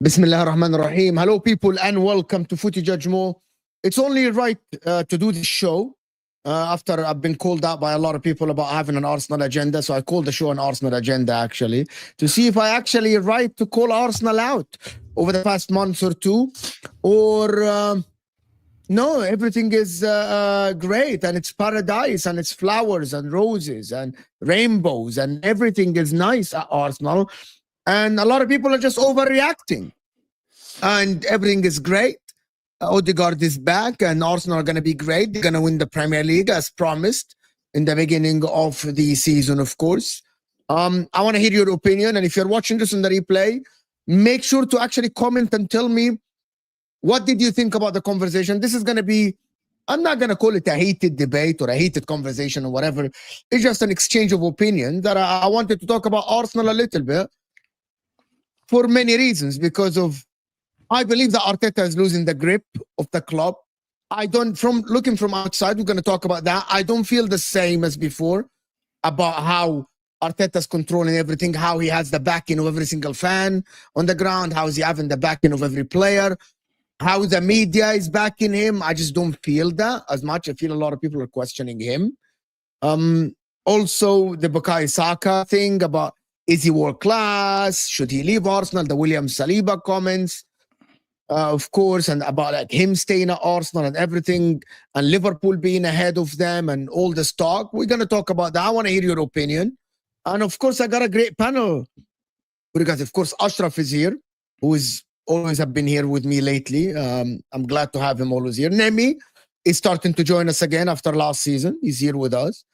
Bismillah ar-Rahman ar-Rahim. Hello, people, and welcome to Footy Judge Mo. It's only right to do this show after I've been called out by a lot of people about having an Arsenal agenda. So I called the show an Arsenal agenda, actually, to see if I actually right to call Arsenal out over the past month or two. Or no, everything is great, and it's paradise, and it's flowers and roses and rainbows, and everything is nice at Arsenal. And a lot of people are just overreacting. And everything is great. Odegaard is back, and Arsenal are going to be great. They're going to win the Premier League as promised in the beginning of the season, of course. I want to hear your opinion. And if you're watching this on the replay, make sure to actually comment and tell me, what did you think about the conversation? This is going to be, I'm not going to call it a heated debate or a heated conversation or whatever. It's just an exchange of opinion that I wanted to talk about Arsenal a little bit. For many reasons, because of, I believe that Arteta is losing the grip of the club. From looking from outside, we're going to talk about that. I don't feel the same as before about how Arteta's controlling everything, how he has the backing of every single fan on the ground, how is he having the backing of every player, how the media is backing him. I just don't feel that as much. I feel a lot of people are questioning him. Also, the Bukayo Saka thing about, is he world class? Should he leave Arsenal? The William Saliba comments, of course, and about like him staying at Arsenal and everything, and Liverpool being ahead of them and all this talk. We're going to talk about that. I want to hear your opinion. And of course, I got a great panel. Because of course, Ashraf is here, who is always have been here with me lately. I'm glad to have him always here. Nemmy is starting to join us again after last season. He's here with us.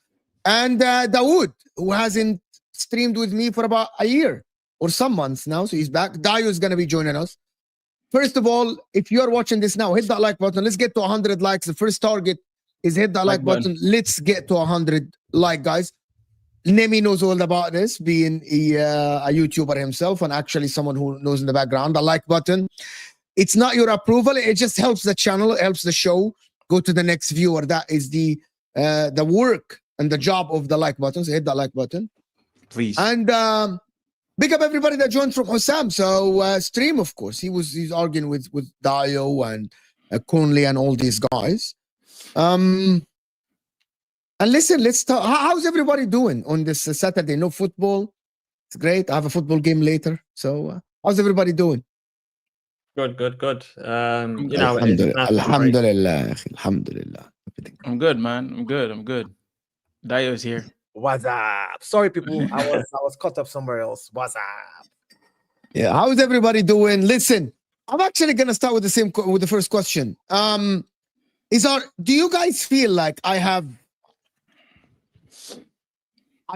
And Daud, who hasn't streamed with me for about a year or some months now, so he's back. Dayo is going to be joining us. First of all, if you're watching this now, hit that like button. Let's get to 100 likes. The first target is hit that like button. Let's get to 100 like, guys. Nemmy knows all about this, being a YouTuber himself and actually someone who knows in the background. The like button, it's not your approval. It just helps the channel. It helps the show go to the next viewer. That is the work and the job of the like button. So hit that like button. Please. And big up everybody that joined from HUSAM. So Stream, of course, he's arguing with Dayo and Conley and all these guys. And listen, let's talk. How's everybody doing on this Saturday? No football. It's great. I have a football game later. So how's everybody doing? Good. You know, Alhamdulillah. Alhamdulillah. I'm good, man. I'm good. Dayo's here. What's up? Sorry, people. I was caught up somewhere else. What's up? Yeah, how's everybody doing? Listen, I'm actually gonna start with the first question. Do you guys feel like I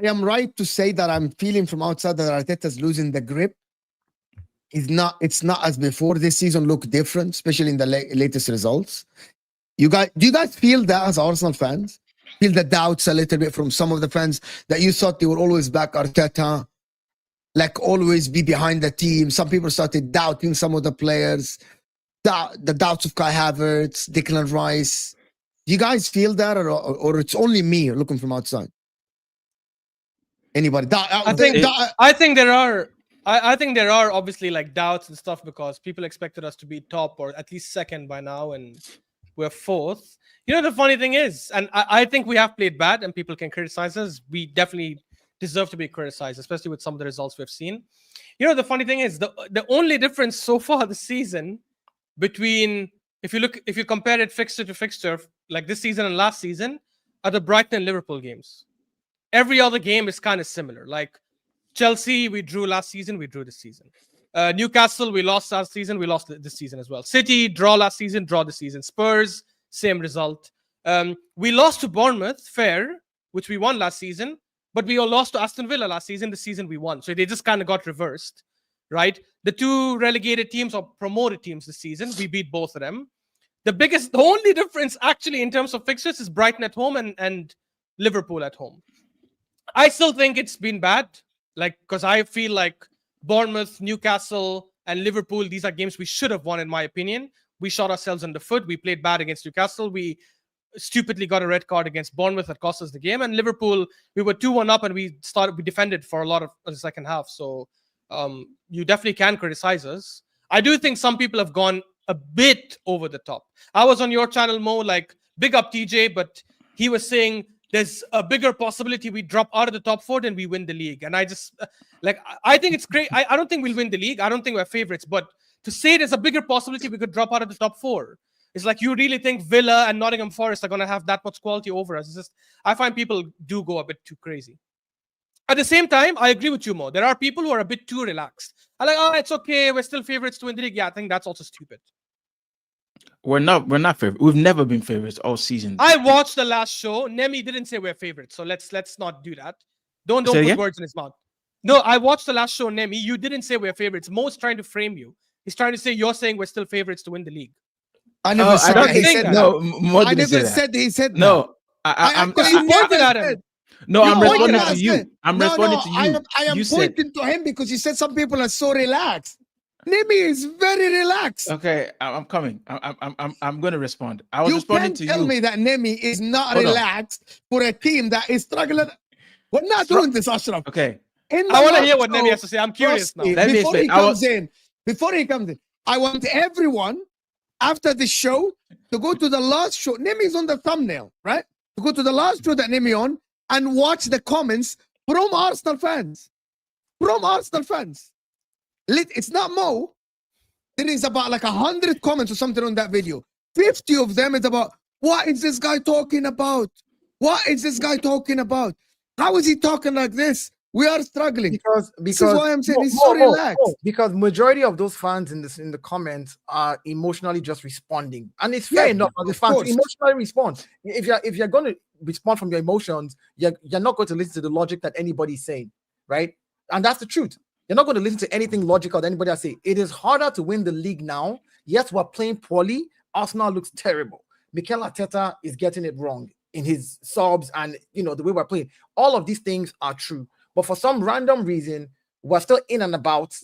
am right to say that I'm feeling from outside that Arteta's losing the grip? It's not as before. This season looked different, especially in the latest results. Do you guys feel that as Arsenal fans? Feel the doubts a little bit from some of the fans that you thought they will always back Arteta, like always be behind the team. Some people started doubting some of the players, the doubts of Kai Havertz, Declan Rice. Do you guys feel that, or it's only me looking from outside? Anybody? I think there are obviously like doubts and stuff because people expected us to be top or at least second by now, and we're fourth. You know, the funny thing is, and I think we have played bad and people can criticize us. We definitely deserve to be criticized, especially with some of the results we've seen. You know, the funny thing is, the only difference so far this season between, if you compare it fixture to fixture, like this season and last season, are the Brighton and Liverpool games. Every other game is kind of similar. Like Chelsea, we drew last season, we drew this season. Newcastle, we lost last season, we lost this season as well. City, draw last season, draw this season. Spurs, same result. We lost to Bournemouth, fair, which we won last season, but we all lost to Aston Villa last season. This season we won. So they just kind of got reversed, right? The two relegated teams or promoted teams this season, we beat both of them. The only difference actually in terms of fixtures is Brighton at home and Liverpool at home. I still think it's been bad, like, because I feel like Bournemouth, Newcastle, and Liverpool, these are games we should have won, in my opinion. We shot ourselves in the foot. We played bad against Newcastle. We stupidly got a red card against Bournemouth that cost us the game. And Liverpool, we were 2-1 up and we defended for a lot of the second half. So you definitely can criticize us. I do think some people have gone a bit over the top. I was on your channel, Mo, like big up TJ, but he was saying there's a bigger possibility we drop out of the top 4 than we win the league. And I just I think it's great. I don't think we'll win the league. I don't think we're favorites, but to say there's a bigger possibility we could drop out of the top 4, it's like you really think Villa and Nottingham Forest are going to have that much quality over us. It's just, I find people do go a bit too crazy. At the same time, I agree with you, Mo. There are people who are a bit too relaxed. I'm like, oh, it's okay. We're still favorites to win the league. Yeah, I think that's also stupid. We're not favorites. We've never been favorites all season. I watched the last show. Nemmy didn't say we're favorites, so let's not do that. Don't put words in his mouth. No, I watched the last show, Nemmy. You didn't say we're favorites. Mo's trying to frame you. He's trying to say you're saying we're still favorites to win the league. I never said don't that. He think said that. that. No, Mo I didn't never say that. said he said No, I'm Because you pointed at him. No, I'm You responding pointed to at you. him. I'm No, responding to you. I am You pointing to him because you said some people are so relaxed. Nemmy is very relaxed. Okay, I'm coming. I'm going to respond. I was You responding can't to tell you. me that Nemmy is not Hold on. relaxed for a team that is struggling. We're not doing this, Ashraf. Okay, In the I want to last hear what show, Nemmy has to say. I'm curious now. trust me, Let me before he explain. comes in, I want everyone after the show to go to the last show. Nemmy's on the thumbnail, right? To go to the last show that Nemmy on and watch the comments from Arsenal fans. From Arsenal fans. It's not Mo. There is about like 100 comments or something on that video. 50 of them is about, what is this guy talking about? What is this guy talking about? How is he talking like this? We are struggling. Because This is why I'm saying he's so relaxed. because majority of those fans in the comments are emotionally just responding, and it's fair Yeah, enough. As the of fans course. emotionally respond. If you're going to respond from your emotions, you're not going to listen to the logic that anybody's saying, right? And that's the truth. You're not going to listen to anything logical that anybody else say. It is harder to win the league now. Yes, we're playing poorly. Arsenal looks terrible. Mikel Arteta is getting it wrong in his subs and the way we're playing. All of these things are true. But for some random reason, we're still in and about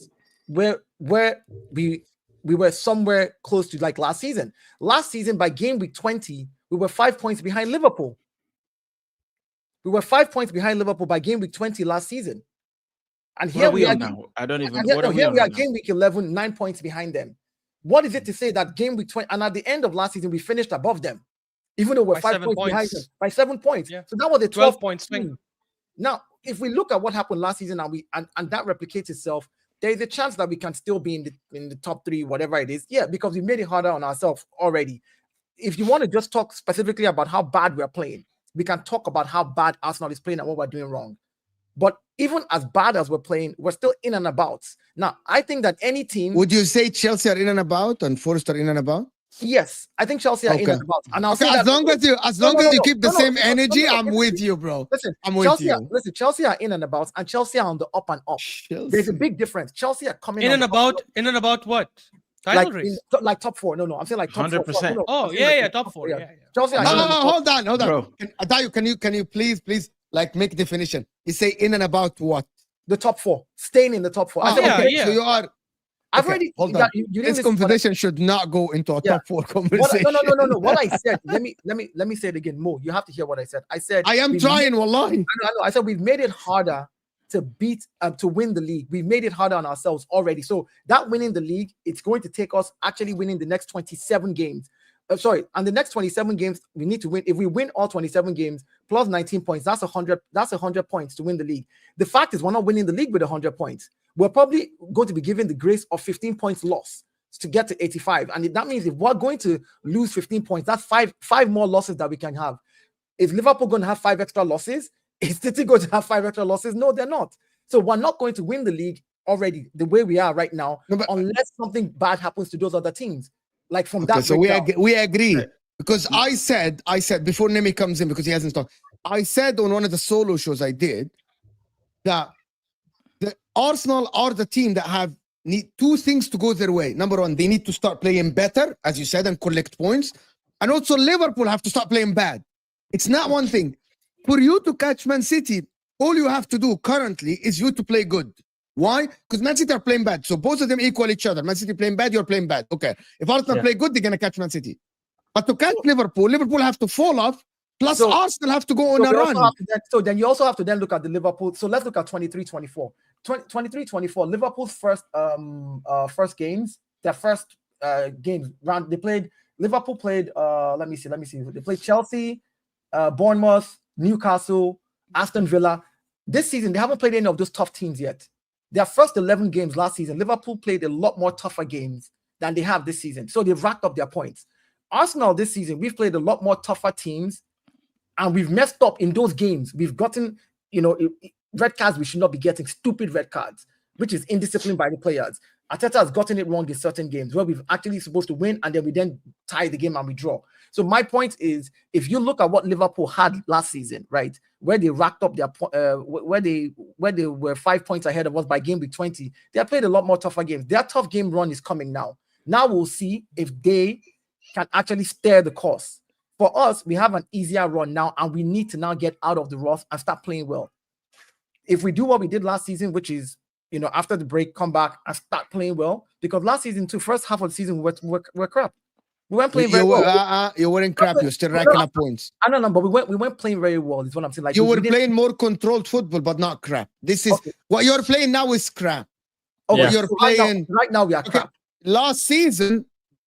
where we were somewhere close to like last season. Last season, by game week 20, we were 5 points behind Liverpool. We were 5 points behind Liverpool by game week 20 last season. And here we are now. I don't even. here we are game week 11, 9 points behind them. What is it to say that game week 20 and at the end of last season we finished above them, even though we're By 5 7 points behind points. them by 7 points? Yeah. So that was a 12 point swing. Now, if we look at what happened last season and that replicates itself, there is a chance that we can still be in the top 3, whatever it is. Yeah, because we made it harder on ourselves already. If you want to just talk specifically about how bad we're playing, we can talk about how bad Arsenal is playing and what we're doing wrong. But even as bad as we're playing, we're still in and about. Now, I think that any team... Would you say Chelsea are in and about and Forest are in and about? Yes, I think Chelsea are in and about. And I'll say as long as you keep the same energy, I'm with you, bro. Listen, I'm with you. Listen, Chelsea are in and about, and Chelsea are on the up and up. Chelsea. There's a big difference. Chelsea are coming In on and about what? Title race? Like top 4. No, I'm saying like top 100%. 4. Oh, yeah, top 4. Yeah. Chelsea are No, in and about. hold on. Bro. Dayo, can you please like make definition? You say in and about what? The top 4, staying in the top 4. I said, yeah, okay, yeah. So you are. I've Okay, already. hold on. You didn't This listen to what I- conversation should not go into a Yeah. top 4 What, conversation. no. What I said. Let me say it again, Mo. You have to hear what I said. I said I am we've trying, made- wallahi. I know. I said we've made it harder to win the league. We've made it harder on ourselves already. So that winning the league, it's going to take us actually winning the next 27 games. And the next 27 games we need to win. If we win all 27 games plus 19 points, that's 100. That's 100 points to win the league. The fact is, we're not winning the league with 100 points. We're probably going to be given the grace of 15 points loss to get to 85. And that means if we're going to lose 15 points, that's five more losses that we can have. Is Liverpool going to have 5 extra losses? Is City going to have 5 extra losses? No, they're not. So we're not going to win the league already the way we are right now, No, but- unless something bad happens to those other teams. Like from Okay, that. so breakdown. we agree because I said before Nemmy comes in because he hasn't talked. I said on one of the solo shows I did that the Arsenal are the team that need 2 things to go their way. Number 1, they need to start playing better, as you said, and collect points. And also Liverpool have to start playing bad. It's not one thing. For you to catch Man City, all you have to do currently is you to play good. Why? Because Man City are playing bad. So both of them equal each other. Man City playing bad, you're playing bad. Okay. If Arsenal play good, they're going to catch Man City. But to catch Liverpool have to fall off. Plus Arsenal have to go on a run. Then you also have to then look at the Liverpool. So let's look at 23-24. 23-24, Liverpool's first games their first games round. They played Liverpool played let me see. They played Chelsea, Bournemouth, Newcastle, Aston Villa. This season, they haven't played any of those tough teams yet. Their first 11 games last season, Liverpool played a lot more tougher games than they have this season. So they've racked up their points. Arsenal this season, we've played a lot more tougher teams, and we've messed up in those games. We've gotten, red cards we should not be getting, stupid red cards, which is indiscipline by the players. Arteta has gotten it wrong in certain games where we've actually supposed to win, and then we then tie the game and we draw. So my point is, if you look at what Liverpool had last season, right, where they racked up their where they were 5 points ahead of us by game week 20, they have played a lot more tougher games. Their tough game run is coming now. Now we'll see if they can actually steer the course. For us, we have an easier run now, and we need to now get out of the rough and start playing well. If we do what we did last season, which is, after the break, come back and start playing well, because last season, too, first half of the season, we're crap. We weren't playing very well. You weren't crap. You're still racking up points. I don't know, but we weren't playing very well. Is what I'm saying. Like you were playing more controlled football, but not crap. This is what you're playing now is crap. Okay, yeah. You're playing right now. We are crap. Last season,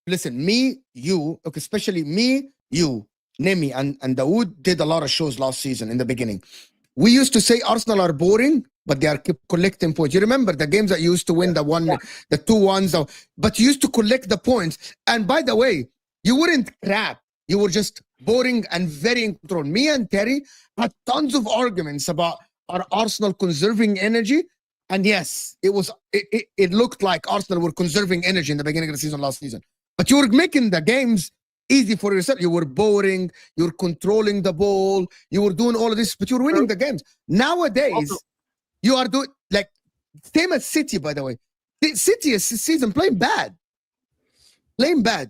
listen, me, you, especially me, you, Nemmy, and Daud did a lot of shows last season in the beginning. We used to say Arsenal are boring, but they are keep collecting points. You remember the games that you used to win, the 2-1s, but you used to collect the points. And by the way, you weren't crap. You were just boring and very in control. Me and Terry had tons of arguments about our Arsenal conserving energy. And yes, it looked like Arsenal were conserving energy in the beginning of the season last season. But you were making the games easy for yourself. You were boring. You were controlling the ball. You were doing all of this, but you were winning the games. Nowadays, you are doing like same as City, by the way. City is this season playing bad,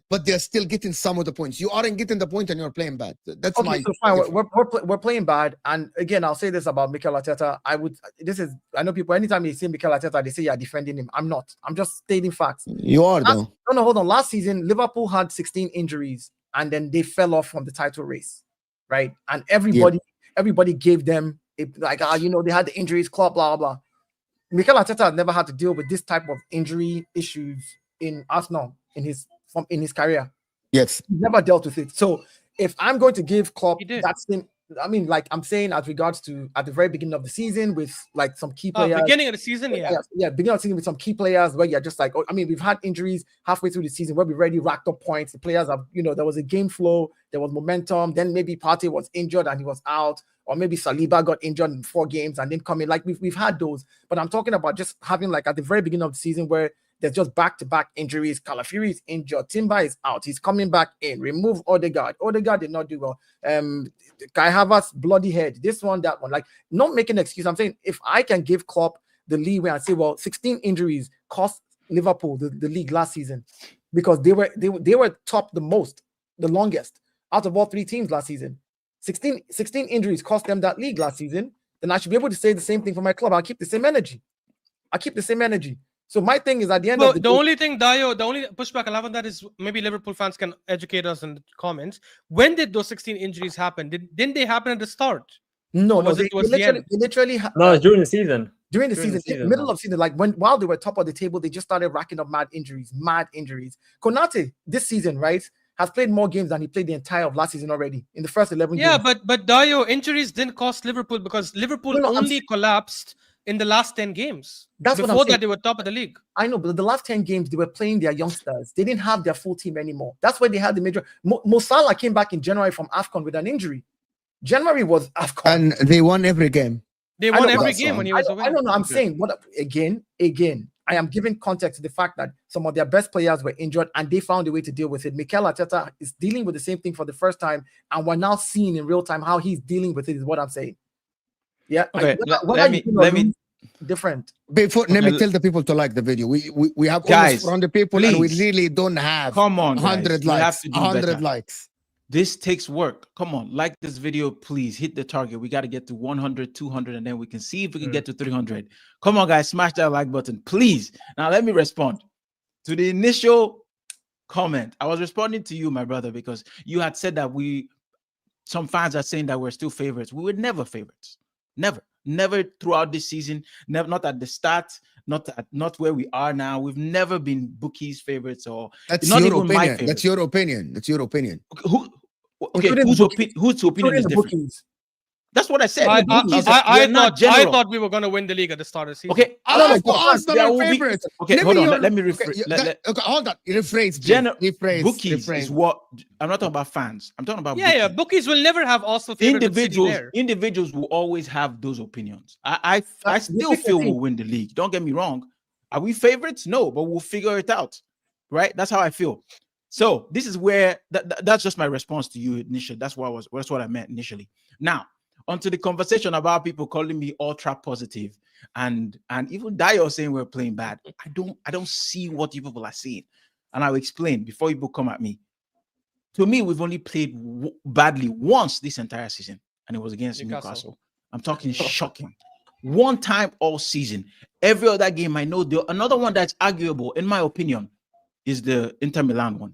but they're still getting some of the points. You aren't getting the point, and you're playing bad. That's okay, so fine. We're playing bad, and again, I'll say this about Mikel Arteta. I know people. Anytime they say Mikel Arteta, they say you're defending him. I'm not. I'm just stating facts. You are though. No, hold on. Last season, Liverpool had 16 injuries, and then they fell off from the title race, right? And everybody gave them they had the injuries, blah blah blah. Mikel Arteta had never had to deal with this type of injury issues in Arsenal in his career. Yes, he never dealt with it. So if I'm going to give Klopp that thing, I mean, like I'm saying, as regards to at the very beginning of the season with like some key players. Beginning of the season, beginning of the season with some key players where you're just like, we've had injuries halfway through the season where we've already racked up points. The players have, there was a game flow, there was momentum. Then maybe Partey was injured and he was out, or maybe Saliba got injured in 4 games and then come in. Like we've had those, but I'm talking about just having like at the very beginning of the season where there's just back-to-back injuries. Calafiori is injured. Timber is out. He's coming back in. Remove Odegaard. Odegaard did not do well. Kai Havertz, bloody head. This one, that one. Like, not making an excuse. I'm saying if I can give Klopp the leeway and say, well, 16 injuries cost Liverpool the league last season because they were top the longest out of all 3 teams last season. 16 injuries cost them that league last season. Then I should be able to say the same thing for my club. I'll keep the same energy. So my thing is at the end of the day, only thing, Dayo, the only pushback I'll have on that is maybe Liverpool fans can educate us in the comments. When did those 16 injuries happen? Didn't they happen at the start? No, they literally during the season. During the season, middle of season, like while they were top of the table, they just started racking up mad injuries. Konate this season, right, has played more games than he played the entire of last season already in the first 11 games. Yeah, but Dayo, injuries didn't cost Liverpool because Liverpool only collapsed in the last 10 games. Before that, they were top of the league. I know, but the last 10 games, they were playing their youngsters. They didn't have their full team anymore. That's why they had the major. Mo Salah came back in January from AFCON with an injury. January was AFCON. And they won every game. They won every game when he was away. I don't know. I'm saying, again, I am giving context to the fact that some of their best players were injured and they found a way to deal with it. Mikel Arteta is dealing with the same thing for the first time, and we're now seeing in real time how he's dealing with it, is what I'm saying. Yeah. Okay. Let me different. Before, let me tell the people to like the video. We have almost 400 people, and we really don't have 100 likes. 100 likes. This takes work. Come on, like this video, please. Hit the target. We got to get to 100, 200, and then we can see if we can get to 300. Come on, guys, smash that like button, please. Now, let me respond to the initial comment. I was responding to you, my brother, because you had said that some fans are saying that we're still favorites. We were never favorites. Never. Never throughout this season. Never, not at the start. Not where we are now. We've never been bookies' favorites or That's not your even my opinion. favorite. That's your opinion. That's your opinion. Okay, whose opinion is different? Bookies. That's what I said. I thought we were going to win the league at the start of the season. Okay, I no, Arsenal are favorites. okay, hold on. Let me rephrase. Okay, hold on. Rephrase. Rephrase. Bookies is what I'm not talking about fans. I'm talking about bookies. Bookies will never have Arsenal favorites. Individuals will always have those opinions. I still feel we'll win the league. Don't get me wrong. Are we favorites? No, but we'll figure it out. Right? That's how I feel. So this is where that's just my response to you initially. That's what I meant initially. Now, onto the conversation about people calling me ultra positive and even Dayo saying we're playing bad. I don't see what you people are seeing, and I'll explain before you people come at me. To me, we've only played badly once this entire season, and it was against Newcastle. I'm talking shocking. One time all season. Every other game I know. Another one that's arguable, in my opinion, is the Inter Milan one.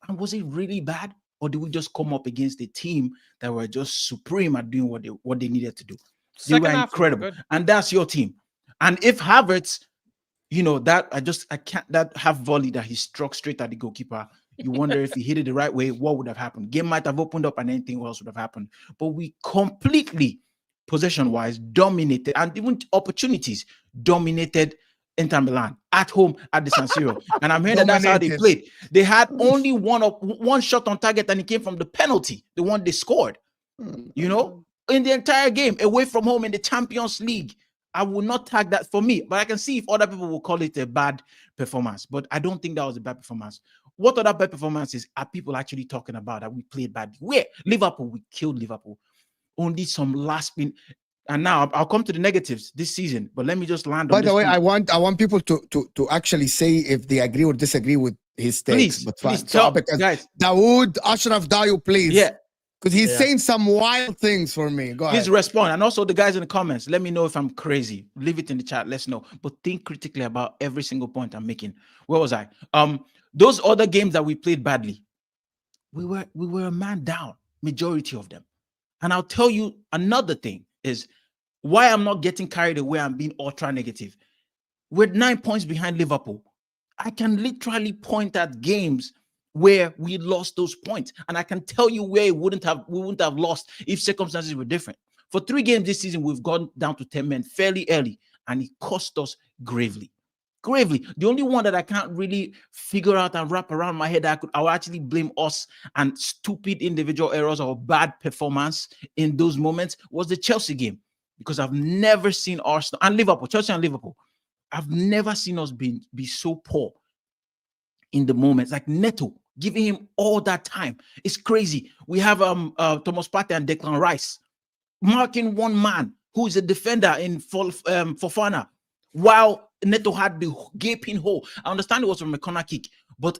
And was it really bad? Or did we just come up against a team that were just supreme at doing what they needed to do? They were incredible. And that's your team. And if Havertz, that half volley that he struck straight at the goalkeeper, you wonder if he hit it the right way, what would have happened? Game might have opened up and anything else would have happened. But we completely, possession-wise, dominated, and even opportunities dominated Inter Milan at home at the San Siro. And I'm hearing that's how they played. They had only one shot on target, and it came from the penalty, the one they scored. In the entire game, away from home in the Champions League. I will not tag that for me, but I can see if other people will call it a bad performance. But I don't think that was a bad performance. What other bad performances are people actually talking about that we played badly? Where? Liverpool, we killed Liverpool. Only some last minute. And now I'll come to the negatives this season, but let me just land on this. By the way, I want people to actually say if they agree or disagree with his takes. Please tell guys. Daud, Ashraf, Dayo, please. Yeah. Because he's saying some wild things for me. Go ahead. Please respond. And also the guys in the comments, let me know if I'm crazy. Leave it in the chat. Let's know. But think critically about every single point I'm making. Where was I? Those other games that we played badly, we were a man down, majority of them. And I'll tell you another thing is why I'm not getting carried away and being ultra negative. We're 9 points behind Liverpool. I can literally point at games where we lost those points, and I can tell you where we wouldn't have lost if circumstances were different. For 3 games this season, we've gone down to 10 men fairly early, and it cost us gravely. The only one that I can't really figure out and wrap around my head, I will actually blame us and stupid individual errors or bad performance in those moments was the Chelsea game, because I've never seen Arsenal and Liverpool, Chelsea and Liverpool. I've never seen us be so poor in the moments. Like Neto, giving him all that time. It's crazy. We have Thomas Partey and Declan Rice marking one man who is a defender in Fofana, while Neto had the gaping hole. I understand it was from a corner kick, but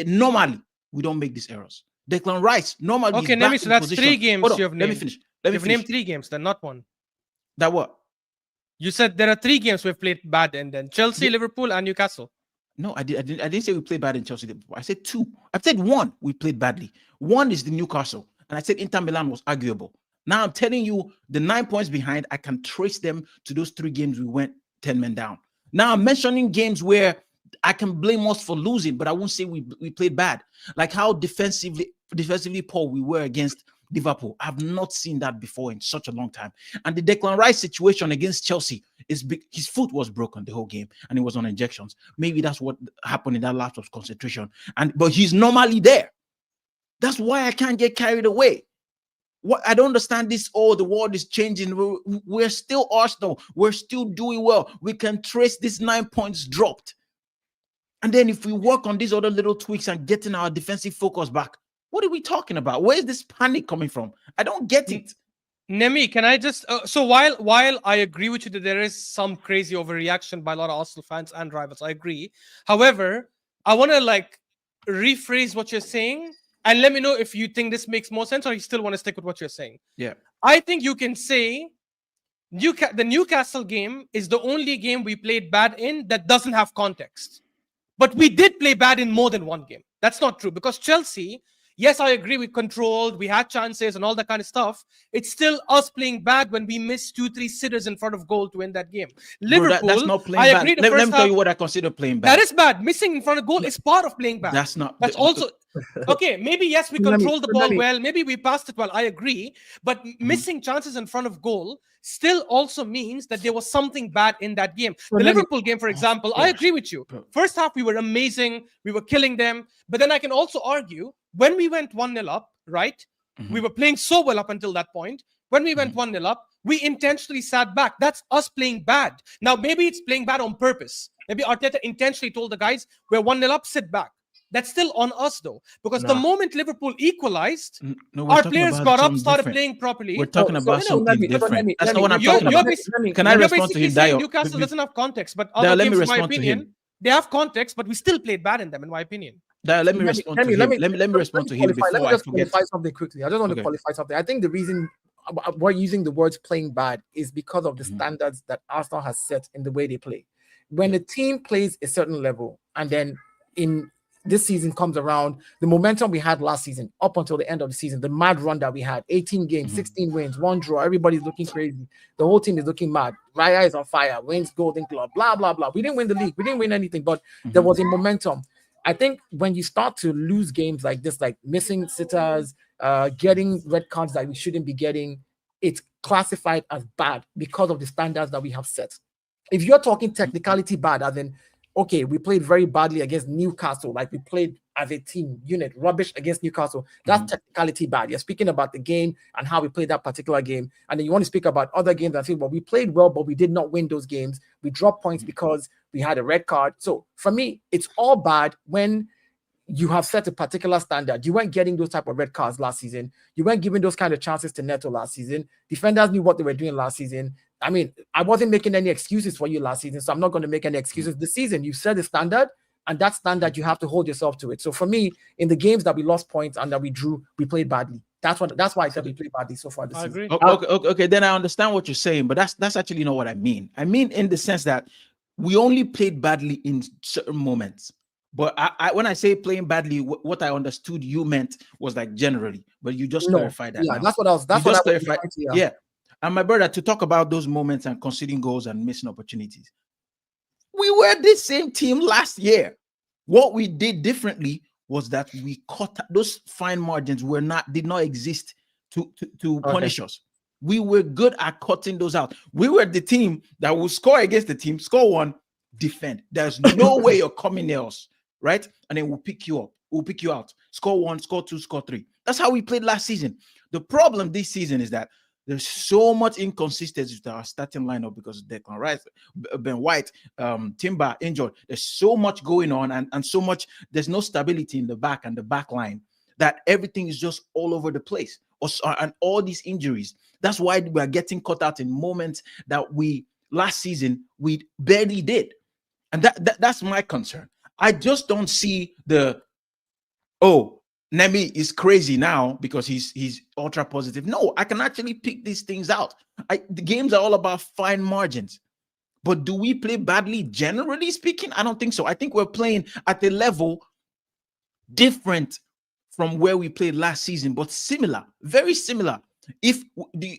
normally we don't make these errors. Declan Rice normally. Okay, Nemmy, so that's 3 games you have named. Let me finish. You've named 3 games, then not 1. That what? You said there are 3 games we've played bad, and then Chelsea, Liverpool, and Newcastle. No, I didn't say we played bad in Chelsea. I said 2. I said 1 we played badly. 1 is the Newcastle, and I said Inter Milan was arguable. Now I'm telling you the 9 points behind. I can trace them to those 3 games we went 10 men down. Now I'm mentioning games where I can blame us for losing, but I won't say we played bad. Like how defensively poor we were against Liverpool. I've not seen that before in such a long time. And the Declan Rice situation against Chelsea is big. His foot was broken the whole game, and he was on injections. Maybe that's what happened in that lapse of concentration. But he's normally there. That's why I can't get carried away. What I don't understand this. Oh, the world is changing. We're still Arsenal. We're still doing well. We can trace these 9 points dropped. And then if we work on these other little tweaks and getting our defensive focus back, what are we talking about? Where is this panic coming from? I don't get it. Nemmy, can I just so while I agree with you that there is some crazy overreaction by a lot of Arsenal fans and rivals, I agree. However, I want to rephrase what you're saying and let me know if you think this makes more sense or you still want to stick with what you're saying. Yeah, I think you can say the Newcastle game is the only game we played bad in that doesn't have context. But we did play bad in more than one game. That's not true, because Chelsea, Yes, I agree. We controlled, we had chances and all that kind of stuff. It's still us playing bad when we miss 2-3 sitters in front of goal to win that game. Liverpool, that's not playing I bad. agree. Let me First tell half, you what I consider playing bad. that is bad. Missing in front of goal is part of playing bad. That's not. That's also okay. Maybe yes, we controlled the ball well. Maybe we passed it well. I agree. But missing chances in front of goal still also means that there was something bad in that game. The Liverpool game, for example, I agree with you. First half, we were amazing. We were killing them. But then I can also argue when we went 1-0 up, right? We were playing so well up until that point. When we went 1-0 up, we intentionally sat back. That's us playing bad. Now, maybe it's playing bad on purpose. Maybe Arteta intentionally told the guys, we're 1-0 up, sit back. That's still on us, though. Because the moment Liverpool equalized, our players got up, started playing properly. We're talking about something different. That's not what I'm talking about. Can I respond to him, Dayo? Newcastle doesn't have context, but other games, in my opinion, they have context, but we still played bad in them, in my opinion. Let me respond to him. Let me respond to him before let me I just forget. qualify something quickly. I just want to qualify something. I think the reason we're using the words playing bad is because of the standards that Arsenal has set in the way they play. When a team plays a certain level and then in this season comes around, the momentum we had last season up until the end of the season, the mad run that we had, 18 games, 16 wins, 1 draw, everybody's looking crazy. The whole team is looking mad. Raya is on fire, wins Golden Glove, blah, blah, blah. We didn't win the league. We didn't win anything, but there was a momentum. I think when you start to lose games like this, like missing sitters, getting red cards that we shouldn't be getting, it's classified as bad because of the standards that we have set. If you're talking technicality bad, as in, okay, we played very badly against Newcastle, like we played as a team unit, rubbish against Newcastle, that's technicality bad. You're speaking about the game and how we played that particular game. And then you want to speak about other games and say, well, we played well, but we did not win those games. We dropped points because we had a red card. So for me, it's all bad when you have set a particular standard. You weren't getting those type of red cards last season. You weren't giving those kind of chances to Neto last season. Defenders knew what they were doing last season. I mean, I wasn't making any excuses for you last season, so I'm not going to make any excuses this season. You set a standard, and that standard, you have to hold yourself to it. So for me, in the games that we lost points and that we drew, we played badly. That's why I said we played badly so far this season. Agree. Okay, then I understand what you're saying, but that's actually not what I mean. I mean in the sense that we only played badly in certain moments. But I when I say playing badly, what I understood you meant was like generally, but you just clarified that. Yeah, now. that's what I was. That's what I was clarified. Yeah. And my brother, to talk about those moments and conceding goals and missing opportunities, we were this same team last year. What we did differently was that we cut those fine margins did not exist to punish us. We were good at cutting those out. We were the team that will score against the team, score one, defend. There's no way you're coming near us, right? And then we'll pick you up. We'll pick you out. Score 1, score 2, score 3. That's how we played last season. The problem this season is that there's so much inconsistency with our starting lineup because of Declan Rice, Ben White, Timber injured. There's so much going on and so much, there's no stability in the back and the back line that everything is just all over the place. And all these injuries. That's why we are getting caught out in moments that last season we barely did. And that's my concern. I just don't see Nemmy is crazy now because he's ultra positive. No, I can actually pick these things out. The games are all about fine margins. But do we play badly, generally speaking? I don't think so. I think we're playing at a level different from where we played last season, but similar, very similar. If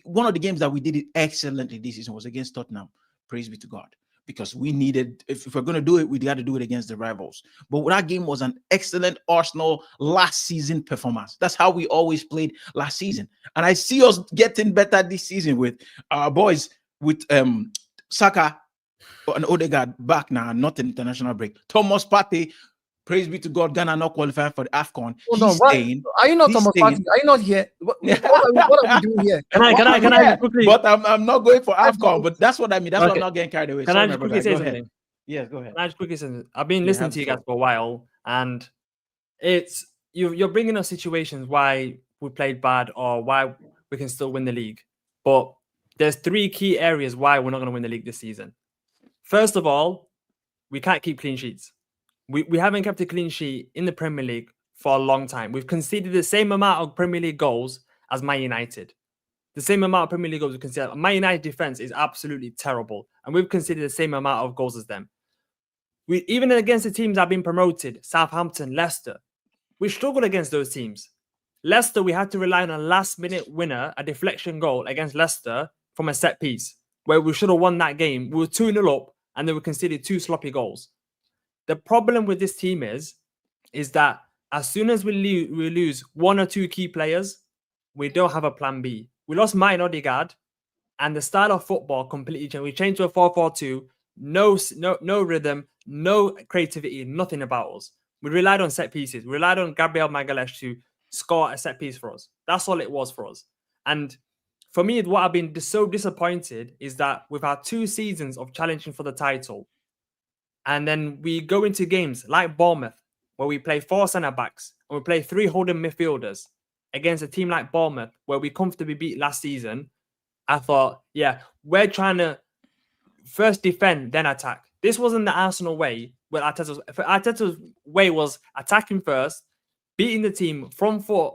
one of the games that we did it excellently this season was against Tottenham, praise be to God. Because we needed, if we're going to do it, we got to do it against the rivals. But that game was an excellent Arsenal last season performance. That's how we always played last season. And I see us getting better this season with our boys, with Saka and Odegaard back now, not an international break. Thomas Partey, praise be to God, Ghana not qualifying for the AFCON. He's staying. Are you not Thomas Partey? Are you not here? What are we doing here? Can I quickly? But I'm not going for AFCON. But that's what I mean. That's why I'm not getting carried away. Can I just quickly say something? Yeah, go ahead. Can I just quickly say something? I've been listening to you guys for a while, and it's you're bringing us situations why we played bad or why we can still win the league. But there's 3 key areas why we're not going to win the league this season. First of all, we can't keep clean sheets. We haven't kept a clean sheet in the Premier League for a long time. We've conceded the same amount of Premier League goals as Man United. The same amount of Premier League goals we conceded. Man United defense is absolutely terrible, and we've conceded the same amount of goals as them. Even against the teams that have been promoted, Southampton, Leicester, we struggled against those teams. Leicester, we had to rely on a last-minute winner, a deflection goal against Leicester from a set piece, where we should have won that game. We were 2-0 up, and then we conceded 2 sloppy goals. The problem with this team is that as soon as we lose 1 or 2 key players, we don't have a plan B. We lost Martin Odegaard, and the style of football completely changed. We changed to a 4-4-2, no rhythm, no creativity, nothing about us. We relied on set pieces. We relied on Gabriel Magalhaes to score a set piece for us. That's all it was for us. And for me, what I've been so disappointed is that we've had 2 seasons of challenging for the title. And then we go into games like Bournemouth, where we play 4 centre-backs and we play 3 holding midfielders against a team like Bournemouth, where we comfortably beat last season. I thought, yeah, we're trying to first defend, then attack. This wasn't the Arsenal way. Where Arteta's way was attacking first, beating the team from foot,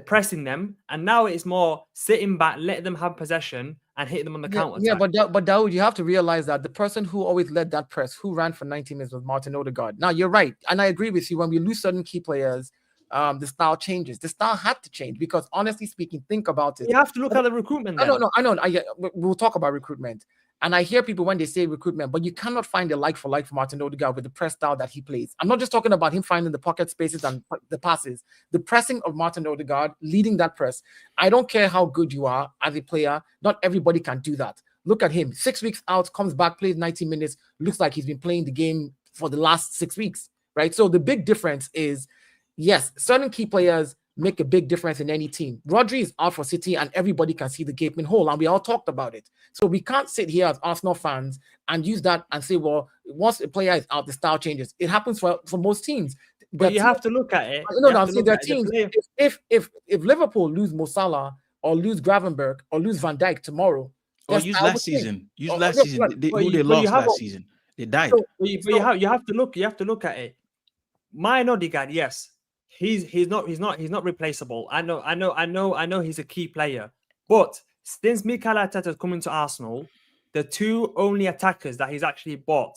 pressing them, and now it's more sitting back, letting them have possession and hitting them on the counter. Yeah, but Daud, you have to realize that the person who always led that press, who ran for 90 minutes, was Martin Odegaard. Now you're right, and I agree with you. When we lose certain key players, the style changes. The style had to change because, honestly speaking, think about it. You have to look at the recruitment. I know. We'll talk about recruitment. And I hear people when they say recruitment, but you cannot find a like for Martin Odegaard with the press style that he plays. I'm not just talking about him finding the pocket spaces and the passes. The pressing of Martin Odegaard, leading that press. I don't care how good you are as a player. Not everybody can do that. Look at him. 6 weeks out, comes back, plays 90 minutes. Looks like he's been playing the game for the last 6 weeks, right? So the big difference is, yes, certain key players make a big difference in any team. Rodri is out for City and everybody can see the gaping hole, and we all talked about it. So we can't sit here as Arsenal fans and use that and say, well, once a player is out, the style changes. It happens for most teams. But you have to look at it. No, I'm saying there are teams. If Liverpool lose Mo Salah or lose Gravenberch or lose Van Dijk tomorrow, or use last season. Use last season. They lost last season. They died. But you have to look. You have to look at it. Martin Odegaard, yes. He's not replaceable. I know he's a key player. But since Mikel Arteta has come into Arsenal, the 2 only attackers that he's actually bought,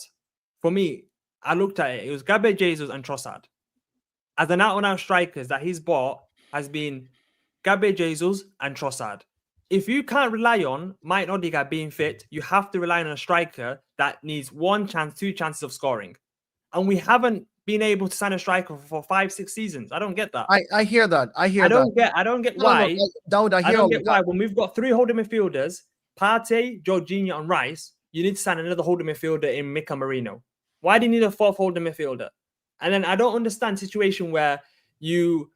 for me, I looked at it. It was Gabriel Jesus and Trossard. As an out-and-out strikers that he's bought has been Gabriel Jesus and Trossard. If you can't rely on Martin Odegaard being fit, you have to rely on a striker that needs 1 chance, 2 chances of scoring. And we haven't been able to sign a striker for 5-6 seasons. I don't get that. I hear that. I don't get why. Daud, I don't get why. When we've got 3 holding midfielders, Partey, Jorginho, and Rice, you need to sign another holding midfielder in Mika Marino. Why do you need a 4th holding midfielder? And then I don't understand the situation where you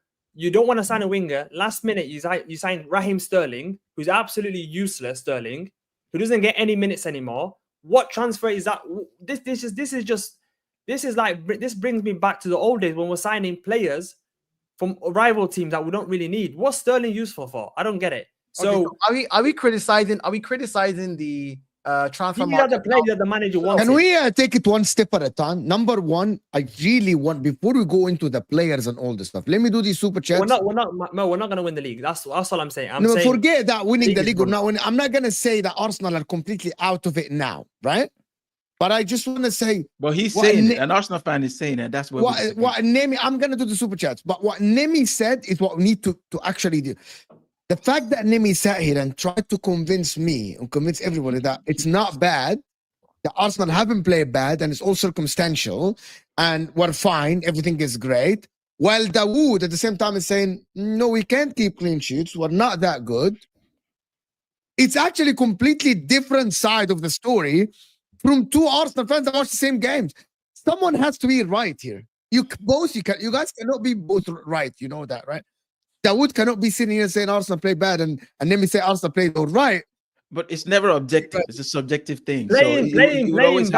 don't want to sign a winger. Last minute, you sign Raheem Sterling, who's absolutely useless. Sterling, who doesn't get any minutes anymore. What transfer is that? This brings me back to the old days when we're signing players from rival teams that we don't really need. What's Sterling useful for? I don't get it. So are we criticizing the transfer market? The player that the manager wants. Can we take it one step at a time? Number one, I really want, before we go into the players and all this stuff, let me do these super chats. We're not going to win the league. That's all I'm saying. Forget that winning the league or not. I'm not going to say that Arsenal are completely out of it now, right? But I just want to say, well, he's saying an Arsenal fan is saying that. That's what Nemmy. I'm gonna do the super chats, but what Nemmy said is what we need to actually do. The fact that Nemmy sat here and tried to convince me and convince everybody that it's not bad, that Arsenal haven't played bad, and it's all circumstantial, and we're fine, everything is great. While Daud at the same time is saying, no, we can't keep clean sheets. We're not that good. It's actually completely different side of the story. From 2 Arsenal fans that watch the same games. Someone has to be right here. You guys cannot be both right. You know that, right? Dawood cannot be sitting here saying Arsenal played bad and then we say Arsenal played all right. But it's never objective. It's a subjective thing. Playing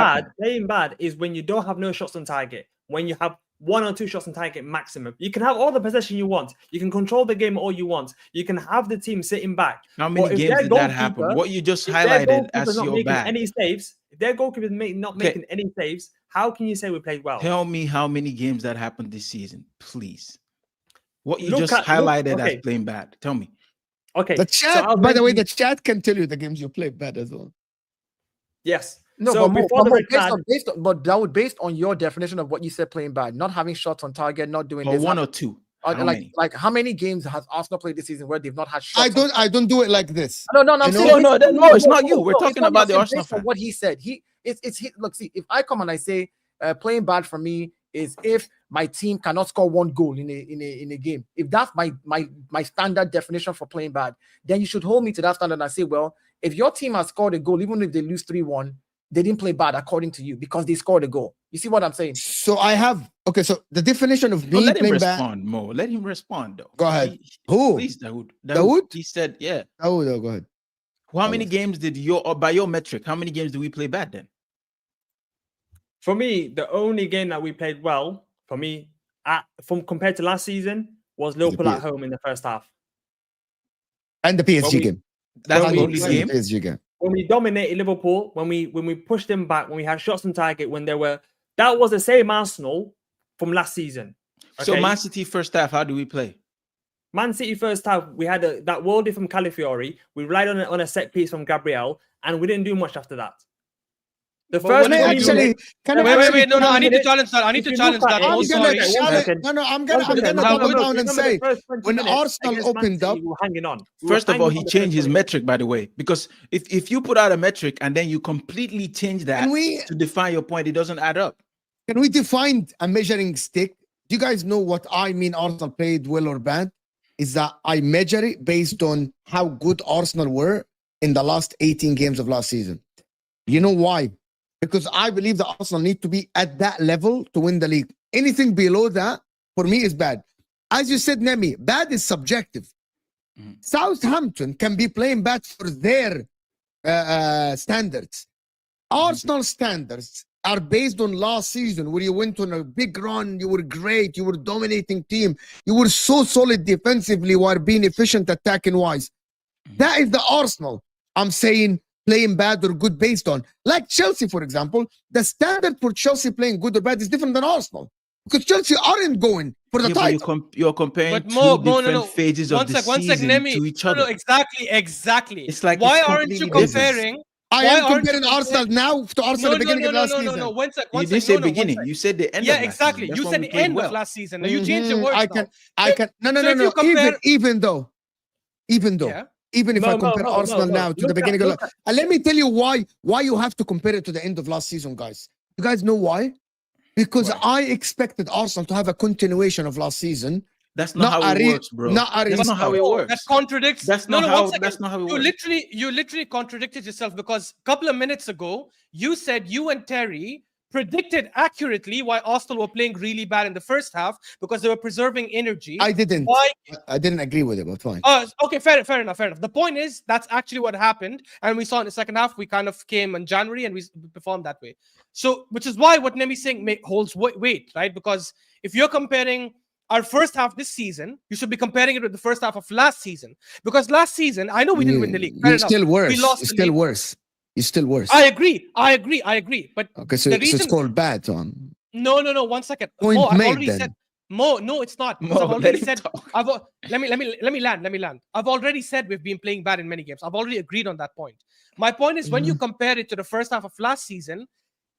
bad is when you don't have no shots on target. When you have 1 or 2 shots on target maximum. You can have all the possession you want. You can control the game all you want. You can have the team sitting back. How many games did that happen? What you just highlighted as your bad. Any saves, if their goalkeeper is not making any saves, how can you say we played well? Tell me how many games that happened this season, please. What you highlighted as playing bad. Tell me. Okay. The chat, by the way, the chat can tell you the games you played bad as well. Yes. No, so based on your definition of what you said playing bad, not having shots on target, not doing or this. 1 or 2. Like how many games has Arsenal played this season where they've not had shots? I don't do it like this. No, I'm saying No, it's not you. We're talking about the Arsenal fan. What he said. Look, see, if I come and I say playing bad for me is if my team cannot score one goal in a game. If that's my standard definition for playing bad, then you should hold me to that standard and say, well, if your team has scored a goal, even if they lose 3-1, they didn't play bad according to you because they scored a goal. You see what I'm saying? So so the definition of me let him playing respond, bad. Mo. Let him respond, though. Go ahead. Who? Please, Daud. Daud? He said, yeah. Daud, go ahead. How many games did by your metric, how many games do we play bad then? For me, the only game that we played well, for me, compared to last season, was Liverpool at home in the first half. And the PSG game. That's the only game? PSG game. When we dominated Liverpool, when we pushed them back, when we had shots on target, that was the same Arsenal from last season. Okay? So Man City first half, how do we play? Man City first half, we had that worldie from Calafiori. We relied on a set piece from Gabriel, and we didn't do much after that. The first wait, no, I need to challenge that. I'm gonna double down and say when Arsenal opened up, hanging on. First of all, he changed his metric, by the way, because if you put out a metric and then you completely change that to define your point, it doesn't add up. Can we define a measuring stick? Do you guys know what I mean? Arsenal played well or bad? Is that I measure it based on how good Arsenal were in the last 18 games of last season. You know why? Because I believe that Arsenal need to be at that level to win the league. Anything below that, for me, is bad. As you said, Nemmy, bad is subjective. Southampton can be playing bad for their standards. Arsenal standards are based on last season where you went on a big run, you were great, you were dominating team, you were so solid defensively while being efficient attacking-wise. That is the Arsenal I'm saying playing bad or good based on. Like Chelsea, for example, the standard for Chelsea playing good or bad is different than Arsenal. Because Chelsea aren't going for the title. You're comparing two different phases of the season to each other. No, exactly. It's like why aren't you comparing? I am comparing Arsenal now to Arsenal at the beginning of last season. No. One sec. You didn't say beginning. You said the end. Yeah, exactly. You said the end of last season. Now you changed your words. I can. No. Even though. Even if I compare Arsenal now to the beginning of let me tell you why you have to compare it to the end of last season, guys. You guys know why? Because I expected Arsenal to have a continuation of last season. That's not how it works, bro. That's not how it works. That contradicts. That's not how it works. You literally contradicted yourself because a couple of minutes ago you said you and Terry predicted accurately why Arsenal were playing really bad in the first half because they were preserving energy. I didn't agree with it, but fine. Okay, fair enough. The point is that's actually what happened, and we saw in the second half we kind of came in January and we performed that way. So, which is why what Nemmy's saying holds weight, right? Because if you're comparing our first half this season, you should be comparing it with the first half of last season. Because last season, I know we didn't win the league. You're still worse. We lost. It's still worse. It's still worse. I agree. But okay, so it's called bad, Tom. No. 1 second. Point Mo, I've made, already then. said. Mo, no, it's not. Mo, I've already said. Talk. Let me land. I've already said we've been playing bad in many games. I've already agreed on that point. My point is when you compare it to the first half of last season,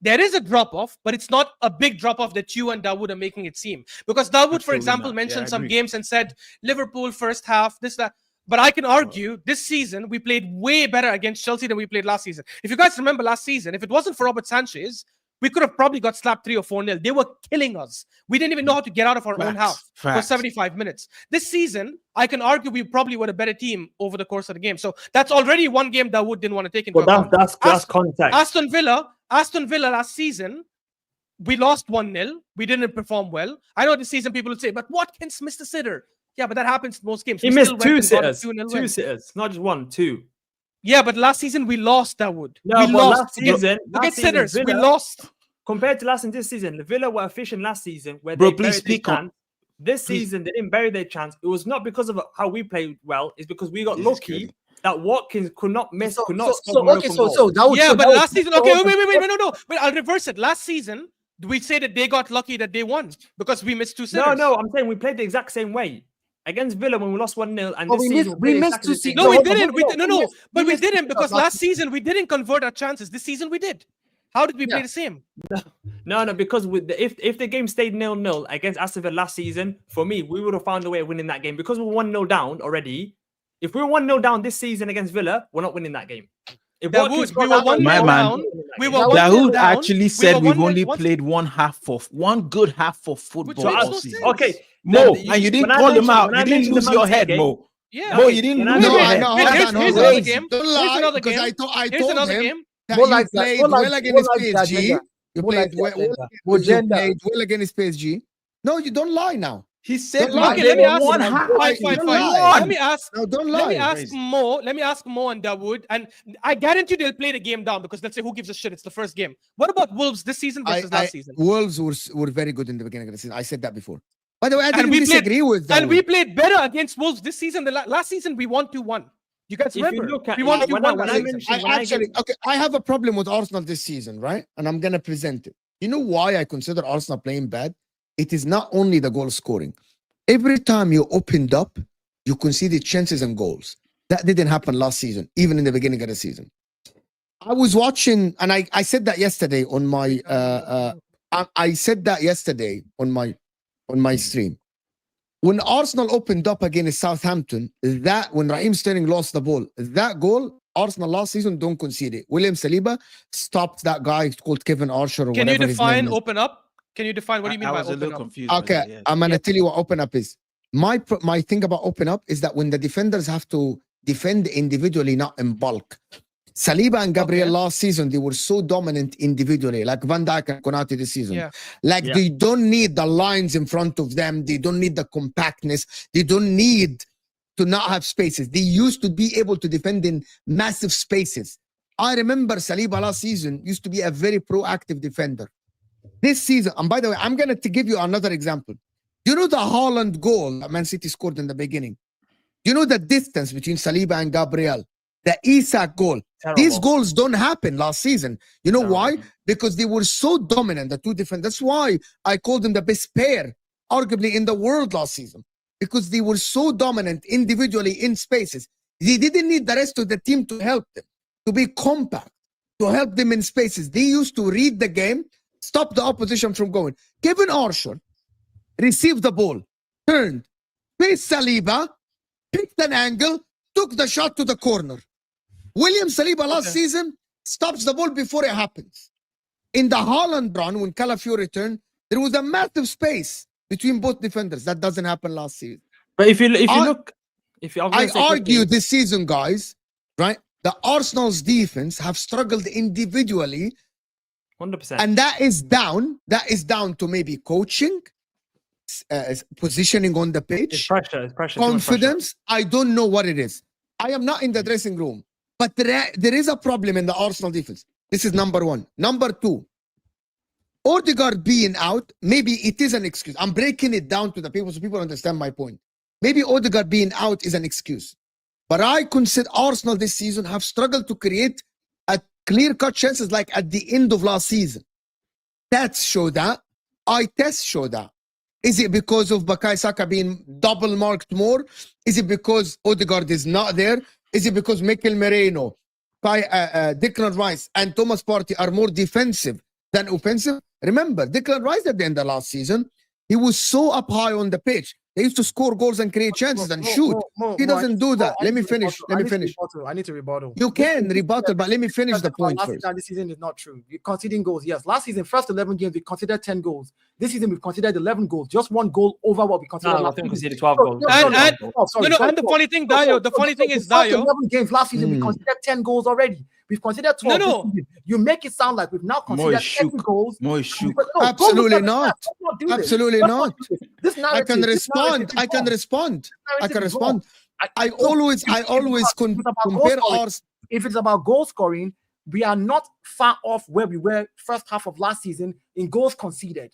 there is a drop-off, but it's not a big drop-off that you and Dawood are making it seem. Because Dawood, for example, mentioned some games and said, Liverpool first half, this, that. But I can argue this season, we played way better against Chelsea than we played last season. If you guys remember last season, if it wasn't for Robert Sanchez, we could have probably got slapped 3 or 4-0. They were killing us. We didn't even know how to get out of our own half for 75 minutes. This season, I can argue we probably were a better team over the course of the game. So that's already one game that Wood didn't want to take into account. That's context. Aston Villa last season, we lost 1-0. We didn't perform well. I know this season people would say, but Watkins missed a sitter. Yeah, but that happens in most games. He missed 2 sitters. 2 sitters, not just 1, 2. Yeah, but last season we loast, Dawood. No, we lost. Last season, sitters. Villa, we lost. Compared to last and this season, the Villa were efficient last season. Where bro, they please speak on. This season, they didn't bury their chance. It was not because of how we played well. It's because we got lucky that Watkins could not miss, could not score. But last season, okay, wait, no. But I'll reverse it. Last season, we say that they got lucky that they won because we missed 2 sitters. No, I'm saying we played the exact same way. Against Villa when we lost 1-0 and this season we missed 2 sitters. No, we didn't. We didn't because last season we didn't convert our chances. This season we did. How did we play Yeah. the same? No, because with if the game stayed 0-0 against Aston Villa last season, for me, we would have found a way of winning that game because we were 1-0 down already. If we were 1-0 down this season against Villa, we're not winning that game. If Dawoud, Watkins we scored were that goal, 1-0 My we're man. down. not winning that We game. were Dawoud 1-0 Dahoud down. actually We said were we've 1-0 only once- played one good half of football makes all no season. sense. Okay, Mo, then and you didn't when I call him mentioned- out. when You I didn't mentioned lose the your Man City head, game- Mo. Yeah. Mo, you didn't when I lose No, your mentioned- head. no, Here's hold on, another hold on. game. Don't Here's lie, another because game. I Here's told another him game. that More you like that, played more like- well against more like that, PSG. Jenga. You More played like that, well Jenga. you Agenda. played well against PSG. No, you don't lie now. He said Don't we lie. Okay, let me played ask. one half. Fine. Don't lie. Let me ask. No, don't Let me lie. ask Crazy. Mo. Let me ask Mo and Dawood, and I guarantee they'll play the game down because let's say who gives a shit? It's the first game. What about Wolves this season versus last season? Wolves were very good in the beginning of the season. I said that before. By the way, I And didn't we played- disagree with that. And we played better against Wolves this season. The last season we won 2-1. You guys If you remember? look at We won it, 2-1 when last I season. mentioned- when I gave- Okay, I have a problem with Arsenal this season, right? And I'm gonna present it. You know why I consider Arsenal playing bad? It is not only the goal scoring. Every time you opened up, you conceded chances and goals. That didn't happen last season, even in the beginning of the season. I was watching, and I said that yesterday on my I said that yesterday on my stream. When Arsenal opened up against Southampton, that when Raheem Sterling lost the ball, that goal, Arsenal last season don't concede it. William Saliba stopped that guy called Kevin Archer or Can you whatever his name define is. open up? Can you define what do you mean I by was a open little up? confused. by Okay, that, yeah. I'm gonna tell you what open up is. My thing about open up is that when the defenders have to defend individually, not in bulk. Saliba and Gabriel Okay. last season, they were so dominant individually, like Van Dijk and Konate this season. Yeah. Like Yeah. they don't need the lines in front of them. They don't need the compactness. They don't need to not have spaces. They used to be able to defend in massive spaces. I remember Saliba last season used to be a very proactive defender. This season, and by the way, I'm going to give you another example. You know the Haaland goal that Man City scored in the beginning? You know the distance between Saliba and Gabriel? The Isak goal. Terrible. These goals don't happen last season. You know Terrible. why? Because they were so dominant, the two defenders. That's why I called them the best pair, arguably in the world last season. Because they were so dominant individually in spaces. They didn't need the rest of the team to help them, to be compact, to help them in spaces. They used to read the game, stop the opposition from going. Kevin Archer received the ball, turned, faced Saliba, picked an angle, took the shot to the corner. William Saliba last season stops the ball before it happens. In the Haaland run, when Calafiori returned, there was a massive space between both defenders. That doesn't happen last season. But if you I- look, if you, I argue this season, guys, right? The Arsenal's defense have struggled individually, 100%. and that is down. That is down to maybe coaching, positioning on the it's pitch, pressure. It's pressure. too much pressure. confidence. I don't know what it is. I am not in the dressing room, but there is a problem in the Arsenal defense. This is number one. Number two, Odegaard being out, maybe it is an excuse. I'm breaking it down to the people so people understand my point. Maybe Odegaard being out is an excuse. But I consider Arsenal this season have struggled to create a clear-cut chances like at the end of last season. Stats show that. Eye tests show that. Is it because of Bukayo Saka being double marked more? Is it because Odegaard is not there? Is it because Mikel Merino, Declan Rice, and Thomas Partey are more defensive than offensive? Remember, Declan Rice at the end of last season, he was so up high on the pitch. They used to score goals and create chances and shoot. He doesn't do that. Let me finish. Let me finish. I need to rebuttal. You can rebuttal, but let me finish the point Last first. season, this season is not true. You're conceding goals. Yes, last season, first 11 games, we considered 10 goals. This season, we've considered 11 goals. Just one goal over what we considered No, I last think we season. conceded 12 goals. And the funny thing, Dayo, the funny thing is, First Dayo, 11 games last season, we considered 10 goals already. We've considered 12. No, this no. season. You make it sound like we've now considered 10 goals. More shook. But no, Absolutely don't not. do this. Absolutely Let's not. do this. This I narrative, can this respond. narrative I is can wrong. respond. This I narrative can is wrong. respond. I always compare ours. If it's about goal scoring, we are not far off where we were first half of last season in goals conceded.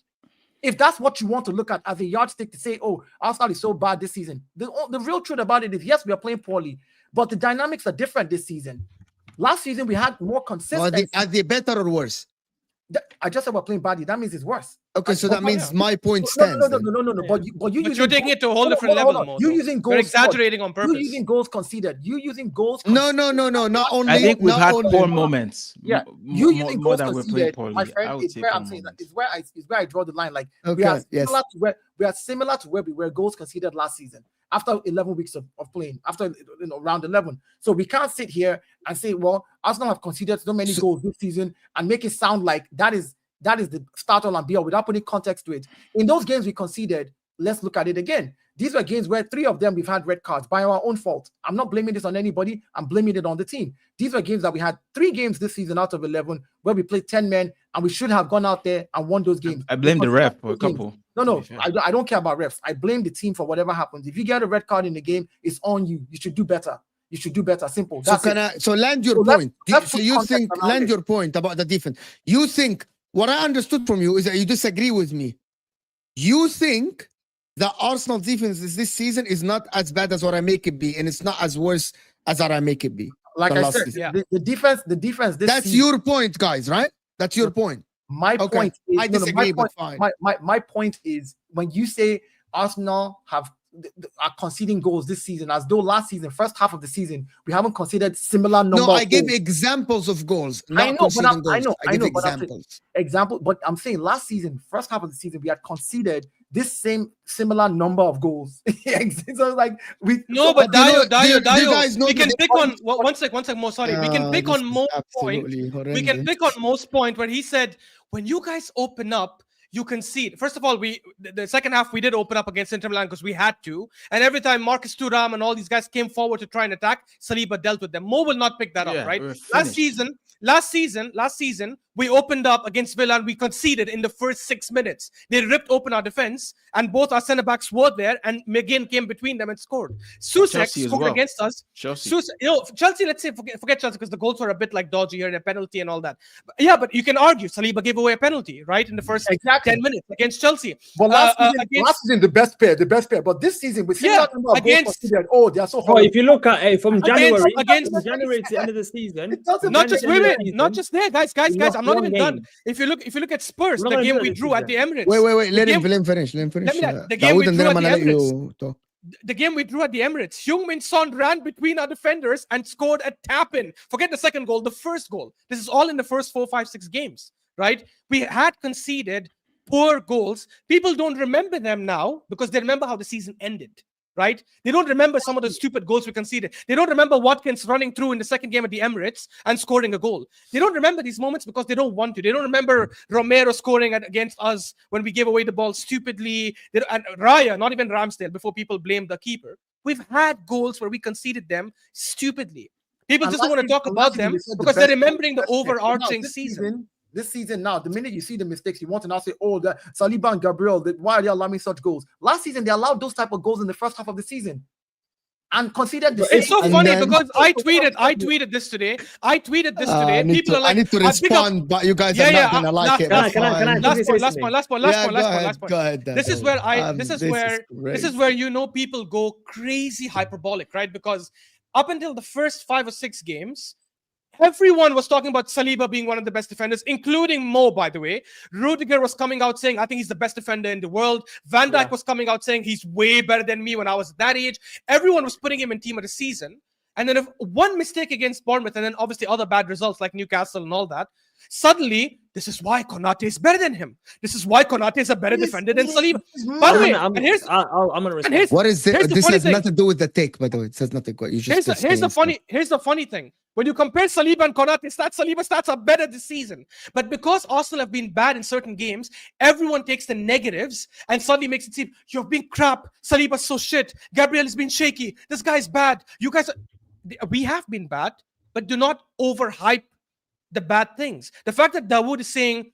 If that's what you want to look at as a yardstick to say, oh, Arsenal is so bad this season, the real truth about it is, yes, we are playing poorly, but the dynamics are different this season. Last season, we had more consistency. Are they better or worse? I just said we're playing badly. That means it's worse. Okay, so that means my point No, stands. no. then. But You're taking it to a whole different level, Mo. You using goals. You're exaggerating on purpose. You using goals conceded. You using goals. No. Not only. I think we've not had only. poor moments. Yeah, You you using more goals than we're playing conceded, poorly. my I friend. would It's say where poor I'm saying that. moments. It's where I draw the line. Like we Okay, are yes. similar to where we were goals conceded last season after 11 weeks of playing, after round 11. So we can't sit here and say, well, Arsenal have conceded so many goals this season and make it sound like that is the start all and be all without putting context to it. In those games we conceded, let's look at it again. These were games where 3 of them we've had red cards by our own fault. I'm not blaming this on anybody. I'm blaming it on the team. These were games that we had 3 games this season out of 11 where we played 10 men and we should have gone out there and won those games. I blame the ref for a couple. No, I don't care about refs. I blame the team for whatever happens. If you get a red card in the game, it's on you. You should do better. You should do better. Simple. So land your point. So you think land your point about the defense. You think what I understood from you is that you disagree with me. You think the Arsenal defense this season is not as bad as what I make it be, and it's not as worse as what I make it be. Like I said, the defense. That's season, your point, guys, right? That's your point. My point is, I disagree, but fine. My point is when you say Arsenal are conceding goals this season, as though last season, first half of the season, we haven't conceded similar number. No, I of give goals. examples of goals. I know, but I give examples. But I'm saying last season, first half of the season, we had conceded this similar number of goals. So like we. No, but Dayo, guys know we can that pick on one sec, Mo. Sorry, we can pick on Mo's point. Horrendous. We can pick on Mo's point where he said, when you guys open up, you concede. First of all, the second half we did open up against Inter Milan because we had to, and every time Marcus Thuram and all these guys came forward to try and attack, Saliba dealt with them. Mo will not pick that up, right? Last season, we opened up against Villa and we conceded in the first 6 minutes. They ripped open our defense, and both our centre backs were there, and McGinn came between them and scored. Susek scored against us. Chelsea, let's say forget Chelsea because the goals were a bit like dodgy here and a penalty and all that. But you can argue Saliba gave away a penalty, right, in the first 10 minutes against Chelsea. Well, last season, the best pair. But this season, we see that number of goals considered. Oh, they are so horrible. If you look at from January to the end of the season, not just there, guys. I'm not even done. If you look at Spurs, the game we drew at the Emirates. Wait. Let him finish. The game we drew at the Emirates. The game we drew at the Emirates, Heung-min Son ran between our defenders and scored a tap-in. Forget the second goal, the first goal. This is all in the first 4, 5, 6 games, right? We had conceded poor goals. People don't remember them now because they remember how the season ended, right? They don't remember some of the stupid goals we conceded. They don't remember Watkins running through in the second game at the Emirates and scoring a goal. They don't remember these moments because they don't want to. They don't remember Romero scoring against us when we gave away the ball stupidly. And Raya, not even Ramsdale, before people blame the keeper. We've had goals where we conceded them stupidly. People just don't want to talk about them because they're remembering the overarching season. This season now, the minute you see the mistakes, you want to now say, oh, the Saliba and Gabriel, why are they allowing such goals? Last season, they allowed those type of goals in the first half of the season. And considered the It's so funny because I tweeted this today. People are like, I need to respond, but you guys are not gonna like it. Last point. Go ahead. This is where you know people go crazy hyperbolic, right? Because up until the first 5 or 6 games, everyone was talking about Saliba being one of the best defenders, including Mo, by the way. Rudiger was coming out saying, I think he's the best defender in the world. Van Dijk was coming out saying he's way better than me when I was that age. Everyone was putting him in team of the season. And then if one mistake against Bournemouth, and then obviously other bad results like Newcastle and all that, suddenly, this is why Konate is better than him. This is why Konate is a better defender than Saliba. By the way, I'm going to respond. What is it? This has nothing to do with the take, by the way. It says nothing. Here's the funny thing. When you compare Saliba and Konate stats, Saliba stats are better this season. But because Arsenal have been bad in certain games, everyone takes the negatives and suddenly makes it seem, you've been crap. Saliba's so shit. Gabriel has been shaky. This guy's bad. You guys we have been bad, but do not overhype the bad things. The fact that Daud is saying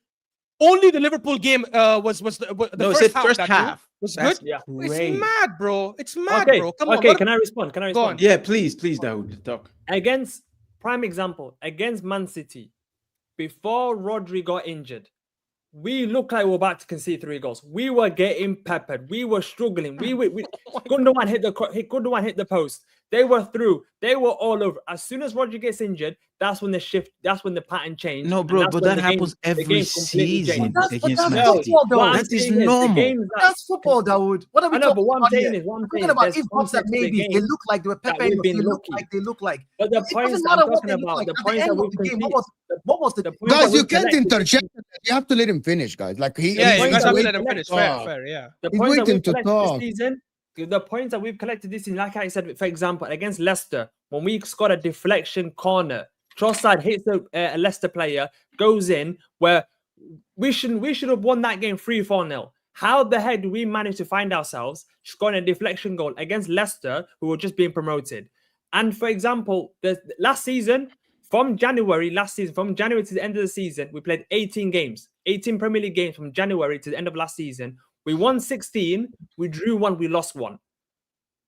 only the Liverpool game was the first half was good. Yeah. It's mad, bro. It's mad, bro. Come on. Okay, can I respond? Go on. Yeah, please, Daud, talk. Against prime example, against Man City, before Rodri got injured, we looked like we were about to concede 3 goals. We were getting peppered. We were struggling. Gundogan hit the post. They were through. They were all over. As soon as Roger gets injured, that's when the shift. That's when the pattern changed. No, and bro, that's but when that the game- happens the every game completely season changed. But against that's Man No, City. football, though. what I'm That is saying the normal. games that- That's football, Dawood. What are we I know, talking but what I'm about saying here? is, what I'm We're saying talking about there's if ups context and to the maybes. They game look like they were that Pepe we've and been they look lucky. like they look like. But the It points doesn't I'm matter what talking they look about, like. the At the points that end of we've the game, conceded, what was the the points Guys, that you we've can't collected- interject. You have to let him finish, guys. Like Yeah, you he's guys have to waiting let him to finish. Fair, talk. fair, yeah. The He's points that waiting we've to collected talk. this season, the points that we've collected this season, like I said, for example, against Leicester, when we scored a deflection corner, Trossard hits a Leicester player, goes in, where we should have won that game 3-4-0. How the heck do we manage to find ourselves scoring a deflection goal against Leicester, who were just being promoted? And for example, the last season, from January to the end of the season, we played 18 games, 18 Premier League games from January to the end of last season. We won 16, we drew 1, we lost 1.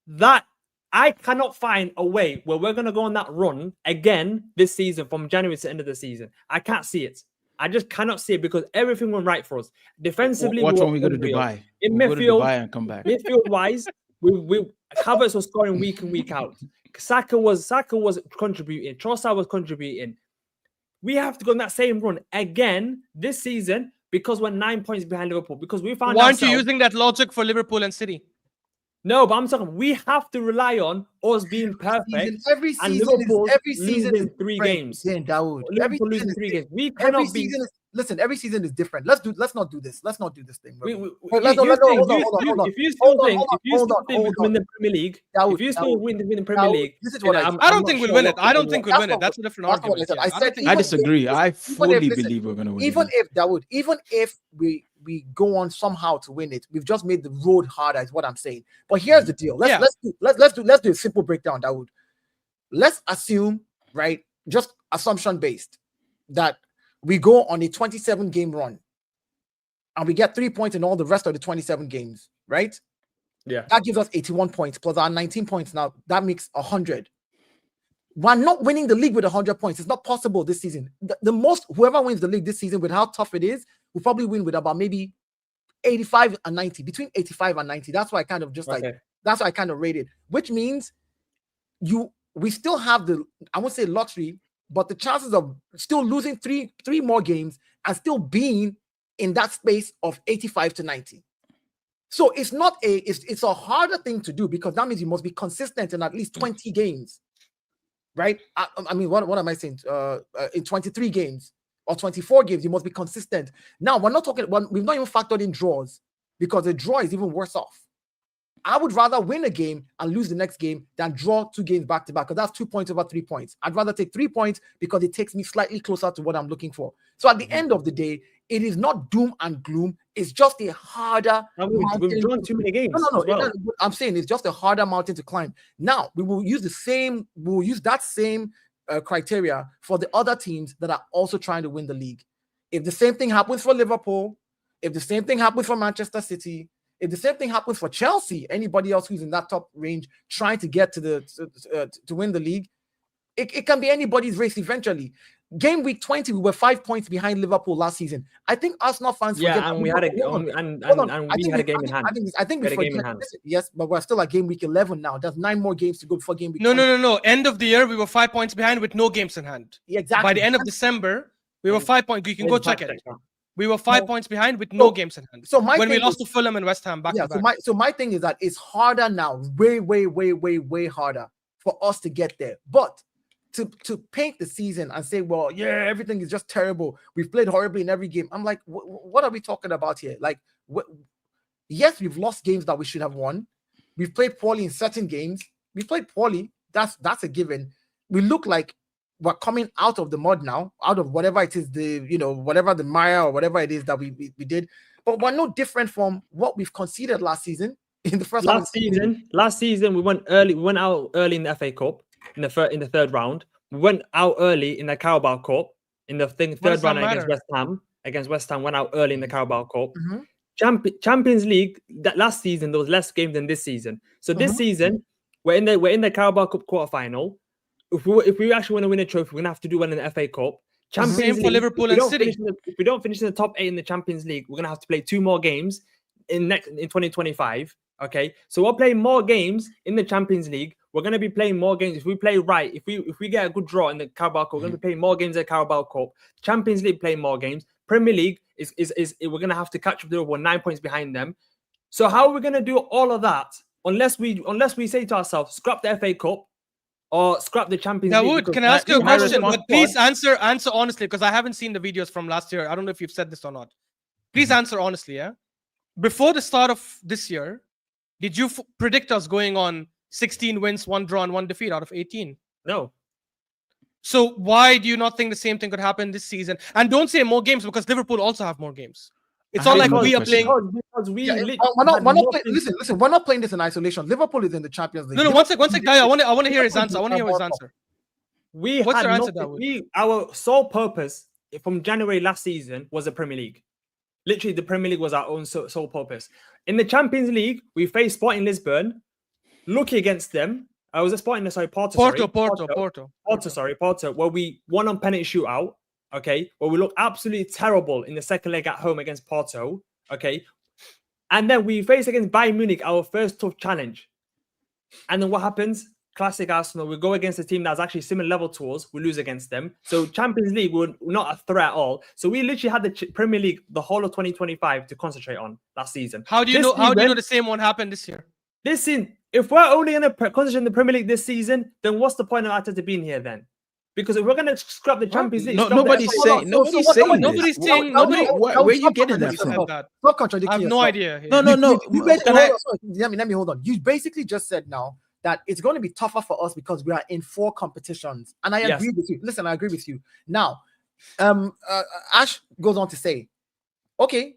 That I cannot find a way where we're going to go on that run again this season from January to the end of the season. I can't see it. I just cannot see it because everything went right for us. Defensively, Watch we when we go to unreal. Dubai. In We'll go to midfield, Dubai and come back. midfield-wise, we Havertz was scoring week in, week out. Saka was contributing. Trossard was contributing. We have to go on that same run again this season because we're 9 points behind Liverpool. Because we found Why aren't you ourselves- using that logic for Liverpool and City? No, but I'm talking. We have to rely on us being perfect. Every and season Liverpool is every season losing is 3 different, games. Dawood. Every Liverpool season losing is 3 games. We every cannot be. season is listen. Every season is different. Let's not do this. Let's not do this thing. We, bro. we, Wait, let's you not- think- hold on, you- hold on, you- hold on. If you Hold still on, think, hold on, if you hold still on, think we hold can win on. the Premier League, Dawoud, if you still Dawoud, win the Premier Dawoud, League, this is what I said. I don't think we'll win it. I don't think we'll That's win it. not That's a different That's not what I argument. said. Yeah, I don't said think I we'll disagree. I even fully if- listen, believe we're going to win. even it. if Dawood, even if we go on somehow to win it, we've just made the road harder. Is what I'm saying. But here's the deal. Yeah. Let's do a simple breakdown, Dawood. Let's assume, right, just assumption based, that we go on a 27 game run and we get 3 points in all the rest of the 27 games, right? yeah, That gives us 81 points plus our 19 points now. That makes 100. We're not winning the league with 100 points. It's not possible this season. The most, whoever wins the league this season, with how tough it is, will probably win with about maybe 85 and 90, between 85 and 90. That's why I kind of just like, okay. that's why I kind of rated, which means we still have the, I won't say lottery, but the chances of still losing three more games and still being in that space of 85 to 90. So it's not it's a harder thing to do because that means you must be consistent in at least 20 games, right? I mean, what am I saying? In 23 games or 24 games, you must be consistent. Now we're not talking. We've not even factored in draws because a draw is even worse off. I would rather win a game and lose the next game than draw 2 games back to back because that's 2 points over 3 points. I'd rather take 3 points because it takes me slightly closer to what I'm looking for. So at the end of the day, it is not doom and gloom. It's just a harder. And we've drawn too many games. No. as well. I'm saying it's just a harder mountain to climb. Now we will use that same criteria for the other teams that are also trying to win the league. If the same thing happens for Liverpool, if the same thing happens for Manchester City, if the same thing happens for Chelsea, anybody else who's in that top range trying to get to win the league, it can be anybody's race eventually. Game week 20, we were 5 points behind Liverpool last season. I think Arsenal fans Yeah, forget. and we had a Hold on. and Hold on. we had a game in hand. I think We had a we game in forget. hand. Listen, yes, but we're still at game week 11 now. There's 9 more games to go before game week. No, 20. no. End of the year, we were 5 points behind with no games in hand. Yeah, exactly. By the end of December, we were 5 points. You can go check it. We were 5 points behind with no games in hand. So my when we thing lost is- to Fulham and West Ham back to back. So my thing is that it's harder now, way harder for us to get there. But to paint the season and say, well, yeah, everything is just terrible. We've played horribly in every game. I'm like, what are we talking about here? Like, yes, we've lost games that we should have won. We've played poorly in certain games. We played poorly. That's a given. We look like we're coming out of the mud now, out of whatever it is, whatever the mire or whatever it is that we did. But we're no different from what we've conceded last season. In the first Last season we went early. We went out early in the FA Cup in the third round. We went out early in the Carabao Cup in the third round against West Ham. Against West Ham, went out early in the Carabao Cup. Mm-hmm. Champions League. That last season there was less games than this season. So this season we're in the Carabao Cup quarterfinal. If we actually want to win a trophy, we're gonna have to do one in the FA Cup. Champions Same League, for Liverpool and City. If we don't finish in the top 8 in the Champions League, we're gonna have to play 2 more games in 2025. Okay, so we're playing more games in the Champions League. we're going to be playing more games. If we play right, if we get a good draw in the Carabao Cup, we're going to be playing more games in the Carabao Cup. Champions League playing more games. Premier League is we're going to have to catch up to Liverpool 9 points behind them. So how are we going to do all of that unless we say to ourselves, scrap the FA Cup or scrap the Champions League? Daud, can I ask you a question? But please answer honestly, because I haven't seen the videos from last year. I don't know if you've said this or not. Please answer honestly, yeah? Before the start of this year, did you predict us going on 16 wins, 1 draw, and 1 defeat out of 18? No. So why do you not think the same thing could happen this season? And don't say more games, because Liverpool also have more games. It's not like we are playing. Because we we're not listen, we're not playing this in isolation. Liverpool is in the Champions League. No, one sec, Dayo, I want to hear his answer. I want to hear his answer. What's your answer, Daud? Our sole purpose from January last season was the Premier League. Literally, the Premier League was our own sole purpose. In the Champions League, we faced Sporting Lisbon. Lucky against them. I was Porto, where we won on penalty shootout. Okay, where we looked absolutely terrible in the second leg at home against Porto. Okay, and then we faced against Bayern Munich, our first tough challenge. And then what happens? Classic Arsenal. We go against a team that's actually similar level to us. We lose against them. So Champions League, we're not a threat at all. So we literally had the Premier League the whole of 2025 to concentrate on last season. How do you know? How do you know the same one happened this year? This season, if we're only going to concentrate on the Premier League this season, then what's the point of Arteta being here then? Because if we're going to scrap the Champions League, nobody's saying. Nobody's saying. Where are you getting that from? Stop contradicting. I have no idea. No. Let me hold on. You basically just said now that it's going to be tougher for us because we are in 4 competitions, and I agree with you. Listen, I agree with you. Now, Ash goes on to say, okay,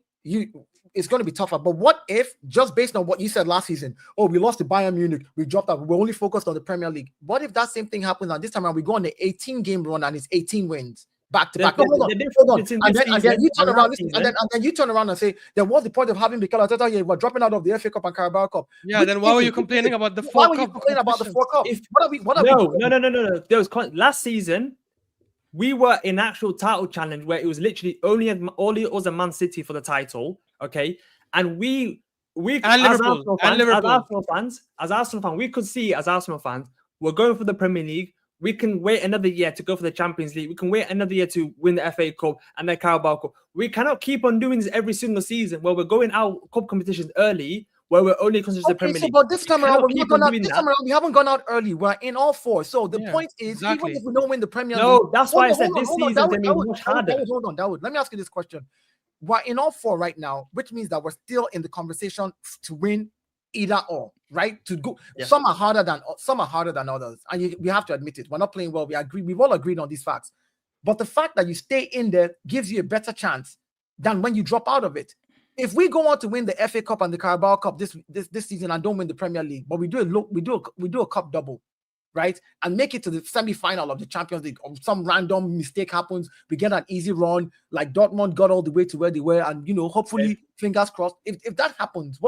it's going to be tougher. But what if, just based on what you said last season, we lost to Bayern Munich, we dropped out, we're only focused on the Premier League. What if that same thing happens and this time around we go on the 18-game run and it's 18 wins back to back? Hold on. And then you turn around, and then you turn around and say, then what's the point of having Mikel Arteta here? We're dropping out of the FA Cup and Carabao Cup. Yeah, then why were you complaining about the 4 Why were you complaining about the 4 Cup? No. There was last season. We were in actual title challenge where it was literally only us and Man City for the title. Okay, and we and Liverpool as Arsenal fans, we could see as Arsenal fans, we're going for the Premier League. We can wait another year to go for the Champions League. We can wait another year to win the FA Cup and the Carabao Cup. We cannot keep on doing this every single season where we're going out cup competitions early, where we're only considering the Premier League. But this time around, we haven't gone out early. We're in all 4. So the point is, even if we don't win the Premier League, that's why I said this season is going to be much harder. Hold on, Daud. Let me ask you this question. We're in all 4 right now, which means that we're still in the conversation to win either or, right? To go, some are harder than others, and we have to admit it. We're not playing well. We've all agreed on these facts. But the fact that you stay in there gives you a better chance than when you drop out of it. If we go on to win the FA Cup and the Carabao Cup this season and don't win the Premier League, but we do a cup double, right? And make it to the semi-final of the Champions League, or some random mistake happens, we get an easy run, like Dortmund got all the way to where they were, and hopefully, fingers crossed. If that happens,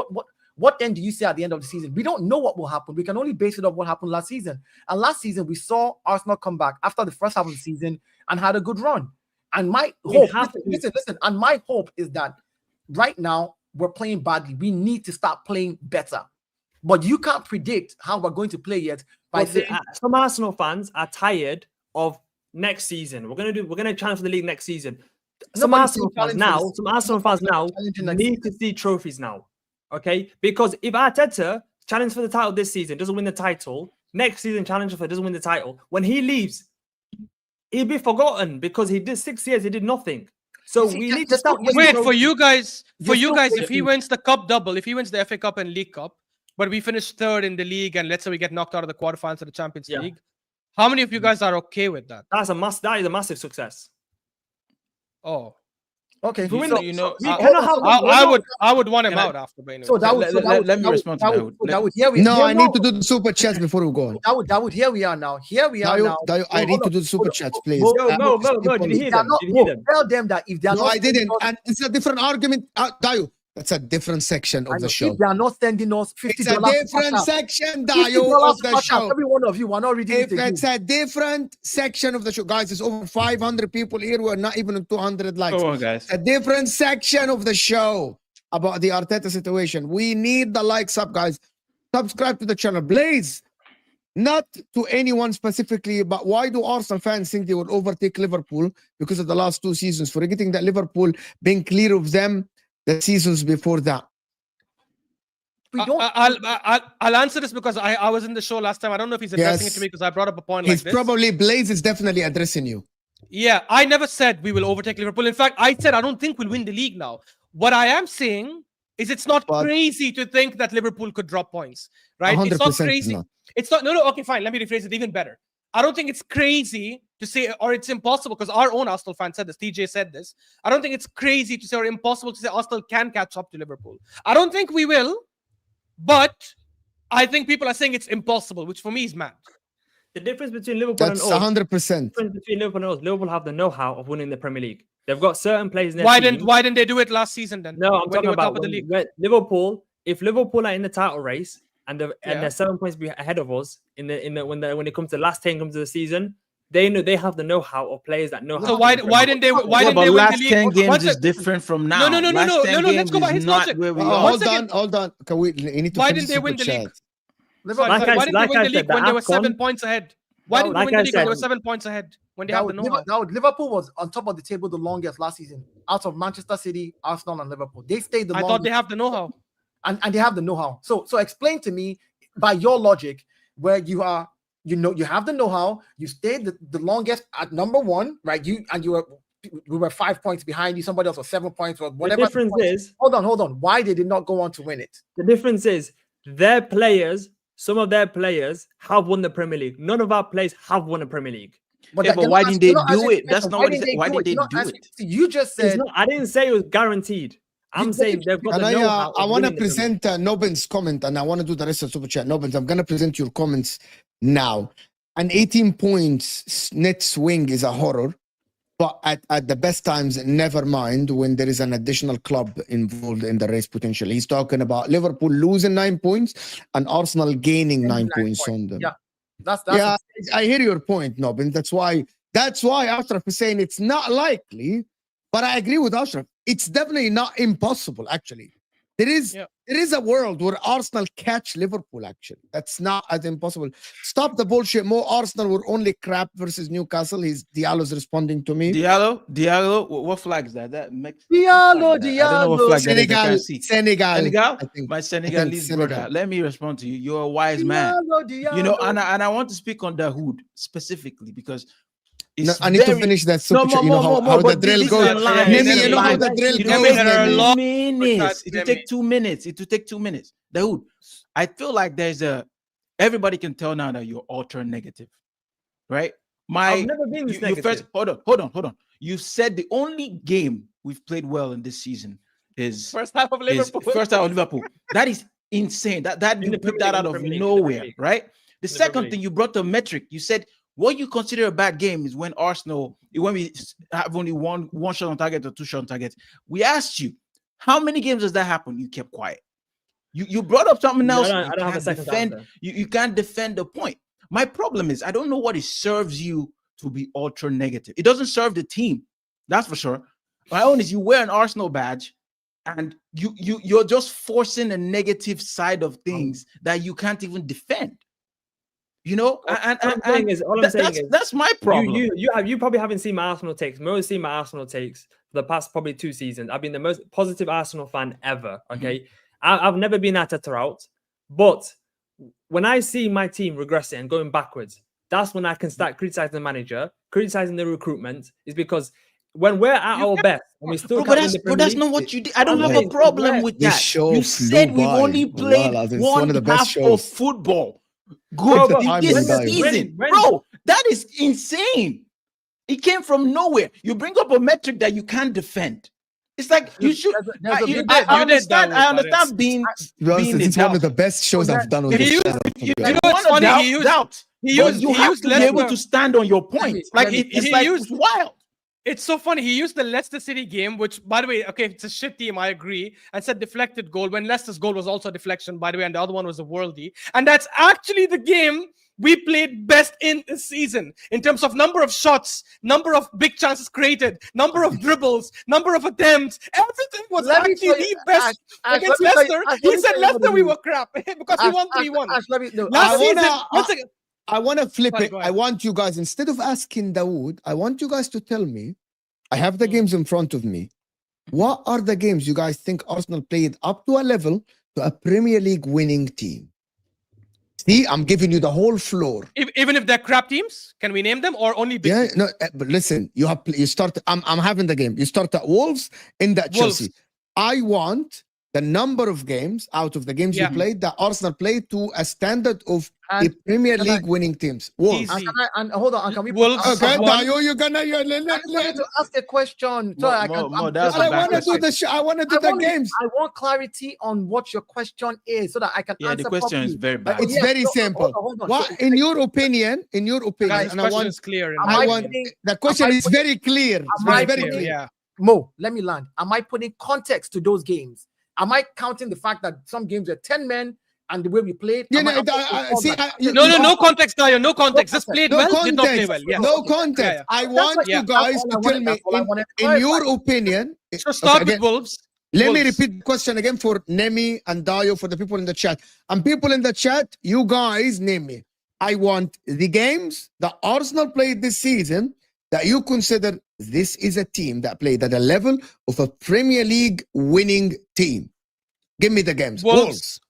what then do you say at the end of the season? We don't know what will happen. We can only base it on what happened last season. And last season, we saw Arsenal come back after the first half of the season and had a good run. And my hope, listen, and my hope is that right now we're playing badly. We need to start playing better. But you can't predict how we're going to play yet. Some Arsenal fans are tired of next season. We're gonna challenge for the league next season. Some Arsenal fans now need to see trophies now. Okay, because if Arteta challenges for the title this season, doesn't win the title, next season challenges for doesn't win the title, when he leaves, he'll be forgotten because he did 6 years, he did nothing. So we need to start. Wait for you guys. If he wins the cup double, if he wins the FA Cup and League Cup, but we finish 3rd in the league, and let's say we get knocked out of the quarterfinals of the Champions League, how many of you guys are okay with that? That is a massive success. Oh, okay. I would want him out after. But anyway. Let me respond to Daud. I need to do the super chats before we go on. Daud, here we are now. Dayo, I need to do the super chats, please. No. Did you hear them? Tell them that if they are not. No, I didn't. And it's a different argument. Dayo, that's a different section of the show. If they are not sending us $50, it's a different section, Dayo, of the show. Every one of you are not reading it. It's a different section of the show, guys. There's over 500 people here. We're not even 200 likes. Come on, guys. A different section of the show about the Arteta situation. We need the likes up, guys. Subscribe to the channel, Blaze. not to anyone specifically, but why do Arsenal fans think they will overtake Liverpool because of the last 2 seasons, forgetting that Liverpool been clear of them the seasons before that? I'll answer this because I was in the show last time. I don't know if he's addressing it to me because I brought up a point like this. Probably Blaze is definitely addressing you. Yeah, I never said we will overtake Liverpool. In fact, I said I don't think we'll win the league now. What I am saying is it's not crazy to think that Liverpool could drop points, right? It's not crazy. It's not. No. Okay, fine. Let me rephrase it even better. I don't think it's crazy to say, or it's impossible, because our own Arsenal fan said this. TJ said this. I don't think it's crazy to say or impossible to say Arsenal can catch up to Liverpool. I don't think we will, but I think people are saying it's impossible, which for me is mad. The difference between Liverpool and us, 100%. The difference between Liverpool and us, Liverpool have the know-how of winning the Premier League. They've got certain players in their team. Why didn't they do it last season then? No, I'm talking about Liverpool. If Liverpool are in the title race and they're 7 points ahead of us when it comes to the last 10 comes to the season, they know they have the know-how of players that know how. So why didn't they win the league? 10 games is different from now. No. Let's go by his logic. Hold on. Can we need to why didn't they win the league? Why didn't they win the league when they were 7 points ahead? Why didn't they win the league when they were 7 points ahead? When they have the know-how. Liverpool was on top of the table the longest last season, out of Manchester City, Arsenal, and Liverpool. They stayed the longest. I thought they have the know-how. And they have the know-how. So explain to me, by your logic, where you are, you have the know-how, you stayed the longest at number 1, right? We were 5 points behind you, somebody else was 7 points, or whatever. The difference is, hold on. Why they did not go on to win it? The difference is their players, some of their players have won the Premier League. None of our players have won the Premier League. But why didn't they do it? That's not what he said. Why did they do it? You just said I didn't say it was guaranteed. I'm saying they've got the know-how. I want to present Nobin's comment, and I want to do the rest of Super Chat. Nobin, I'm going to present your comments now. An 18 points net swing is a horror, but at the best times, never mind when there is an additional club involved in the race potential. He's talking about Liverpool losing 9 points and Arsenal gaining 9 points on them. Yeah, that's I hear your point, Nobin. That's why Ashraf is saying it's not likely, but I agree with Ashraf. It's definitely not impossible, actually. There is a world where Arsenal catch Liverpool, actually. That's not as impossible. Stop the bullshit. More Arsenal were only crap versus Newcastle. Diallo's responding to me. Diallo, what flag is that? Diallo. I don't know what flag that is. Senegal. My Senegalese brother. Let me respond to you. You're a wise man. Diallo. You know, and I want to speak on Daud specifically because I need to finish that super chat. You know how the drill goes. Nemmy, you know how the drill goes. Minutes. It will take 2 minutes. It will take 2 minutes. Daud, I feel like everybody can tell now that you're ultra negative, right? I've never been this negative. Hold on. You said the only game we've played well in this season is first half of Liverpool. That is insane. That you picked that out of nowhere, right? The second thing, you brought the metric. You said what you consider a bad game is when we have only one shot on target or 2 shot on target. We asked you, how many games does that happen? You kept quiet. You brought up something else. I don't have a second answer. You can't defend the point. My problem is I don't know what it serves you to be ultra negative. It doesn't serve the team. That's for sure. My own is you wear an Arsenal badge and you're just forcing a negative side of things that you can't even defend. You know, that's my problem. You probably haven't seen my Arsenal takes. Most seen my Arsenal takes for the past probably 2 seasons. I've been the most positive Arsenal fan ever. Okay, I've never been Arteta out, but when I see my team regressing and going backwards, that's when I can start criticizing the manager, criticizing the recruitment. Is because when we're at our best, and we still but that's not what you did. I don't have a problem with that. You said we've only played one half of football. Good this season, bro. That is insane. It came from nowhere. You bring up a metric that you can't defend. It's like you should. I understand being. It's one of the best shows I've done on this channel. You know what's funny? You have to be able to stand on your point. Like it's wild. It's so funny. He used the Leicester City game, which, by the way, okay, it's a shit team, I agree, and said deflected goal when Leicester's goal was also a deflection, by the way, and the other one was a worldie. And that's actually the game we played best in this season in terms of number of shots, number of big chances created, number of dribbles, number of attempts. Everything was actually the best against Leicester. He said Leicester we were crap because we won 3-1. Last season, I want to flip Sorry, it. go I ahead. want you guys, instead of asking Dawood, I want you guys to tell me, I have the games in front of me. What are the games you guys think Arsenal played up to a level to a Premier League winning team? See, I'm giving you the whole floor. Even if they're crap teams, can we name them or only big Yeah, teams? no, but listen, you start. I'm having the game. You start at Wolves in that Wolves. Chelsea. I want the number of games out of the games Yeah. you played that Arsenal played to a standard of the And Premier can I- League winning teams. Wolves. Easy. and hold on, and can we Wolves. Okay, One. Dayo, you're gonna. I just wanted to ask a question. So I can, that's a I bad want to do question. the. I want to do the games. I want clarity on what your question is so that I can Yeah, answer the question is properly. very bad. It's Yeah, very so, simple. hold on. What, So, in your opinion, Guys, and I question want, is clear. in Am my I I want. opinion. putting- The question am I is very clear. It's am I very putting- clear. Yeah. Mo, let me land. Am I putting context to those games? Am I counting the fact that some games are 10 men and the way we played? Yeah, Am no, see, No context, Dayo. No context. Just played no well, did not play context. well. Yeah. No Okay. context. Yeah. I That's want what- you yeah, guys that's all I to tell wanted- me, that's all I wanted to in your clarify. opinion. So start okay, with Wolves. Let me Wolves. repeat the question again for Nemmy and Dayo, for the people in the chat. And people in the chat, you guys name me. I want the games that Arsenal played this season that you consider this is a team that played at a level of a Premier League winning team. Give me the games. Wolves.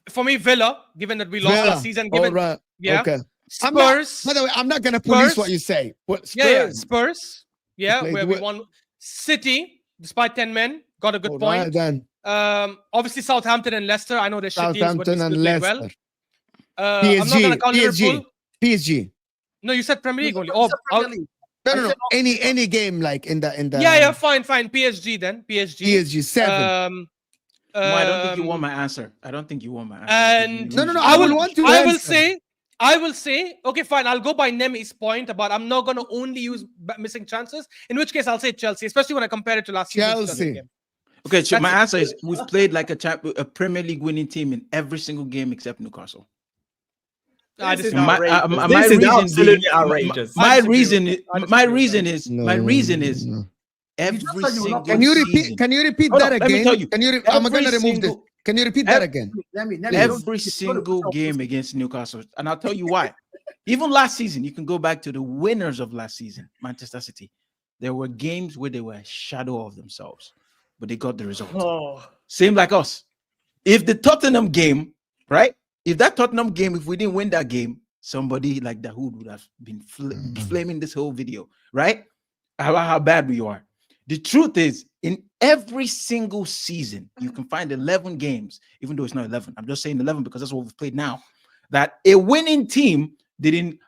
For me, Villa, given that we lost Villa. last season. All Given, right. yeah. Okay. Spurs. By the way, I'm not going to police Spurs. what you say. But Spurs. Yeah. Spurs. Yeah, played where we well. won. City, despite 10 men, got a good All point. right, then. Obviously Southampton and Leicester. I know they're shit teams, but Southampton they and still played Leicester. well. I'm not gonna count Liverpool. PSG. No, you said Premier League only. It's Oh, a Premier League. No. Any game like in the yeah, fine. PSG then. PSG 7. I don't think you want my answer. I don't think you want my answer. And No. I will want to I will answer. say, okay, fine. I'll go by Nemmy's point about I'm not going to only use missing chances. In which case, I'll say Chelsea, especially when I compare it to last season's Chelsea. game. Okay, so That's my it. answer is we've played like a Premier League winning team in every single game except Newcastle. I This is disagree. outrageous. my This is reason absolutely being- outrageous. I disagree with My reason is No. every just said you were not- single Can you repeat? season. Can you repeat Hold that on, let me again? tell you. Can you? I'm Every gonna remove this. single- Can you repeat that again? Let me Every single game against Newcastle, and I'll tell you why. Even last season, you can go back to the winners of last season, Manchester City. There were games where they were a shadow of themselves, but they got the result. Oh, Same like us. If the Tottenham game, right? If that Tottenham game, if we didn't win that game, somebody like Daud would have been flaming this whole video, right? About how bad we are. The truth is, in every single season, you can find 11 games, even though it's not 11. I'm just saying 11 because that's what we've played now. That a winning team didn't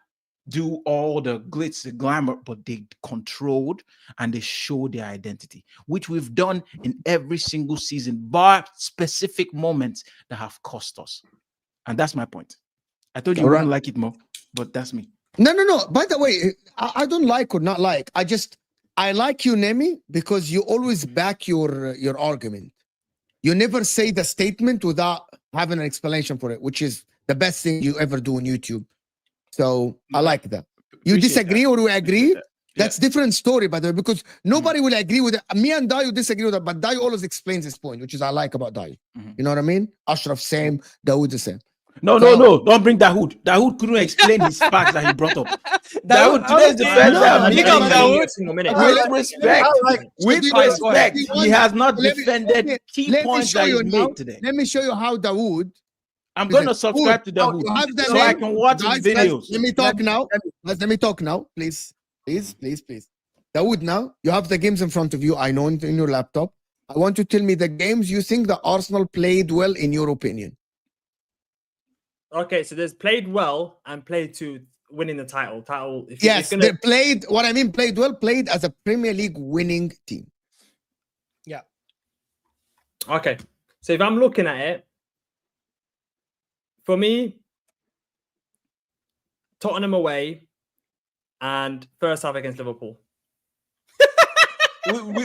do all the glitz, the glamour, but they controlled and they showed their identity, which we've done in every single season, bar specific moments that have cost us. And that's my point. I told you you All right. wouldn't like it more, but that's me. No. By the way, I don't like or not like. I like you, Nemmy, because you always back your argument. You never say the statement without having an explanation for it, which is the best thing you ever do on YouTube. So I like that. You Appreciate disagree that. or we agree? that. That's different story, by the way, because nobody will agree with it. Me and Dayo disagree with that, but Dayo always explains his point, which is I like about Dayo. Mhm. You know what I mean? Ashraf same, Dawood the same. No, don't bring Dahoud. Dahoud couldn't explain his facts that he brought up. Dahoud, today's the first time. Big up Dawood. With respect, with Go ahead. respect, he has not Let me- defended key let me points show that you he's now. made today. Let me show you how Dawood. I'm going to subscribe to Now, Dahoud you have the so I name. can watch his Guys, videos. Let me talk now. Let me talk now, please. Dawood, now you have the games in front of you. I know in your laptop. I want you to tell me the games you think the Arsenal played well in your opinion. okay. So there's played well and played to winning the title. If Yes, it's gonna, they played. What I mean, played well, played as a Premier League winning team. okay. So if I'm looking at it, for me, Tottenham away and first half against Liverpool.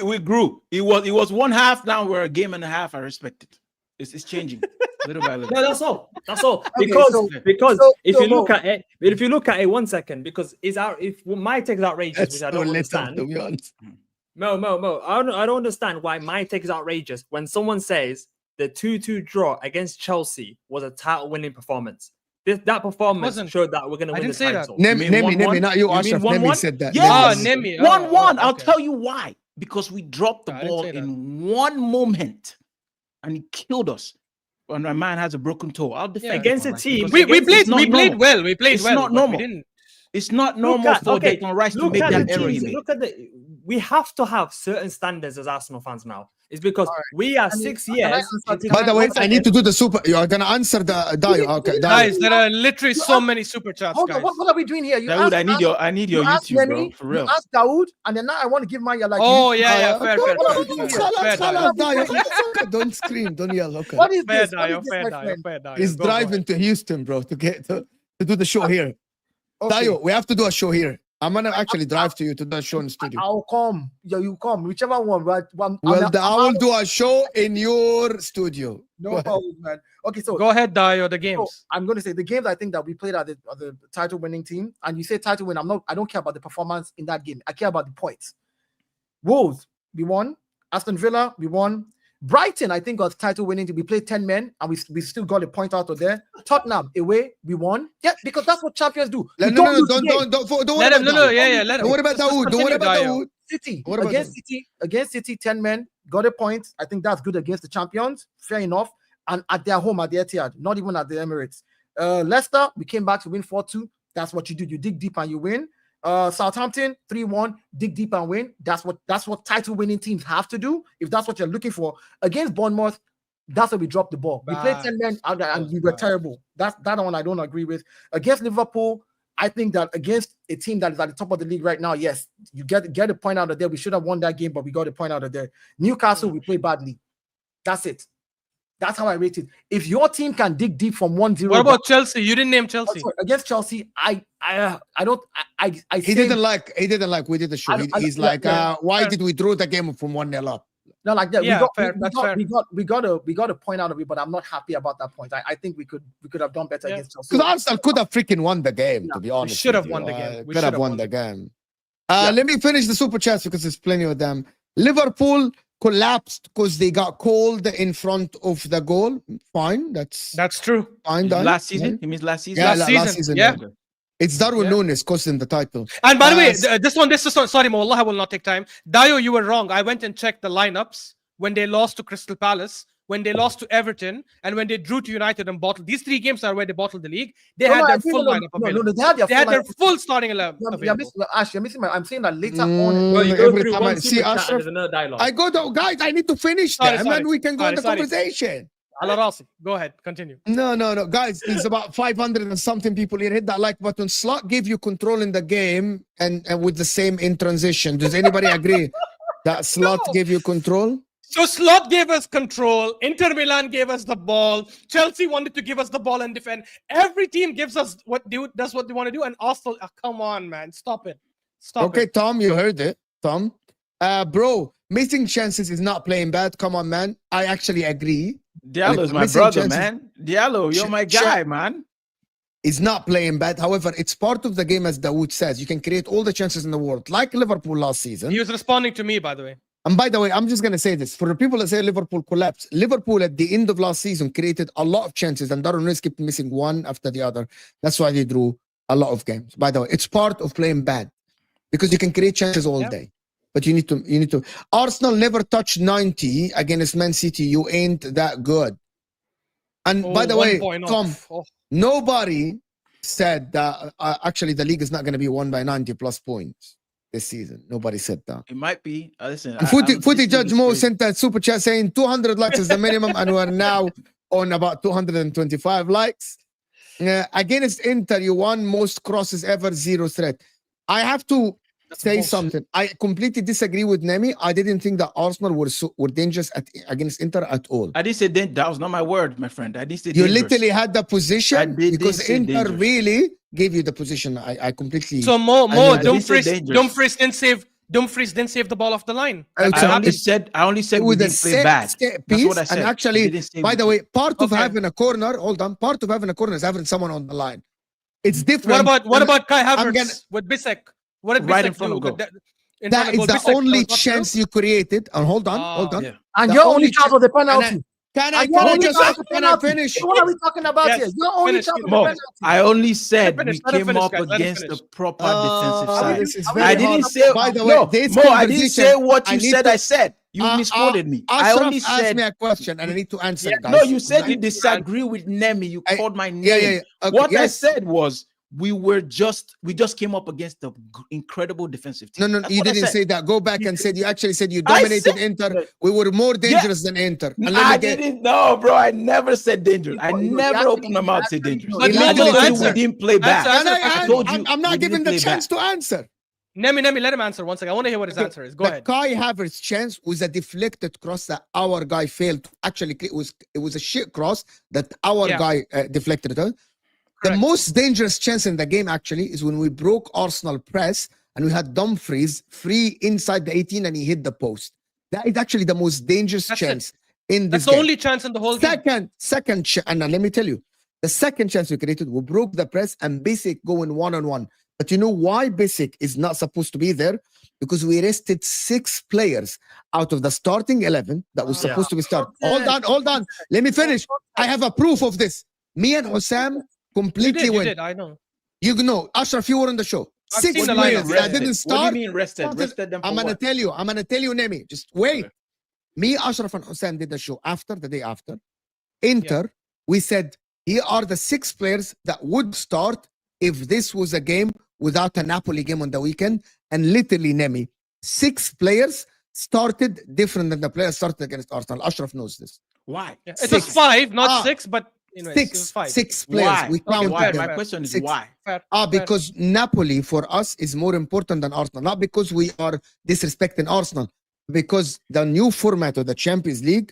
We grew. It was one half. Now we're a game and a half. I respect it. It's changing little by little. No, that's all. That's all. Okay, Because so- if so you look Mo- at it, 1 second, because if my take is outrageous, which I don't understand. to be honest. Mo. I don't understand why my take is outrageous when someone says the 2-2 draw against Chelsea was a title-winning performance. that performance Wasn't. showed that we're going to I win the didn't say that. title. mean Nemmy, 1-1? not you, You Ashraf. mean Nemmy 1-1? said that. Yes, Nemmy. 1-1. I'll Okay. tell you why. Because we dropped the I didn't ball say that. in one moment, and he killed us. When my man has a broken toe, I'll defend Yeah. Against him, a right? team, Because We against- played it's not normal. well. We played It's well. not but normal. We didn't. It's not normal for Declan Rice to look make at that the error he teams, made. look at the. We have to have certain standards as Arsenal fans now. It's because we are 6 years. By the way, I need to do the super. You're gonna answer the Dayo. Okay, Dayo. Guys, there are literally so many super chats, Hold on, guys. what are we doing here? You Daud, asked I need your asked YouTube, bro, Nemmy, for real. You asked Daud, and then now I want to give mine. You're like, Oh you- yeah, fair. Khalas, Dayo. Don't scream. Don't yell. Okay. What is Fair this? What is Dayo, this, fair my Dayo, friend? fair Dayo. He's Go driving ahead. to Houston, bro, to do the show here. Okay. Dayo, we have to do a show here. I'm gonna actually drive to you to do a show in the studio. I'll come. Yeah, you come. Whichever one, right? One. Well, I will do a show in your studio. Go No ahead. problem, man. Okay, so Go ahead, Dayo. The so games. I'm going to say the games I think that we played at the title-winning team, and you say title win. I don't care about the performance in that game. I care about the points. Wolves, we won. Aston Villa, we won. Brighton, I think, was title-winning. We played 10 men, and we still got a point out of there. Tottenham, away, we won. Yeah, because that's what champions do. You No, lose the game. don't worry Let him. about No, Dayo. yeah. Let him. Don't worry about Dawood. Don't worry about Dayo. Dawood. City What about against City, 10 men got a point. I think that's good against the champions. Fair enough. And at their home at the Etihad, not even at the Emirates. Leicester, we came back to win 4-2. That's what you do. You dig deep and you win. Southampton 3-1, dig deep and win. That's what title winning teams have to do. If that's what you're looking for against Bournemouth, that's where we dropped the ball. We played 10 men and we were terrible. That one I don't agree with. Against Liverpool, I think that against a team that is at the top of the league right now, yes, you get a point out of there. We should have won that game, but we got a point out of there. Newcastle, we played badly. That's it. That's how I rate it. If your team can dig deep from 1-0, What about Chelsea? You didn't name Chelsea. against Chelsea? I He didn't like. We did the show. He's like, why did we draw the game from 1-0 up? No, like that. Yeah, fair. We got a point out of it, but I'm not happy about that point. I think we could have done better against Chelsea. Because Arsenal could have freaking won the game. To be honest, should have with won you. the game. We Could have should won the game. Let me finish the super chats because there's plenty of them. Liverpool collapsed because they got called in front of the goal. Fine, that's true. fine. Done. Last season? He means last season? Yeah, Last season, yeah. It's Darwin Yeah. Nunes costing the title. And by the way, this one, sorry, Mo, Allah, I will not take time. Dayo, you were wrong. I went and checked the lineups when they lost to Crystal Palace, when they lost to Everton, and when they drew to United and bottled. These 3 games are where they bottled the league. They had their full lineup available. They had Their full starting 11 available. You're missing I'm saying that later on. Well, you go Every through time one I see super chat and Ashraf, there's another dialogue. I go to guys. I need to finish Sorry, them, sorry. and we can go into Sorry. conversation. Allah Rasi. Go ahead, continue. No, guys. There's about 500 and something people here. Hit that like button. Slot gave you control in the game, and with the same in transition. Does anybody agree that Slot gave you control? So Slot gave us control. Inter Milan gave us the ball. Chelsea wanted to give us the ball and defend. Every team gives us does what they want to do. And Arsenal, come on, man, stop it. Okay, Tom, you heard it. Tom, bro, missing chances is not playing bad. Come on, man. I actually agree. Diallo's my missing brother, chances- man. Diallo, you're my guy, man. Is not playing bad. However, it's part of the game, as Dawood says. You can create all the chances in the world, like Liverpool last season. He was responding to me, by the way. And by the way, I'm just going to say this. For the people that say Liverpool collapsed, Liverpool at the end of last season created a lot of chances, and Darwin Nunes kept missing one after the other. That's why they drew a lot of games. By the way, it's part of playing bad because you can create chances all day. But you need to. Arsenal never touched 90 against Man City. You ain't that good. And by the way, Tom, nobody said that actually the league is not going to be won by 90 plus points this season. Nobody said that. It might be. Listen, Footy Judge Mo sent that super chat saying 200 likes is the minimum, and we're now on about 225 likes. Against Inter, you won most crosses ever, 0 threat. I have to say something. I completely disagree with Nemmy. I didn't think that Arsenal were dangerous against Inter at all. I didn't say that was not my word, my friend. I didn't say you dangerous. literally had the position because Inter dangerous. Really gave you the position. I completely. So Mo, Dumfries didn't save the ball off the line. I only said we didn't play bad. That's what I said. And actually, by the way, part of having a corner. Hold on. Part of having a corner is having someone on the line. It's different. What about Kai Havertz with Bisek? What did right Bisek in front do? of goal. That is the only chance you created. And hold on. And your only chance was the penalty. Can I And you're only just talking about can I penalty. finish? What are we talking about Yes, here? You're only finish, talking finish. about Mo, penalty. I only said finish, we let him came finish, up guys, let him against the finish. proper defensive side. This is I very I hard. didn't say. By the way, No, this Mo, I didn't say conversation, what I you need said. to- I said you misquoted me. I Ashraf only asked said me a question and I need to answer, guys. no. You said I you need to disagree with Nemmy. You I- called my name. Yeah. Okay, What I yes. said was we just came up against the incredible defensive team. No, That's you what I didn't said. say that. Go back and said you actually said you I dominated said- Inter. We were more dangerous than Inter. And let I me get didn't know, bro. I never said dangerous. I never opened my mouth to say dangerous. But I no, just told you answer. we didn't play bad. Answer, Can I answer the add? I told you I'm we not given didn't the play chance to answer. Nemmy, let him answer 1 second. I want to hear what his answer is. Go The ahead. Kai Havertz chance was a deflected cross that our guy failed. Actually, it was a shit cross that our Yeah. guy deflected it. The Correct. most dangerous chance in the game actually is when we broke Arsenal press and we had Dumfries free inside the 18 and he hit the post. That is actually the most dangerous That's it. chance in That's this the game. only chance in the whole game. And now let me tell you, the second chance we created, we broke the press and Basic going one-on-one. But you know why Basic is not supposed to be there? Because we rested 6 players out of the starting 11 that was Yeah. supposed to be started. Hold on. Let me finish. I have a proof of this. Me and Husam completely You went. did, I know. You know, Ashraf, you were on the show. I've 6 seen the players lineup. that Rested. didn't What start. do you mean rested? Rested them for I'm gonna what? tell you, Nemmy. Just wait. Me, Ashraf, and Husam did the show after the day after. Inter, we said here are the 6 players that would start if this was a game without a Napoli game on the weekend. And literally, Nemmy, 6 players started different than the players started against Arsenal. Ashraf knows this. Why? Yeah. It was 5, not 6, but anyways, it was 5. 6 players. Why? We counted Why? them. My question is 6. why? Fair, fair. Because Napoli for us is more important than Arsenal. Not because we are disrespecting Arsenal, because the new format of the Champions League,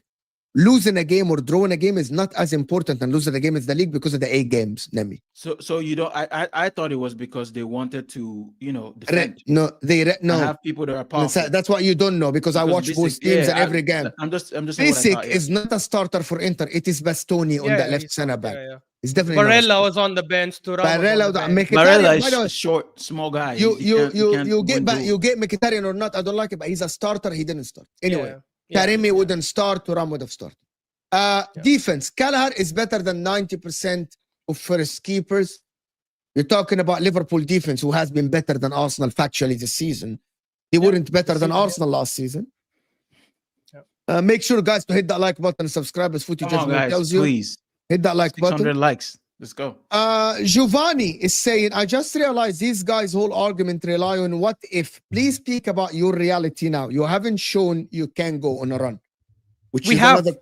losing a game or drawing a game is not as important than losing a game in the league because of the 8 games, Nemmy. So you don't. I thought it was because they wanted to, defend. No. And have people that are powerful. That's what you don't know because I Because watch Basic- both teams yeah, and every game. I'm just. Basic is not a starter for Inter. It is Bastoni on that left he's- center back. yeah. It's definitely not a Barella starter. was on the bench. Thuram was on Barella, the bench. Mkhitaryan, Barella by the way, is short, small guy. you He get can't back, do- you get Mkhitaryan or not, I don't like it, but he's a starter. He didn't start anyway. Yeah. Karimi wouldn't start. Thuram would have started. Defense. Kelleher is better than 90% of first keepers. You're talking about Liverpool defense, who has been better than Arsenal factually this season. They weren't better than Arsenal last season. Make sure, guys, to hit that like button and subscribe as Footy Come on, Judgment guys, tells you. please. Hit that like 600 button. likes. Let's go. Giovanni is saying, I just realized these guys' whole argument rely on what if. Please speak about your reality now. You haven't shown you can go on a run. Which We is have. another.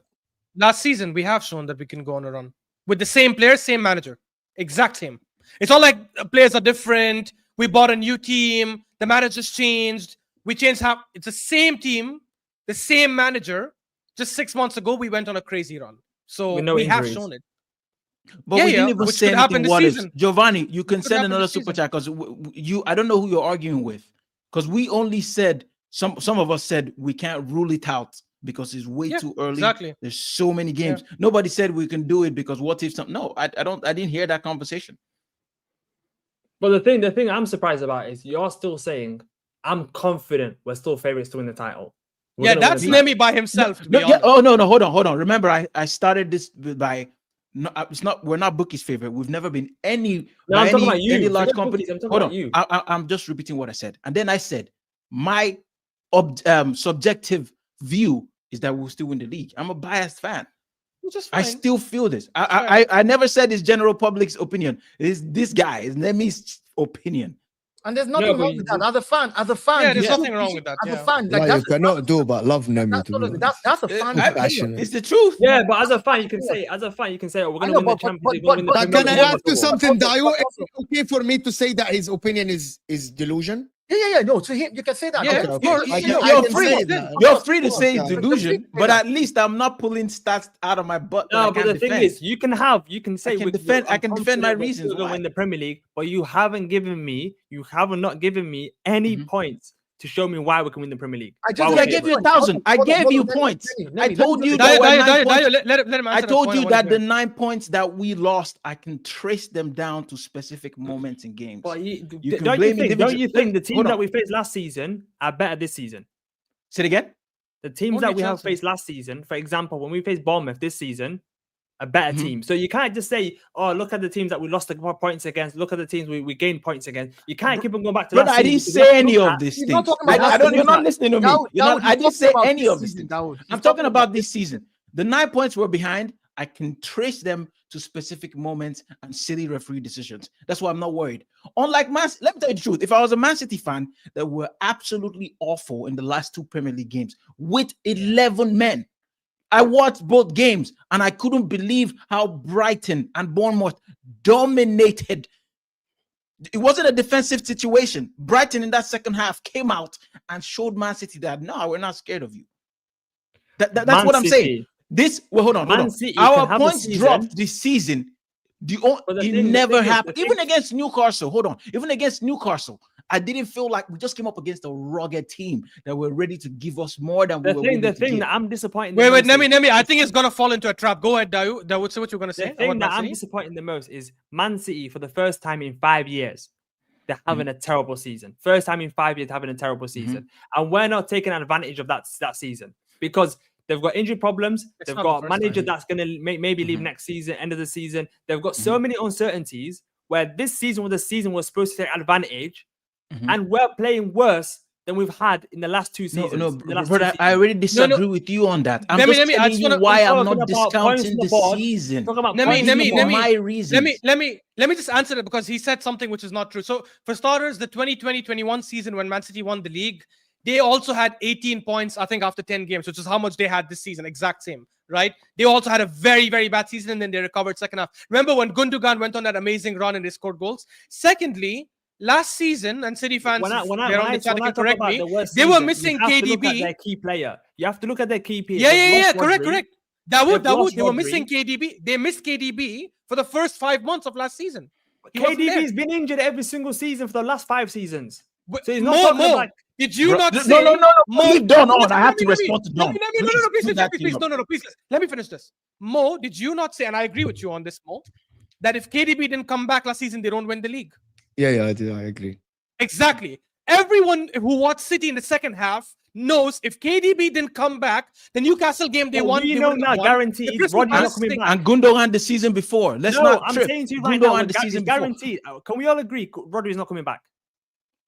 Last season, we have shown that we can go on a run with the same players, same manager, exact same. It's not like players are different. We bought a new team. The manager's changed. We changed how it's the same team, the same manager. Just 6 months ago, we went on a crazy run. So With no we have injuries. shown it. But Yeah, we didn't yeah, even which say could happen anything. this What if season. Giovanni? You can Could send happen another this super season. chat because you. I don't know who you're arguing with because we only said some of us said we can't rule it out because it's way Yeah, too early. exactly. There's so many games. Nobody said we can do it because what if something? No, I didn't hear that conversation. But the thing I'm surprised about is you're still saying I'm confident we're still favorites to win the title. We're Yeah, gonna win that's the title. Nemmy by himself. To be Yeah. honest. Oh no, hold on. Remember, I started this by. No, it's not. We're not bookies' favorite. We've never been any. No, by I'm talking any, about you. any large Forget company. bookies, I'm talking Hold about on. you. I'm just repeating what I said, and then I said my subjective view is that we'll still win the league. I'm a biased fan. Which is I fine. still feel this. I never said it's general public's opinion. It's this guy. It's Nemi's opinion. And there's nothing but wrong you- with that. As a fan, Yeah, there's you nothing should- wrong with that, As yeah. a fan, Like like you that's cannot do, but love Nemmy. that's, To sort be of, honest. that's a fan I- opinion. It's the truth. Yeah, but as a fan, you can say, oh, we're I gonna know, win the but- Champions but- League. We're gonna win the but- But Premier can I League. ask you something, but Dayo? also- Is it okay for me to say that his opinion is delusion? Yeah. No, to him, you can say that. Yeah, Okay, of course. I You're can free. say that. You're free to Of course, say yeah. delusion, but at least I'm not pulling stats out of my butt. that I No, but can't the thing defend. is, you can say can defend- I can defend my I'm confident we're reasons still gonna why. win the Premier League, but you have not given me any Mhm. points to show me why we can win the Premier League. I just- Why I we're Yeah, gave favourites. you 1,000. I Hold on, gave hold you on, points. Nemmy, I Nemmy, told let you me- that were 9 Dayo, points. let him I answer. told you that the the 9 points that we lost, I can trace them down to specific moments in games. But You don't can you blame think individual- the teams Hold that on. we faced last season are better this season? Say it again. The teams Only that we have Chelsea. faced last season, for example, when we faced Bournemouth this season, a better Mhm. team. So you can't just say, "Oh, look at the teams that we lost the points against. Look at the teams we gained points against." You can't keep on going back to Brother, last I didn't season. because you say have to any look of at- these He's not things. talking about I don't. last You're not season. listening to me. Daud, You're not. Daud, I he's didn't talking say about any this of these season, things. Daud. He's I'm talking about this this season. The 9 points we're behind, I can trace them to specific moments and silly referee decisions. That's why I'm not worried. Unlike Man, let me tell you the truth. If I was a Man City fan, that were absolutely awful in the last 2 Premier League games with 11 men. I watched both games and I couldn't believe how Brighton and Bournemouth dominated. It wasn't a defensive situation. Brighton in that second half came out and showed Man City that no, we're not scared of you. That's Man what I'm saying. City. This hold on. Man City Our can have a points season- dropped this season. But the It thing- the never thing is- happened. the Even thing- against Newcastle. Hold on. Even against Newcastle, I didn't feel like we just came up against a rugged team that were ready to give us more than we The were thing, willing the to thing give. that I'm disappointed. Wait, the wait, most Nemmy, is- Nemmy. I think it's gonna fall into a trap. Go ahead, Dayo. Dawood, say what you're gonna say. The thing about that Man I'm City. disappointed the most is Man City for the first time in 5 years. They're having a terrible season. First time in 5 years having a terrible season, and we're not taking advantage of that season because they've got injury problems. It's They've not got the a first manager time. that's going to maybe leave next season, end of the season. They've got so many uncertainties where this season was the season we're supposed to take advantage, and we're playing worse than we've had in the last 2 seasons. No, in the last brother, 2 I seasons. already disagree with you on that. I'm Nemmy, just Nemmy, I telling just you wanna- why I'm I'm talking not about points discounting on the the board. season. Talking about Nemmy, points on the Nemmy, board. Nemmy, my reasons. Let me just answer it because he said something which is not true. So for starters, the 2020-21 season when Man City won the league, they also had 18 points, I think, after 10 games, which is how much they had this season. Exact same, right? They also had a very, very bad season and then they recovered second half. Remember when Gundogan went on that amazing run and they scored goals? Secondly, last season, and City fans, When I they're on the chat, they can talk correct about me, the worst they were season, missing you have to look at KDB. their key player. You have to look at their key player. Yeah, They've yeah, yeah, lost correct, Rodri. correct. They've Dawood, lost they were Rodri. missing KDB. They missed KDB for the first 5 months of last season. He wasn't there. KDB's been injured every single season for the last 5 seasons. But So he's not talking about. Did you not say No. Mo? Leave Don on. I have Let to me- respond to Don. No, Please put that please, thing up. no, please. Let me finish this. Mo, did you not say, and I agree with you on this, Mo, that if KDB didn't come back last season, they don't win the league? Yeah, I do. I agree. Exactly. Everyone who watched City in the second half knows if KDB didn't come back, the Newcastle game they But won. we they know wouldn't now, have won. guaranteed, The Crystal Rodri's not Palace coming thing- back. And Gundogan the season before. Let's No, not I'm trip. saying to you right now, Gundogan the season it's before. guaranteed. Can we all agree Rodri's not coming back?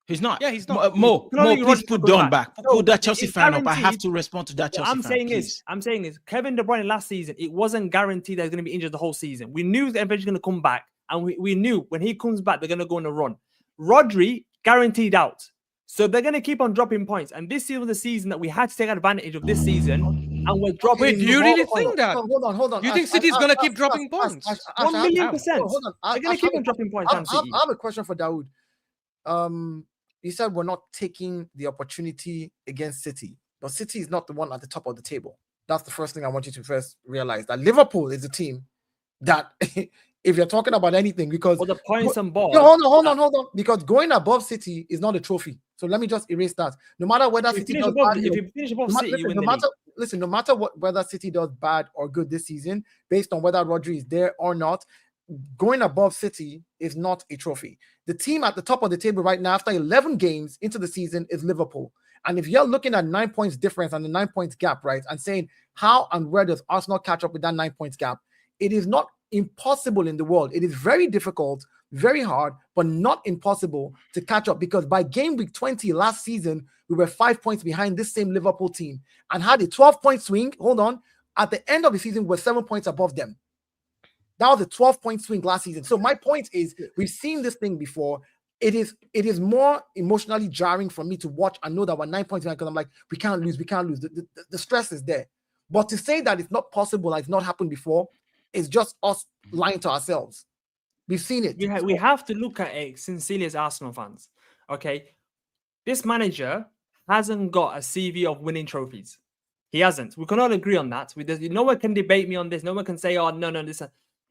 He's not. Yeah, he's not. Mo, No, please Rodri's put not Don coming back. back. Put that No, Chelsea it's fan up. I have guaranteed. to respond to that What Chelsea I'm fan, saying please. is, Kevin De Bruyne last season, it wasn't guaranteed that he's going to be injured the whole season. We knew that eventually going to come back, and we knew when he comes back, they're going to go on a run. Rodri guaranteed out, so they're going to keep on dropping points. And this was the season that we had to take advantage of this season, and we're dropping. Wait, do you really think that? Hold on. You think City's going to keep dropping points? 1,000,000%. Hold on. They're going to keep on dropping points. Man City. I have a question for Dawood. You said we're not taking the opportunity against City, but City is not the one at the top of the table. That's the first thing I want you to first realize, that Liverpool is a team that, if you're talking about anything, because For the points on board. no, hold on, because going above City is not a trophy. So let me just erase that. No matter whether If you City finish does above, bad, if you finish above no, City, you win the league. no matter whether City does bad or good this season, based on whether Rodri is there or not, going above City is not a trophy. The team at the top of the table right now, after 11 games into the season, is Liverpool. And if you're looking at 9 points difference and the 9 points gap, right, and saying how and where does Arsenal catch up with that 9 points gap, it is not impossible in the world. It is very difficult, very hard, but not impossible to catch up, because by game week 20 last season, we were 5 points behind this same Liverpool team and had a 12-point swing. Hold on. At the end of the season, we're 7 points above them. That was a 12-point swing last season. So my point is, we've seen this thing before. It is more emotionally jarring for me to watch and know that we're 9 points behind, because I'm like, we can't lose. The stress is there. But to say that it's not possible, like it's not happened before, is just us lying to ourselves. We've seen it. We have to look at it sincerely as Arsenal fans. Okay, this manager hasn't got a CV of winning trophies. He hasn't. We can all agree on that. No one can debate me on this. No one can say, "Oh, no,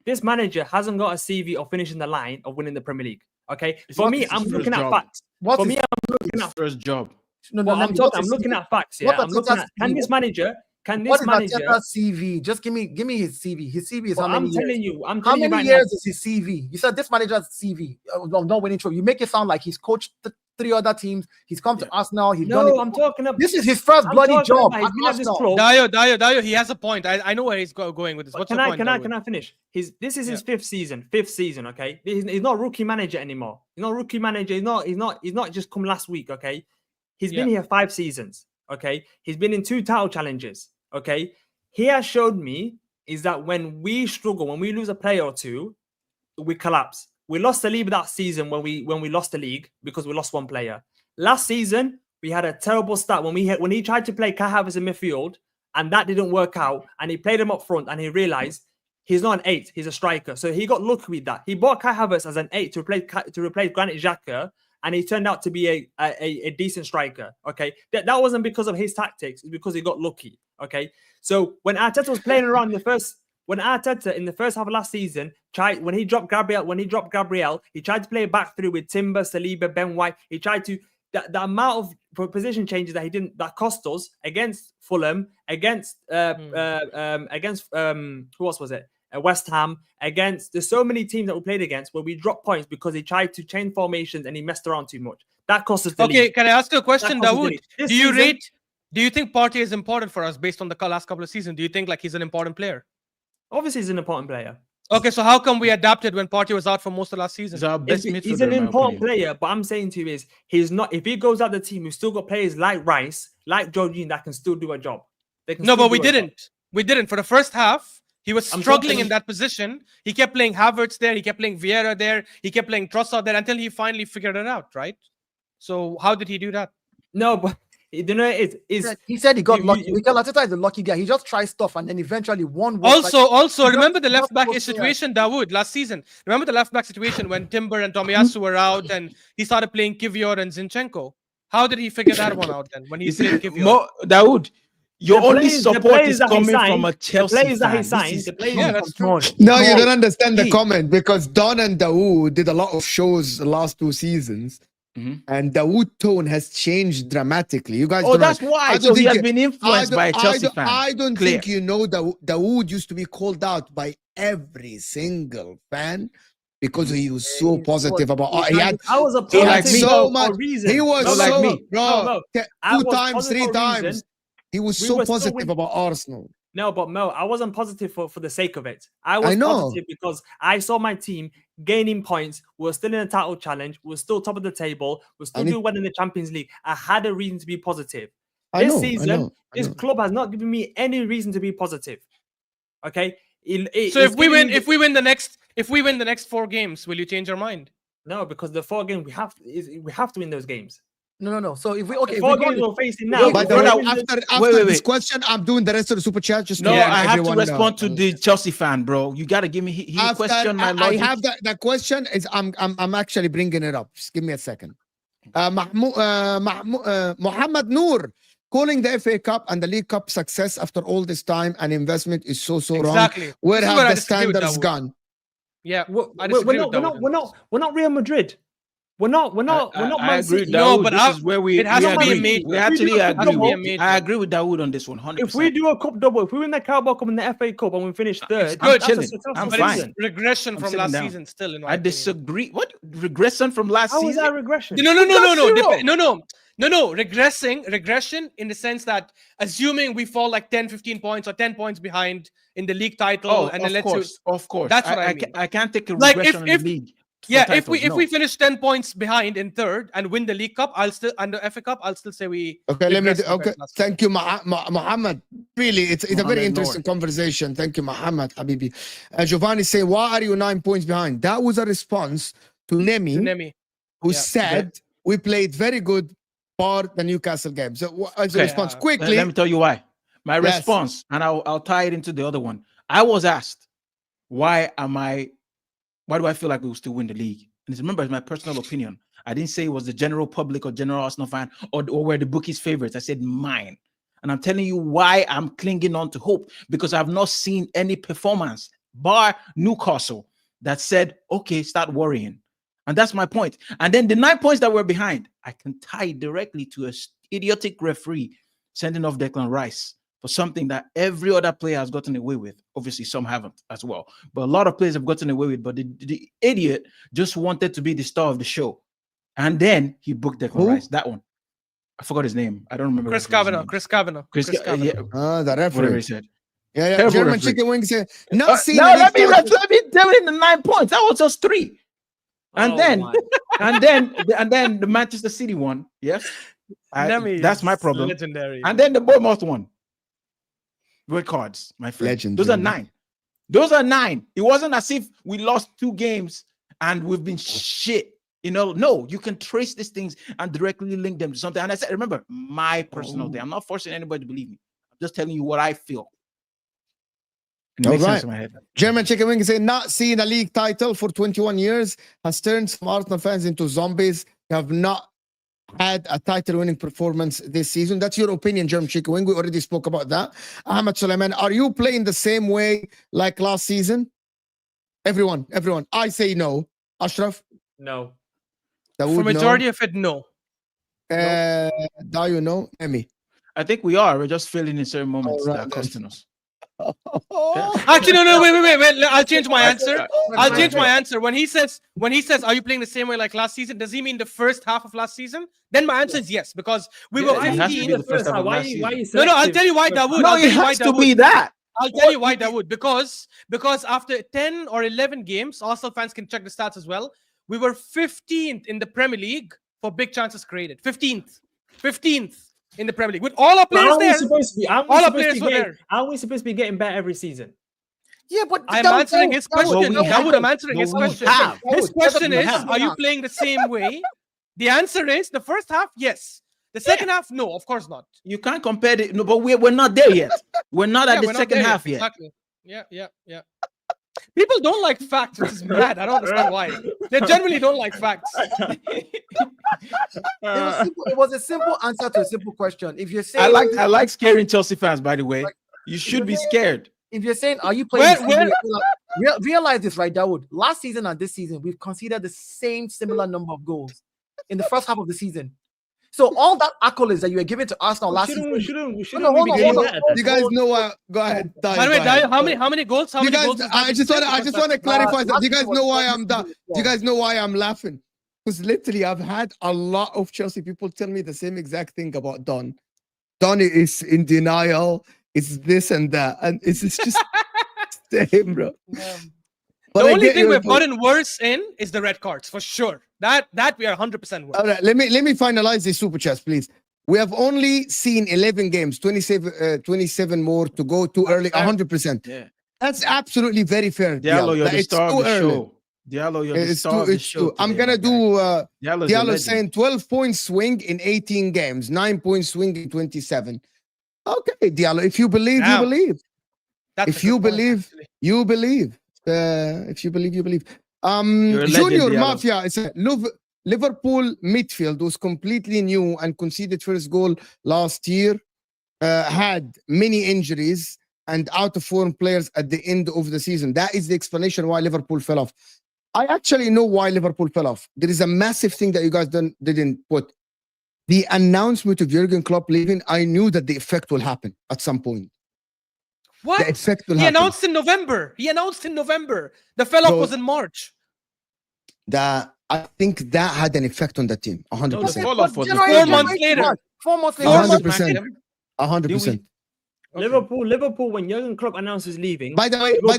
this manager hasn't got a CV of finishing the line of winning the Premier League." Okay, for me, I'm looking at facts. For me, I'm looking at First job. No, I'm looking at facts. Yeah, I'm looking at can this manager. What is Arteta's CV? Just give me his CV. His CV is how many years? How many years is his CV? You said this manager's CV of not winning trophy. You make it sound like he's coached 3 other teams. He's come to Arsenal. He's done No, it. I'm talking about. This is his first I'm bloody talking job about at he's been at this Arsenal. club. Dayo, he has a point. I know where he's going with this. What's Can your I point, can I Dawood? can I finish? This is his fifth season. Okay, he's not rookie manager anymore. He's not rookie manager. He's not just come last week. Okay, he's been here 5 seasons. Okay, he's been in 2 title challenges. Okay, he has showed me is that when we struggle, when we lose a player or two, we collapse. We lost the league that season when we lost the league because we lost 1 player. Last season we had a terrible start when he tried to play Kai Havertz in midfield and that didn't work out, and he played him up front and he realized he's not an 8, he's a striker. So he got lucky with that. He bought Kai Havertz as an 8 to replace Granit Xhaka, and he turned out to be a decent striker. Okay, that wasn't because of his tactics; it's because he got lucky. Okay, so when Arteta was playing around when Arteta in the first half of last season when he dropped Gabriel, he tried to play a back 3 with Timber, Saliba, Ben White. He tried to the amount of position changes that cost us against Fulham, against who else was it? West Ham, there's so many teams that we played against where we dropped points because he tried to change formations and he messed around too much. That cost us the league. Can I ask you a question, Dawood? Do you think Partey is important for us based on the last couple of seasons? Do you think like he's an important player? Obviously, he's an important player. Okay, so how come we adapted when Partey was out for most of last season? He's an important player, but I'm saying to you is he's not. If he goes out the team, we've still got players like Rice, like Jorginho that can still do a job. But we didn't. We didn't for the first half. He was struggling in that position. He kept playing Havertz there. He kept playing Vieira there. He kept playing Trossard there until he finally figured it out, right? So how did he do that? No, but you know, he said he got lucky. Mikel Arteta is a lucky guy. He just tries stuff and then eventually one. Also, remember the left back situation, Dawood, last season. Remember the left back situation when Timber and Tomiyasu were out and he started playing Kivior and Zinchenko. How did he figure that one out then when he played Kivior? Dawood, your only support is coming from a Chelsea players fan. that he signed. That's true. No, you don't understand the comment because Don and Dawood did a lot of shows the last 2 seasons. And Dawood tone has changed dramatically. You guys that's why. So he has been influenced by a Chelsea fan. I don't think you know that Dawood used to be called out by every single fan because he was so positive about. I was a positive so for much. a reason. He was not like me. bro. 2 times, 3 reason. times. He was so positive about Arsenal. No, but Mo, I wasn't positive for the sake of it. I was positive because I saw my team gaining points. We're still in a title challenge. We're still top of the table. We're still doing well in the Champions League. I had a reason to be positive. This season, this club has not given me any reason to be positive. Okay. So if we win the next 4 games, will you change your mind? No, because the 4 games we have to win those games. No. So if we games we're facing now. By the way, after this question, I'm doing the rest of the super chat. Just I have to respond to the Chelsea fan, bro. You gotta give me. He questioned my logic. I have that question. Is I'm actually bringing it up. Just give me a second. Mohammed Noor calling the FA Cup and the League Cup success after all this time and investment is so wrong. Where have the standards gone? Yeah, we're not Real Madrid. We're not I agree with Dawood. No, but this is where we it has to be agree. made. We actually agree. I agree with Dawood on this one. 100%. If we do a cup double, if we win the Carabao Cup and the FA Cup and we finish 3rd, good. I'm fine. Regression from last season still. In my I disagree. What regression from last season? How is that regression? No. Regression in the sense that assuming we fall like 10, 15 points or 10 points behind in the league title, and then of course. That's what I mean. I can't take a regression in the league. If we finish 10 points behind in 3rd and win the League Cup, I'll still FA Cup, I'll still say we. Okay, thank you, Muhammad. Really, it's a very interesting conversation. Thank you, Muhammad Habibi. Giovanni say, why are you 9 points behind? That was a response to Nemmy, who said we played very good for the Newcastle game. So as a response, quickly. Let me tell you why. My response, and I'll tie it into the other one. I was asked, why do I feel like we will still win the league? And remember, it's my personal opinion. I didn't say it was the general public or general Arsenal fan or where the bookies' favorites. I said mine. And I'm telling you why I'm clinging on to hope, because I've not seen any performance, bar Newcastle, that said, okay, start worrying. And that's my point. And then the 9 points that we're behind, I can tie directly to an idiotic referee sending off Declan Rice for something that every other player has gotten away with. Obviously, some haven't as well. But a lot of players have gotten away with. But the idiot just wanted to be the star of the show. and then he booked Declan Who? Rice. That one, I forgot his name. I don't remember. Chris his name. Kavanagh. Chris Kavanagh. Chris, Chris Kavanagh. yeah, The whatever he referee. said. Yeah, Terrible German referee. chicken wings. Not seen. Now a let me league title. tell him the 9 points. That was just 3. And Oh then my. and then the Manchester City one. Yes, Nemmy that's my is problem. Legendary. And then the Bournemouth one. Red cards, my friend. Legend, Those are Jimmy. 9. Those are 9. It wasn't as if we lost 2 games and we've been shit. You know, no, you can trace these things and directly link them to something. And I said, remember, my personal thing. I'm not forcing anybody to believe me. I'm just telling you what I feel. And it All makes sense right. in my head. German chicken wing say not seeing a league title for 21 years has turned some Arsenal fans into zombies. They have not had a title winning performance this season. That's your opinion, German chicken wing. We already spoke about that. Ahmed Suleiman, are you playing the same way like last season? Everyone. I say no. Ashraf? No. Daud, For no. majority of it, no. Dayo, no. Emmy. I think we are. We're just failing in certain moments All right, that are costing us. Actually, no, wait. I'll change my answer. I'll change my answer. When he says, are you playing the same way like last season? Does he mean the first half of last season? Then my answer is yes, because we were it has to 15. be the first half of Why last are you No, I'll selective? tell you why that would. No, I'll tell it you why has that to would. be that. I'll tell you why that would. Because after 10 or 11 games, Arsenal fans can check the stats as well. We were 15th in the Premier League for big chances created. 15th in the Premier League with all our players Aren't we there. supposed to be? Aren't we All our supposed to players be were getting? there. Aren't we supposed to be getting better every season? Yeah, but I'm Daud, answering his Daud, question. we have. Daud, I'm answering his No, we question. have. His question we is, have. are you playing the same way? The answer is the first half, yes. The second half, no, of course not. You can't compare it. No, but we're not there yet. We're not at We're the not second there half yet. Exactly. Yeah. People don't like facts, which is mad. I don't understand why. They generally don't like facts. It was a simple answer to a simple question. If you're saying, I like scaring Chelsea fans, by the way. You should be scared. if you're saying, are you playing? Where- the same way? Realize this, right, Dawood? Last season and this season, we've considered the same similar number of goals in the first half of the season. So all that accolades that you were giving to Arsenal last season, We shouldn't hold be on, getting hold better. You guys know why? Go ahead. Dayo, By the way, go ahead. Dayo, how many goals? How You many guys, goals? I just want to clarify that. Do you guys know why I'm that? Do you guys know why I'm laughing? Because literally, I've had a lot of Chelsea people tell me the same exact thing about Don. Don is in denial. It's this and that, and it's just same, bro. But The I only get thing your we've point. gotten worse in is the red cards, for sure. That we are 100% worse. All right, let me finalize this super chats, please. We have only seen 11 games, 27 more to go. Too early, 100%. Yeah. That's absolutely very fair. Diallo, you're Like, the it's star too of the early. show. Diallo, you're the It's star too, of the it's show. too. I'm today, gonna my guy. do Diallo's a Diallo legend. saying 12 points swing in 18 games, 9 points swing in 27. Okay, Diallo, if you believe, Damn. you believe. That's If a you good point, believe, actually. you believe. If you believe, you believe. You're a legend, Junior Diallo. Mafia, it's a Liverpool midfield was completely new and conceded first goal last year. Had many injuries and out of form players at the end of the season. That is the explanation why Liverpool fell off. I actually know why Liverpool fell off. There is a massive thing that you guys didn't put. The announcement of Jurgen Klopp leaving, I knew that the effect will happen at some point. What? The effect will He happen. announced in November. The fell-off Bro, was in March. That I think that had an effect on the team. 100%. No, the fall-off was January, 4 the months January, later. 4 months later. 100%. 100%. Liverpool, when Jurgen Klopp announces leaving. By the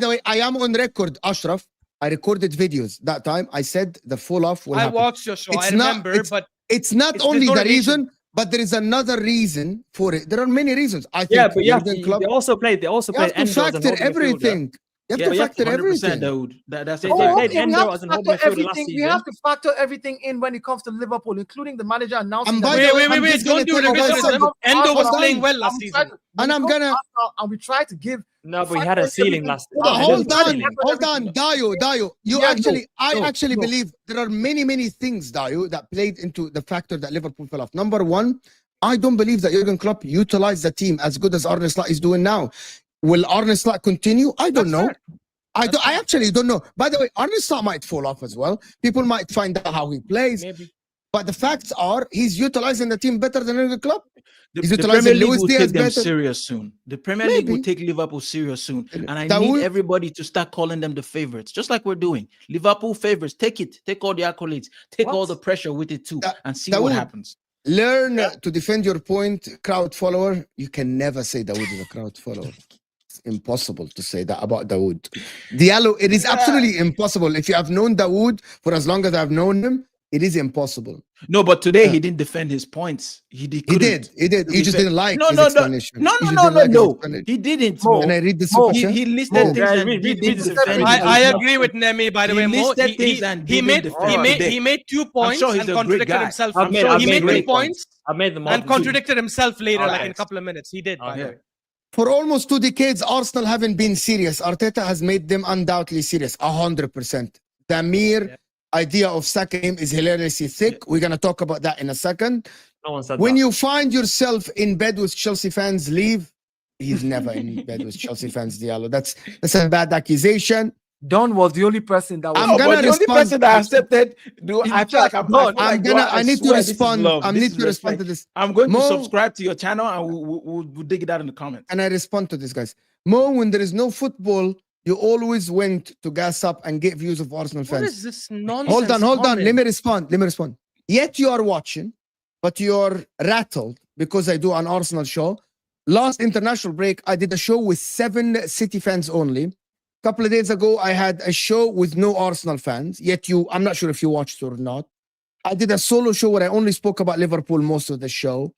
way, I am on record, Ashraf. I recorded videos that time. I said the fall off will I happen. watched your show. I It's not- remember, but It's not There's only no the relation. reason, but there is another reason for it. There are many reasons. I think Yeah, but Jurgen Klopp, they also played. They also you have played to Endo as a factor holding midfielder. everything. You have Yeah, to yeah, factor 100%, everything. dude. That's They it. played Okay, we Endo have as to a factor holding midfielder last everything. We season. have to factor everything in when it comes to Liverpool, including the manager announcing. And that by we- the way, wait. just gonna Don't do tell you guys revisionism. something. Endo was Hold playing on. well last And we season. tried to- And when I'm it comes to gonna- Arsenal, and we try to give. No, but he factor had a ceiling everything. last. Hold on, Endo Hold was on, ceiling. hold on, Dayo. Yeah, I actually no. believe there are many things, Dayo, that played into the factor that Liverpool fell off. Number one, I don't believe that Jurgen Klopp utilized the team as good as Arne Slot is doing now. Will Arne Slot continue? I don't know. That's I actually don't know. By the way, Arne Slot might fall off as well. People might find out how he plays. Maybe. But the facts are he's utilizing the team better than any club. The He's Premier utilizing League Luis will Diaz take them better. serious soon. The Premier League will Maybe. take Liverpool serious soon. And I Daud- need everybody to start calling them the favorites, just like we're doing. Liverpool favorites. Take it. Take all the accolades. Take all the pressure with it too, and see what Daud, happens. Learn to defend your point, crowd follower. You can never say Daud is a crowd follower. It's impossible to say that about Daud. Diallo, it is absolutely impossible. If you have known Daud for as long as I've known him, it is impossible. No, but today he didn't defend his points. He did. He did. He just didn't like his explanation. No. He just didn't like his explanation. He didn't. Can I read the super chat? He listed Mo. things Yeah, and read didn't the super defend chat. his I own. agree with Nemmy, by the way. Mo, listed things and he didn't defend he made 2 points sure he's and a great contradicted guy. himself. I've made He made 2 great points I made them and all. contradicted himself later, like in a Alright. couple of minutes. He did, by the Okay. way. For almost 2 decades, Arsenal haven't been serious. Arteta has made them undoubtedly serious, 100%. The mere idea of second game is hilariously thick. We're going to talk about that in a second. No one said When that. you find yourself in bed with Chelsea fans, leave. He's never in bed with Chelsea fans, Diallo. That's a bad accusation. Don was the only person that was. I'm gonna but the only respond- person that accepted, I feel like I need to respond. I need to respond to this. I'm going Mo- to subscribe to your channel and we'll dig it out in the comments. And I respond to this, guys. Mo, when there is no football, you always went to gas up and get views of Arsenal What fans. is this nonsense? Hold on. comment? Let me respond. Yet you are watching, but you're rattled because I do an Arsenal show. Last international break, I did a show with 7 City fans only. A couple of days ago, I had a show with no Arsenal fans. Yet I'm not sure if you watched or not. I did a solo show where I only spoke about Liverpool most of the show.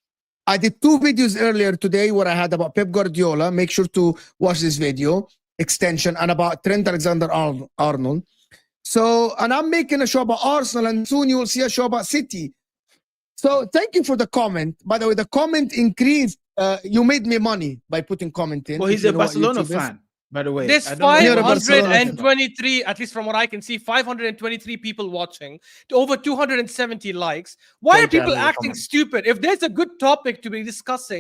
I did 2 videos earlier today where I had about Pep Guardiola. Make sure to watch this video extension, and about Trent Alexander-Arnold. So, and I'm making a show about Arsenal, and soon you will see a show about City. So thank you for the comment. By the way, the comment increased. You made me money by putting comment in. Well, he's You a know what Barcelona YouTube is. fan, by the way. There's I don't know You're a Barcelona fan. 523, at least from what I can see, 523 people watching, to over 270 likes. Why Don't are people tell me acting comment. stupid? If there's a good topic to be discussed,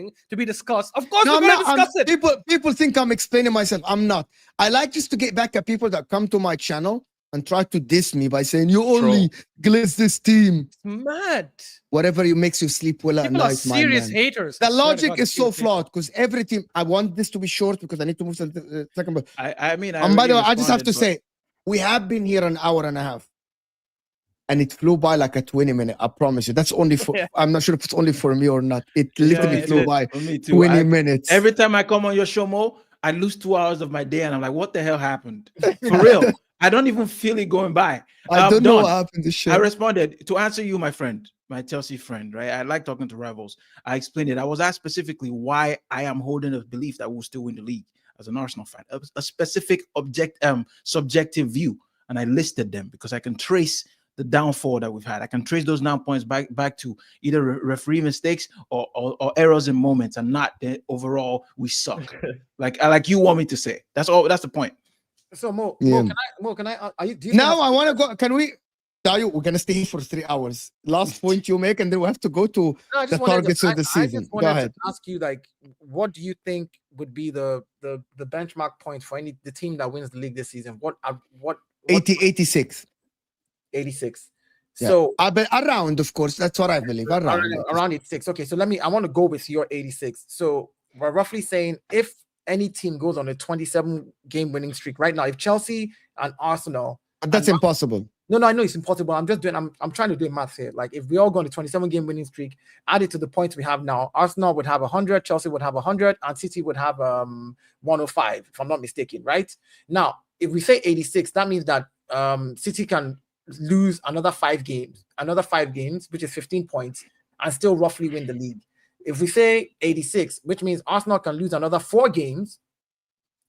of course No, we're I'm going to not. discuss it. People think I'm explaining myself. I'm not. I like just to get back at people that come to my channel and try to diss me by saying you only glaze this team. It's mad. Whatever makes you sleep well at People are night, my serious man. haters. The I swear to logic God, is so serious haters. flawed because every team. I want this to be short because I need to move to the second. But I mean, and by the way, I just have responded, to say, we have been here an hour and a half, and it flew by like a 20-minute. I promise you. That's only for. Yeah. I'm not sure if it's only for me or not. It but- literally Yeah, flew it by did. For me too. 20 minutes. Every time I come on your show, Mo, I lose 2 hours of my day, and I'm like, "What the hell happened?" For real, I don't even feel it going by. I don't know Don, what happened to shit. I responded to answer you, my friend, my Chelsea friend, right? I like talking to rivals. I explained it. I was asked specifically why I am holding a belief that we'll still win the league as an Arsenal fan, a specific subjective view, and I listed them because I can trace the downfall that we've had. I can trace those 9 points back to either referee mistakes or errors in moments, and not the overall we suck. like you want me to say. That's all. That's the point. So Mo, Yeah. can I? Are you? Do you Now think I want to go. Can we? Dayo, we're gonna stay here for 3 hours. Last point you make, and then we have to go to No, I the just wanted targets of the I season. just Go wanted ahead. to ask you, like, what do you think would be the benchmark point for the team that wins the league this season? What 86. 86. Yeah. So I bet around, of course. That's what I believe. around 86. Okay, so I want to go with your 86. So we're roughly saying if any team goes on a 27 game winning streak right now, if Chelsea and Arsenal, That's and impossible. No, I know it's impossible. I'm trying to do math here. Like, if we all go on a 27 game winning streak, added to the points we have now, Arsenal would have 100, Chelsea would have 100, and City would have 105, if I'm not mistaken, right? Now, if we say 86, that means that City can lose another 5 games, which is 15 points, and still roughly win the league. If we say 86, which means Arsenal can lose another 4 games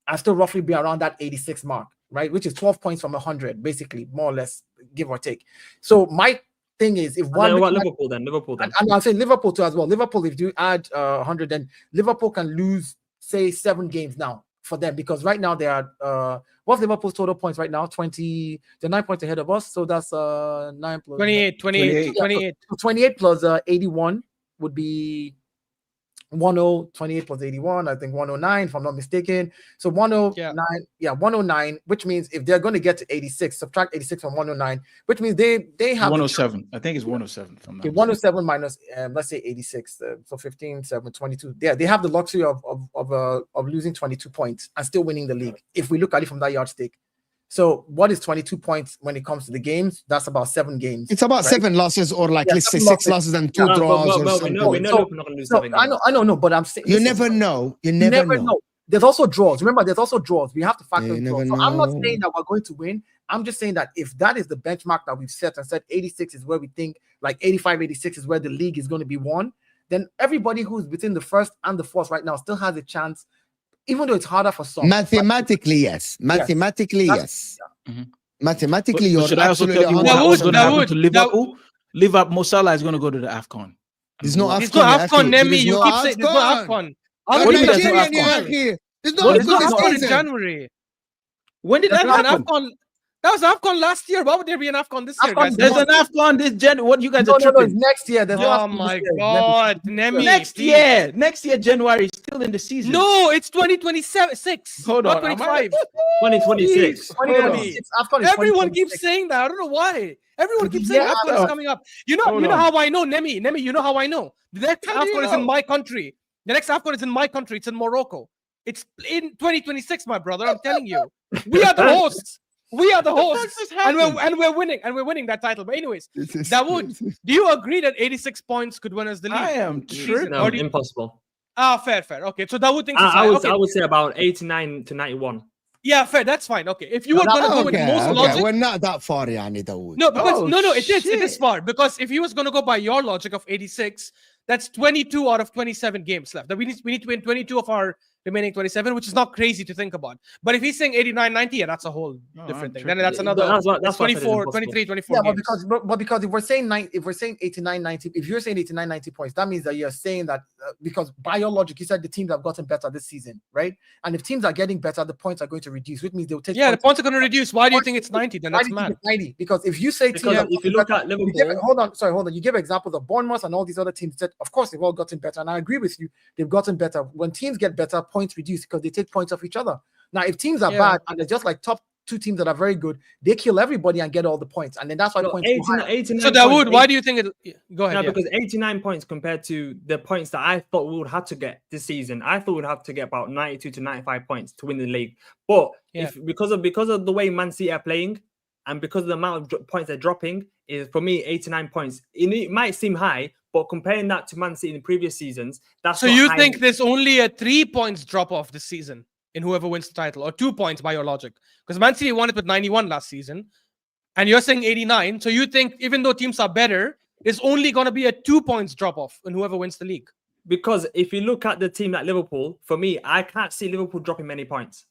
and still roughly be around that 86 mark, right? Which is 12 points from 100, basically, more or less, give or take. So my thing is, if one... Liverpool then. And I'll say Liverpool too as well. Liverpool, if you add 100, then Liverpool can lose, say, 7 games now for them, because right now they are... what's Liverpool's total points right now? 20... They're 9 points ahead of us, so that's 9 plus... 28. So 28 plus 81 would be 10, 28 plus 81, I think 109, if I'm not mistaken. So 109, 109, which means if they're going to get to 86, subtract 86 from 109, which means they have 107. I think it's 107. From okay, 107 minus let's say 86, so 15, 7, 22. Yeah, they have the luxury of losing 22 points and still winning the league. If we look at it from that yardstick. So what is 22 points when it comes to the games? That's about 7 games. It's about 7 losses, or like let's say 6 losses and 2 draws. We know we're not going to lose 7 games. I know, but I'm saying you never know. You never know. There's also draws. Remember, there's also draws. We have to factor in draws. So know. I'm not saying that we're going to win. I'm just saying that if that is the benchmark that we've set and said 86 is where we think, like 85, 86 is where the league is going to be won, then everybody who's between the first and the fourth right now still has a chance, even though it's harder for some. Mathematically, yes. Mathematically, yes. Mm-hmm. Mathematically, you're should I also tell you what's going to happen to Liverpool? Liverpool, Mo Salah is going to go to the AFCON. There's no AFCON. There's no AFCON, Nemmy. You keep saying there's no AFCon. There's no AFCon in January. When did that happen? That was AFCON last year. Why would there be an AFCon this year, guys? There's an AFCon this January. What you guys are tripping? tripping? It's next year. Oh my God, Nemmy. Next year, January is still in the season. No, it's 2026. Hold on, not 25. 2026. 2026. Everyone keeps saying that. I don't know why. Everyone keeps saying AFCON is coming up. You know how I know, Nemmy. You know how I know. The next AFCON is in my country. The next AFCON is in my country. It's in Morocco. It's in 2026, my brother. I'm telling you. We are the hosts. We are the hosts, and we're winning that title. But anyways, Dawood, do you agree that 86 points could win us the league? I am tripping. No, impossible. Fair. Okay, so Dawood thinks I would say about 89 to 91. Yeah, fair. That's fine. Okay, if you were gonna go with most logic, we're not that far, Yani Dawood. No, because it is far. Because if he was gonna go by your logic of 86, that's 22 out of 27 games left. We need to win 22 of our remaining 27, which is not crazy to think about. But if he's saying 89, 90, yeah, that's a whole different thing. Then that's another that's 24, 23, 24 yeah, games. But because if we're saying 89, 90, if you're saying 89, 90 points, that means that you're saying that because by your logic, you said the teams have gotten better this season, right? And if teams are getting better, the points are going to reduce, which means they'll take the points are going to reduce. Why do you think it's 90? Then that's mad. 90, because if you say if you look at Liverpool, hold on. You give examples of Bournemouth and all these other teams that, of course, they've all gotten better. And I agree with you, they've gotten better. When teams get better, points reduce because they take points off each other. Now, if teams are bad and they're just like top 2 teams that are very good, they kill everybody and get all the points, and then that's why points. 89 so Dawood, why do you think it? Go ahead. No, because 89 points compared to the points that I thought we would have to get this season. I thought we'd have to get about 92 to 95 points to win the league. But because of the way Man City are playing, and because of the amount of points they're dropping, is for me 89 points. It might seem high, but comparing that to Man City in previous seasons, that's so you think there's only a 3 points drop off this season in whoever wins the title, or 2 points by your logic? Because Man City won it with 91 last season, and you're saying 89. So you think even though teams are better, it's only going to be a 2 points drop off in whoever wins the league? Because if you look at the team like Liverpool, for me, I can't see Liverpool dropping many points.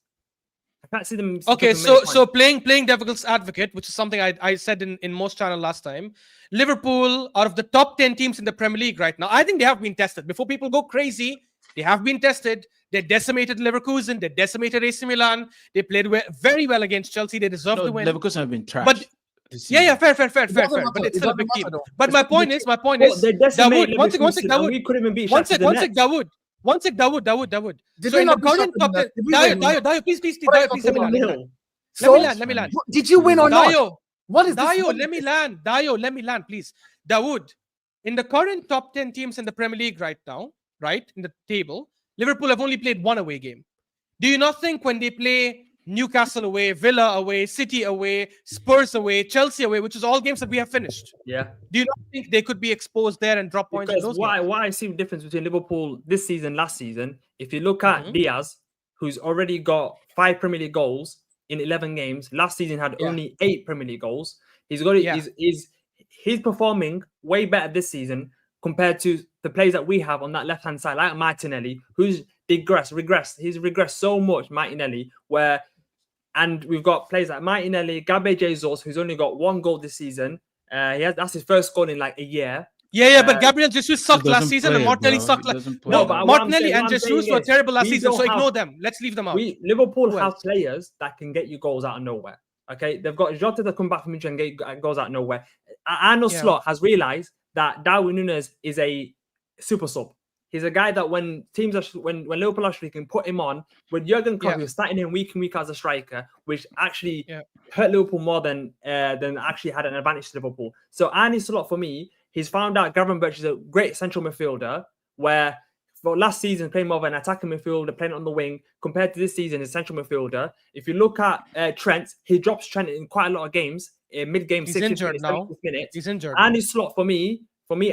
I can't see them. Okay, so playing devil's advocate, which is something I said in most channel last time. Liverpool, out of the top 10 teams in the Premier League right now, I think they have been tested. Before people go crazy, they have been tested. They decimated Leverkusen. They decimated AC Milan. They played very well against Chelsea. They deserve to win. Leverkusen have been trashed. But fair. But it's still a big team. But my point is, Dawood, one sec, Dawood. We couldn't even beat one sec, Dawood. So in the current top 10, Dayo, please, Dayo, let me land. Did you win or not? What is Dayo? Let me land, please. Dawood, in the current top 10 teams in the Premier League right now, right in the table, Liverpool have only played 1 away game. Do you not think when they play Newcastle away, Villa away, City away, Spurs away, Chelsea away, which is all games that we have finished, do you not think they could be exposed there and drop points? Because what I see the difference between Liverpool this season, last season, if you look at Diaz, who's already got 5 Premier League goals in 11 games, last season had only 8 Premier League goals. He's got he's performing way better this season compared to the players that we have on that left-hand side, like Martinelli, who's regressed. He's regressed so much, Martinelli, and we've got players like Martinelli, Gabriel Jesus, who's only got 1 goal this season. That's his first goal in like a year. But Gabriel Jesus sucked last season, and Martinelli sucked. But Martinelli and Jesus were terrible last season, so ignore them. Let's leave them out. Liverpool have players that can get you goals out of nowhere. Okay, they've got Jota that come back from injury and get goals out of nowhere. Arne Slot has realised that Darwin Núñez is a super sub. He's a guy that when teams are when Liverpool are streaking, put him on. With Jurgen Klopp, Yeah. he was starting him week in week as a striker, which actually Yeah. hurt Liverpool more than actually had an advantage to Liverpool. So Arne Slot, for me, he's found out Gravenberch is a great central midfielder, where for last season playing more of an attacking midfielder, playing on the wing, compared to this season, a central midfielder. If you look at Trent, he drops Trent in quite a lot of games, in mid-game, He's 60 injured minutes, now. 70 minutes. He's injured. Arne Slot, for me,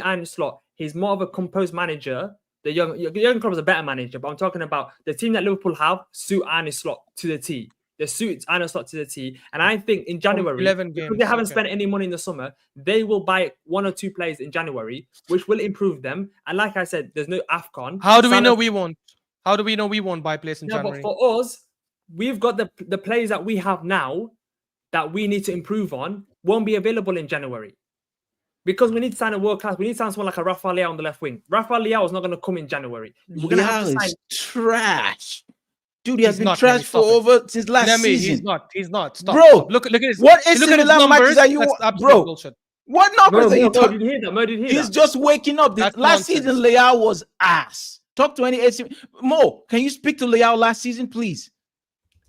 Arne Slot, he's more of a composed manager. The Jurgen Klopp is a better manager, but I'm talking about the team that Liverpool have suit Arne Slot to the T. They suit Arne Slot to the T. And I think in January, 11 because games, they haven't okay. spent any money in the summer, they will buy 1 or 2 players in January, which will improve them. And like I said, there's no AFCON. How do we Salah- know we won't? How do we know we won't buy players in No, January? but for us, we've got the players that we have now that we need to improve on won't be available in January. Because we need to sign a world class. We need to sign someone like a Rafael Leao on the left wing. Rafael Leao is not going to come in January. We're going to have to Leao sign. is trash. Dude, he has He's been not, trash Nemmy, for stop it. over since last Nemmy, season. he's not. Stop. Bro, Stop. Look at his. what AC look at his Milan numbers. matches are you? That's absolute Bro, bullshit. what numbers Bro, are you did talking? you hear that? Mo, did you hear He's that? just waking up. That's Last nonsense. season, Leao was ass. Talk to any AC. Mo, can you speak to Leao last season, please?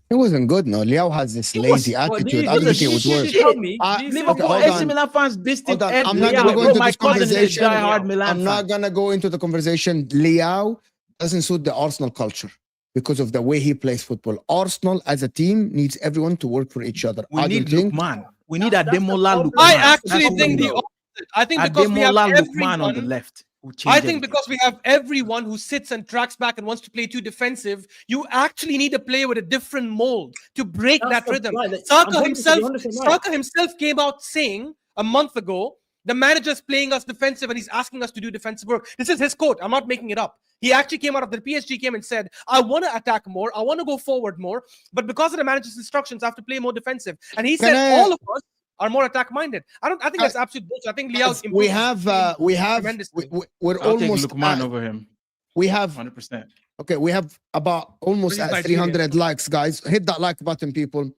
It wasn't good. No, Leao has this It lazy was- Well, do attitude. you- I do don't think you- it was do you worse. tell me? Uh, Do you see- Liverpool, hold AC on. Milan fans dissed him. Hold on. I'm every not year. gonna go Bro, into my this cousin is a conversation. diehard Milan I'm not fan. gonna go into the conversation. Leao doesn't suit the Arsenal culture because of the way he plays football. Arsenal as a team needs everyone to work for each other. We I need don't think. Lukman. We need That's the Ademola problem. Lukman. I That's actually That's think what the we opposite. I think because we have Ademola Lukman on the everyone. left. will change I think everything. because we have everyone who sits and tracks back and wants to play too defensive, you actually need a player with a different mold to break That's that the- rhythm. right, that- Saka I'm himself, 100% right. Saka himself came out saying a month ago, the manager's playing us defensive and he's asking us to do defensive work. This is his quote. I'm not making it up. He actually came out of the PSG game and said, I want to attack more. I want to go forward more. But because of the manager's instructions, I have to play more defensive. And he said all of us are more attack minded. I think that's absolute bullshit. I think Leao's we have tremendously. we're I'll take almost Lukman over him. we have 100%. okay, we have about almost But he's at Nigerian. 300 likes, guys. Hit that like button, people.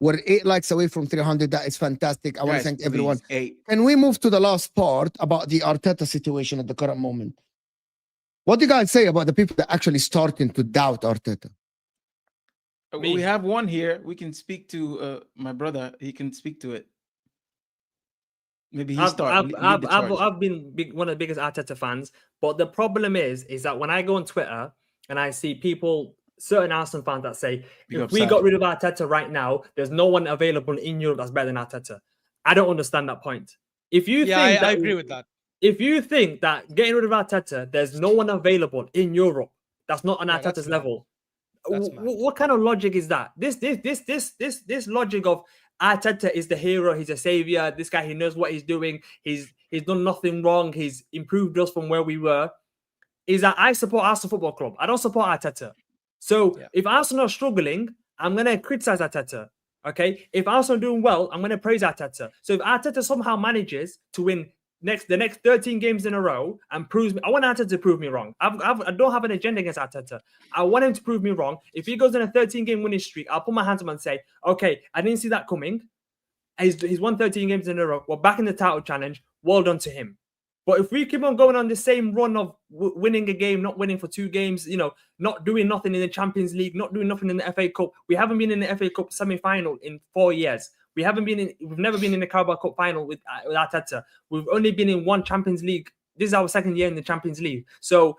We're 8 likes away from 300. That is fantastic. I want Guys, to thank please, everyone. 8. Can we move to the last part about the Arteta situation at the current moment? What do you guys say about the people that actually starting to doubt Arteta? We have one here. We can speak to my brother. He can speak to it. Maybe he start. I've been one of the biggest Arteta fans, but the problem is that when I go on Twitter and I see people, certain Arsenal fans that say, if we got rid of Arteta right now, there's no one available in Europe that's better than Arteta. I don't understand that point. If you think I agree with that. If you think that getting rid of Arteta, there's no one available in Europe that's not on Arteta's level, what kind of logic is that? This logic of Arteta is the hero, he's a savior, this guy, he knows what he's doing, he's done nothing wrong, he's improved us from where we were, is that I support Arsenal Football Club. I don't support Arteta. So if Arsenal are struggling, I'm going to criticize Arteta. Okay? If Arsenal are doing well, I'm going to praise Arteta. So if Arteta somehow manages to win the next 13 games in a row and proves me, I want Arteta to prove me wrong. I don't have an agenda against Arteta. I want him to prove me wrong. If he goes in a 13-game winning streak, I'll put my hands up and say, okay, I didn't see that coming. He's won 13 games in a row. We're back in the title challenge. Well done to him. But if we keep on going on the same run of winning a game, not winning for 2 games, not doing nothing in the Champions League, not doing nothing in the FA Cup. We haven't been in the FA Cup semi-final in 4 years. We've never been in the Carabao Cup final with Arteta. We've only been in 1 Champions League. This is our 2nd year in the Champions League. So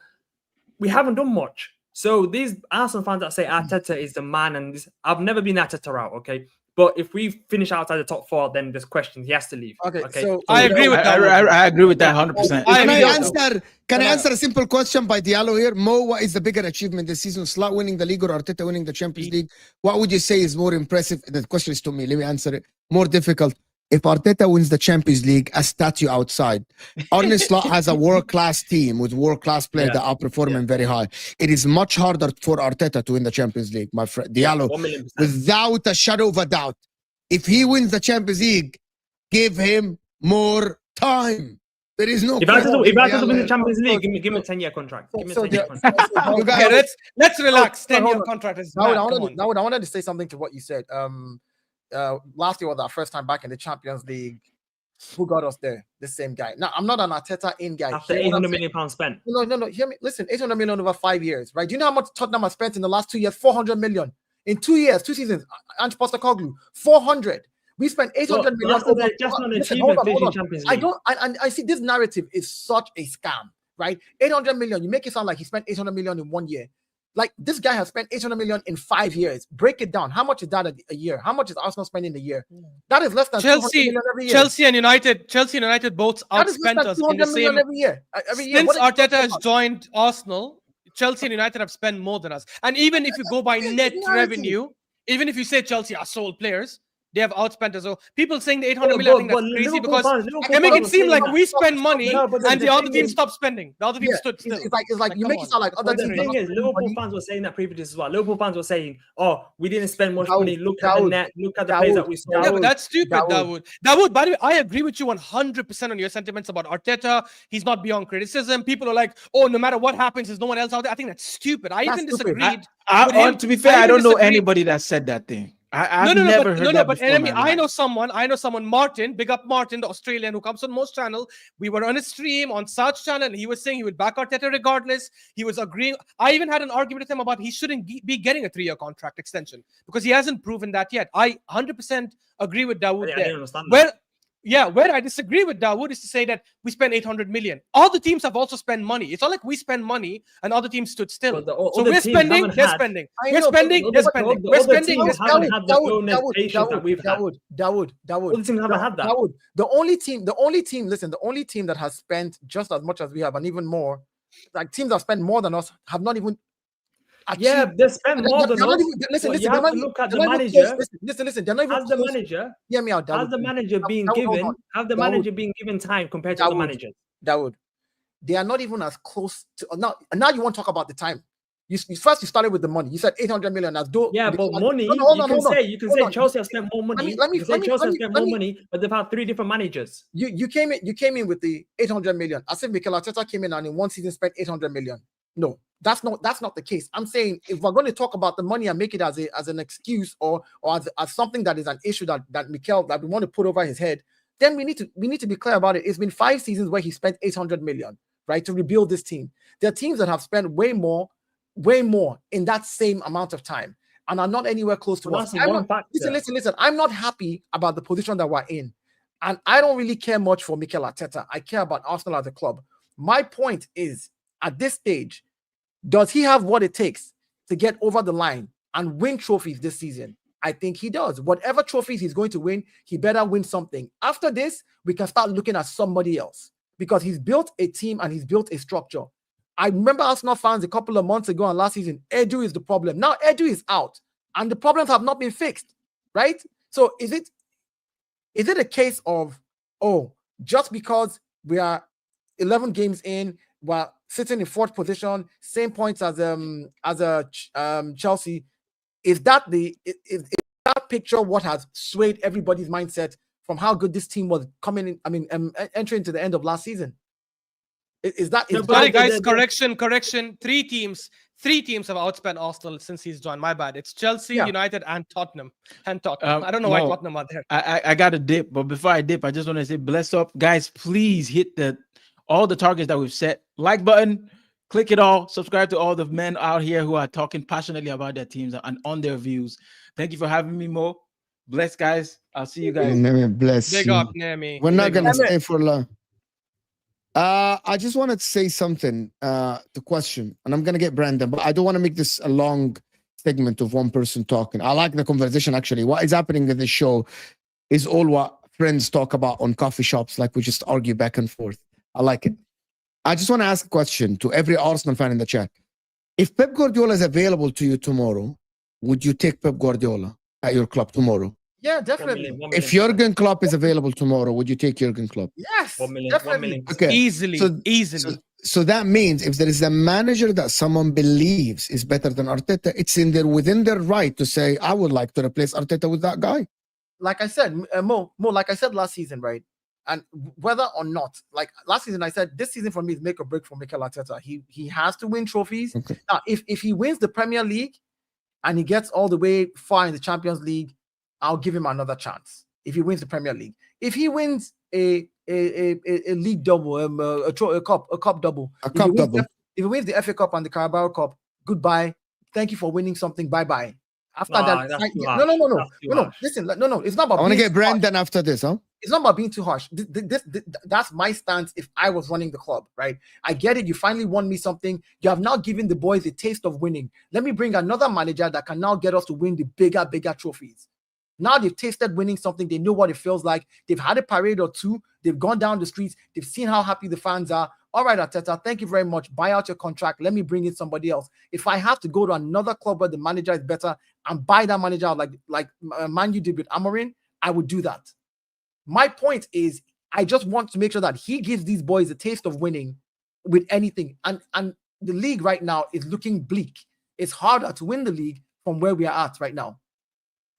we haven't done much. So these Arsenal fans that say Arteta is the man, and this, I've never been Arteta out, okay? But if we finish outside the top 4, then there's questions. He has to leave. Okay. So I agree with that. I agree with that 100%. Can I answer a simple question by Diallo here? Mo, what is the bigger achievement this season? Slot winning the league or Arteta winning the Champions League? What would you say is more impressive? The question is to me. Let me answer it. More difficult. If Arteta wins the Champions League, a statue outside. Arne Slot has a world-class team with world-class players that are performing very high. It is much harder for Arteta to win the Champions League, my friend. Diallo, 1,000,000%. without a shadow of a doubt. If he wins the Champions League, give him more time. There is no. If Arteta wins the Champions League, give him a 10-year contract. Give him a 10-year contract. Okay, let's relax. 10-year contract is bad. I wanted to say something to what you said. Last year was our first time back in the Champions League. Who got us there? The same guy. Now, I'm not an Arteta in guy. After Hear what I'm 800 saying? million pounds spent. No. Hear me. Listen, 800 million over 5 years, right? Do you know how much Tottenham has spent in the last 2 years? 400 million. In 2 years, 2 seasons, Ange Postecoglou, 400. We spent 800 million That's over. just not an Listen, achievement hold finishing on. Champions I League. don't. I see this narrative is such a scam, right? 800 million. You make it sound like he spent 800 million in 1 year. Like this guy has spent 800 million in 5 years. Break it down. How much is that a year? How much is Arsenal spending a year? That is less than 200 million every year. Chelsea and United both That is less outspent than us in the 200 million same. every year. Since Arteta has joined Arsenal, Chelsea and United have spent more than us. And even if you go by net revenue, even if you say Chelsea are sole players, they have outspent us. So people saying the 800 million, I think that's crazy because they make it seem like we spend money and the other team stopped spending. The other team stood still. It's like you make it sound like other But the teams. thing is, Liverpool fans were saying that previously as well. Liverpool fans were saying, "Oh, we didn't spend much money. Look at the net. Look at the players that we sold." Yeah, but that's stupid, Daud. By the way, I agree with you 100% on your sentiments about Arteta. He's not beyond criticism. People are like, "Oh, no matter what happens, there's no one else out there." I think that's stupid. I even disagreed. To be fair, I don't know anybody that said that thing. I've never heard that before. Enemy, I know someone, Martin, big up Martin, the Australian who comes on most channel. We were on a stream on South channel and he was saying he would back Arteta regardless. He was agreeing. I even had an argument with him about he shouldn't be getting a 3-year contract extension because he hasn't proven that yet. I 100% agree with Dawood there. I didn't understand that. Where I disagree with Dawood is to say that we spent 800 million. All the teams have also spent money. It's not like we spend money and other teams stood still. So we're spending, they're spending. We're spending, they're spending. We're spending, they're spending. Dawood, the only team that has spent just as much as we have and even more, like teams that spend more than us have not even Yeah, they spend more than us. Listen, you have to look at the manager. Listen. They're not even As the manager, hear me out, Dawood. Has the manager being given? Have the manager being given time compared to the managers? Dawood, they are not even as close to now. You want to talk about the time? You started with the money. You said 800 million. As though money. You can say Chelsea has spent more money. Chelsea has spent more money, but they've had 3 different managers. You came in with the 800 million. I said Mikel Arteta came in and in 1 season spent 800 million. No, that's not the case. I'm saying if we're going to talk about the money and make it as an excuse or as something that is an issue that Mikel that we want to put over his head, then we need to be clear about it. It's been 5 seasons where he spent 800 million, right, to rebuild this team. There are teams that have spent way more in that same amount of time and are not anywhere close to us. Listen. I'm not happy about the position that we're in, and I don't really care much for Mikel Arteta. I care about Arsenal as a club. My point is, at this stage, does he have what it takes to get over the line and win trophies this season? I think he does. Whatever trophies he's going to win, he better win something. After this, we can start looking at somebody else because he's built a team and he's built a structure. I remember Arsenal fans a couple of months ago and last season, Edu is the problem. Now Edu is out and the problems have not been fixed, right? So is it a case of, just because we are 11 games in, we're sitting in 4th position, same points as Chelsea. Is that that picture what has swayed everybody's mindset from how good this team was coming in? Entering to the end of last season. Sorry, guys. Correction. 3 teams have outspent Arsenal since he's joined. My bad. It's Chelsea, United, and Tottenham. I don't know why Tottenham are there. I got a dip, but before I dip, I just want to say, bless up, guys. Please hit all the targets that we've set. Like button, click it all. Subscribe to all the men out here who are talking passionately about their teams and on their views. Thank you for having me, Mo. Bless, guys. I'll see you guys. Nemmy, bless. Big up, Nemmy. We're not gonna stay for long. I just wanted to say something to question, and I'm gonna get Brandon, but I don't want to make this a long segment of one person talking. I like the conversation actually. What is happening in this show is all what friends talk about on coffee shops, like we just argue back and forth. I like it. I just want to ask a question to every Arsenal fan in the chat. If Pep Guardiola is available to you tomorrow, would you take Pep Guardiola at your club tomorrow? Yeah, definitely. 1 million. If Jurgen Klopp is available tomorrow, would you take Jurgen Klopp? Yes, 1 million. definitely. 1 million. Okay. Easily. So that means if there is a manager that someone believes is better than Arteta, it's within their right to say, I would like to replace Arteta with that guy. Like I said, Mo, like I said last season, right? And whether or not, like last season, I said this season for me is make or break for Mikel Arteta. He has to win trophies. Okay. Now, if he wins the Premier League and he gets all the way far in the Champions League, I'll give him another chance. if he wins the Premier League. If he wins a league double, a cup double, if he wins the FA Cup and the Carabao Cup, goodbye. Thank you for winning something. Bye bye. After that, no. Listen, no. It's not about. I want to get Brandon after this, huh? It's not about being too harsh. That's my stance if I was running the club, right? I get it. You finally won me something. You have now given the boys a taste of winning. Let me bring another manager that can now get us to win the bigger trophies. Now they've tasted winning something. They know what it feels like. They've had a parade or two. They've gone down the streets. They've seen how happy the fans are. All right, Arteta, thank you very much. Buy out your contract. Let me bring in somebody else. If I have to go to another club where the manager is better and buy that manager out like Man U did with Amorim, I would do that. My point is, I just want to make sure that he gives these boys a taste of winning with anything. And the league right now is looking bleak. It's harder to win the league from where we are at right now.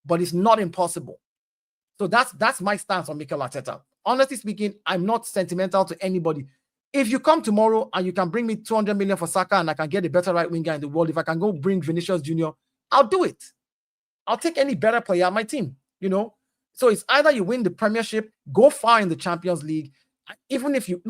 But it's not impossible. So that's my stance on Mikel Arteta. Honestly speaking, I'm not sentimental to anybody. If you come tomorrow and you can bring me 200 million for Saka and I can get a better right winger in the world, if I can go bring Vinicius Jr., I'll do it. I'll take any better player on my team, you know? So it's either you win the Premiership, go far in the Champions League, even if you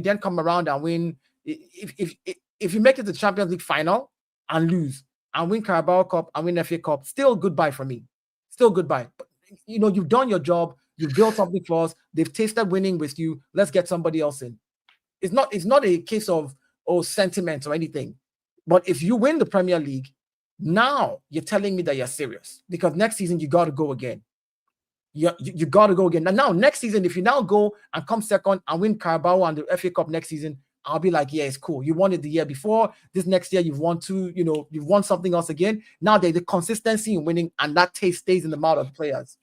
then come around and win, if you make it to the Champions League final and lose, and win Carabao Cup and win FA Cup, still goodbye for me. Still goodbye. But, you know, you've done your job. You've built something for us. They've tasted winning with you. Let's get somebody else in. It's not a case of sentiment or anything. But if you win the Premier League, now you're telling me that you're serious. Because next season, you got to go again. You got to go again. And now, next season, if you now go and come second and win Carabao and the FA Cup next season, I'll be like, yeah, it's cool. You won it the year before. This next year, you've won you've won something else again. Now there's the consistency in winning, and that taste stays in the mouth of the players.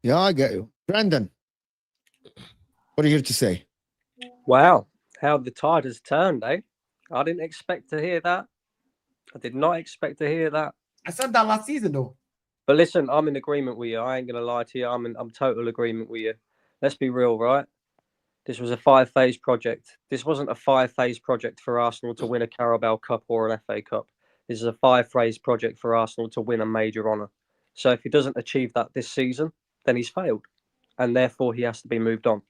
Yeah, I get you. Brandon, what are you here to say? Wow, how the tide has turned, eh? I didn't expect to hear that. I did not expect to hear that. I said that last season, though. But listen, I'm in agreement with you. I ain't going to lie to you. I'm total agreement with you. Let's be real, right? This was a 5-phase project. This wasn't a 5-phase project for Arsenal to win a Carabao Cup or an FA Cup. This is a 5-phase project for Arsenal to win a major honour. So if he doesn't achieve that this season, then he's failed. And therefore, he has to be moved on.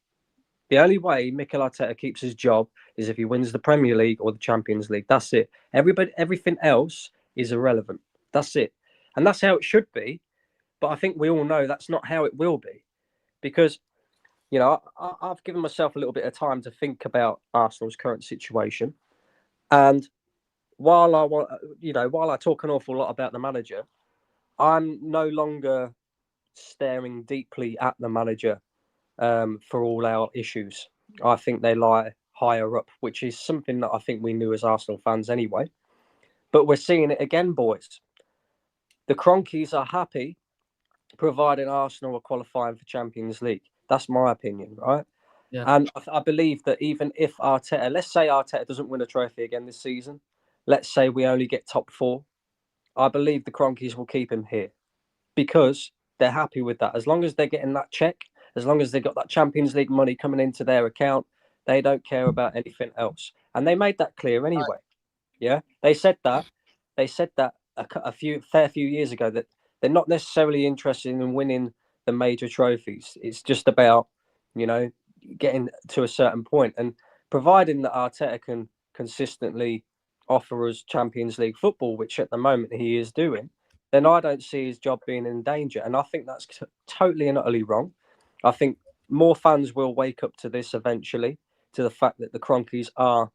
The only way Mikel Arteta keeps his job is if he wins the Premier League or the Champions League. That's it. Everything else is irrelevant. That's it. And that's how it should be. But I think we all know that's not how it will be. Because, you know, I've given myself a little bit of time to think about Arsenal's current situation. And while I talk an awful lot about the manager, I'm no longer staring deeply at the manager for all our issues. I think they lie higher up, which is something that I think we knew as Arsenal fans anyway. But we're seeing it again, boys. The Cronkies are happy providing Arsenal are qualifying for Champions League. That's my opinion, right? Yeah. And I believe that even if Arteta, let's say Arteta doesn't win a trophy again this season, let's say we only get top 4, I believe the Cronkies will keep him here because they're happy with that. As long as they're getting that check, as long as they've got that Champions League money coming into their account, they don't care about anything else. And they made that clear anyway. Yeah, they said that. They said that a fair few years ago that they're not necessarily interested in winning the major trophies. It's just about, you know, getting to a certain point. And providing that Arteta can consistently offer us Champions League football, which at the moment he is doing, then I don't see his job being in danger. And I think that's totally and utterly wrong. I think more fans will wake up to this eventually, to the fact that the Cronkies are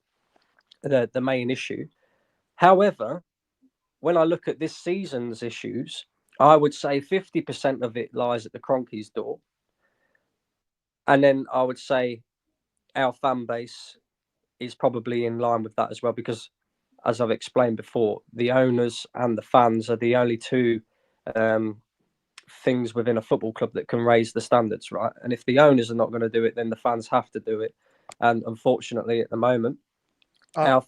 the main issue. However, when I look at this season's issues, I would say 50% of it lies at the Cronkies' door. And then I would say our fan base is probably in line with that as well, because as I've explained before, the owners and the fans are the only two things within a football club that can raise the standards, right? And if the owners are not going to do it, then the fans have to do it. And unfortunately, at the moment, our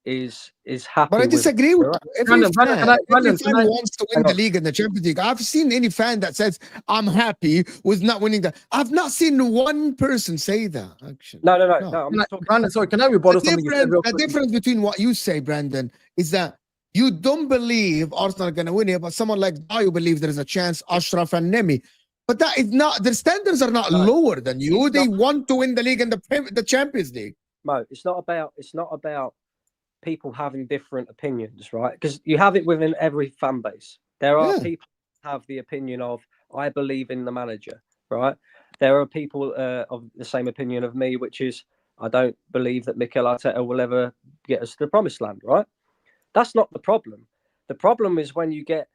is happy. But I disagree with every fan wants to win the league and the Champions League. I've seen any fan that says I'm happy with not winning that. I've not seen one person say that. Actually, no. I'm not talking. Brandon, sorry, can I rebuttal something? The difference between what you say, Brandon, is that You don't believe Arsenal are going to win here, but someone like Dayo believes there is a chance, Ashraf and Nemmy. But that is not, their standards are not lower than you. They want to win the league and the Champions League. Mo, it's not about people having different opinions, right? Because you have it within every fan base. There are people who have the opinion of, I believe in the manager, right? There are people of the same opinion of me, which is, I don't believe that Mikel Arteta will ever get us to the promised land, right? That's not the problem. The problem is when you get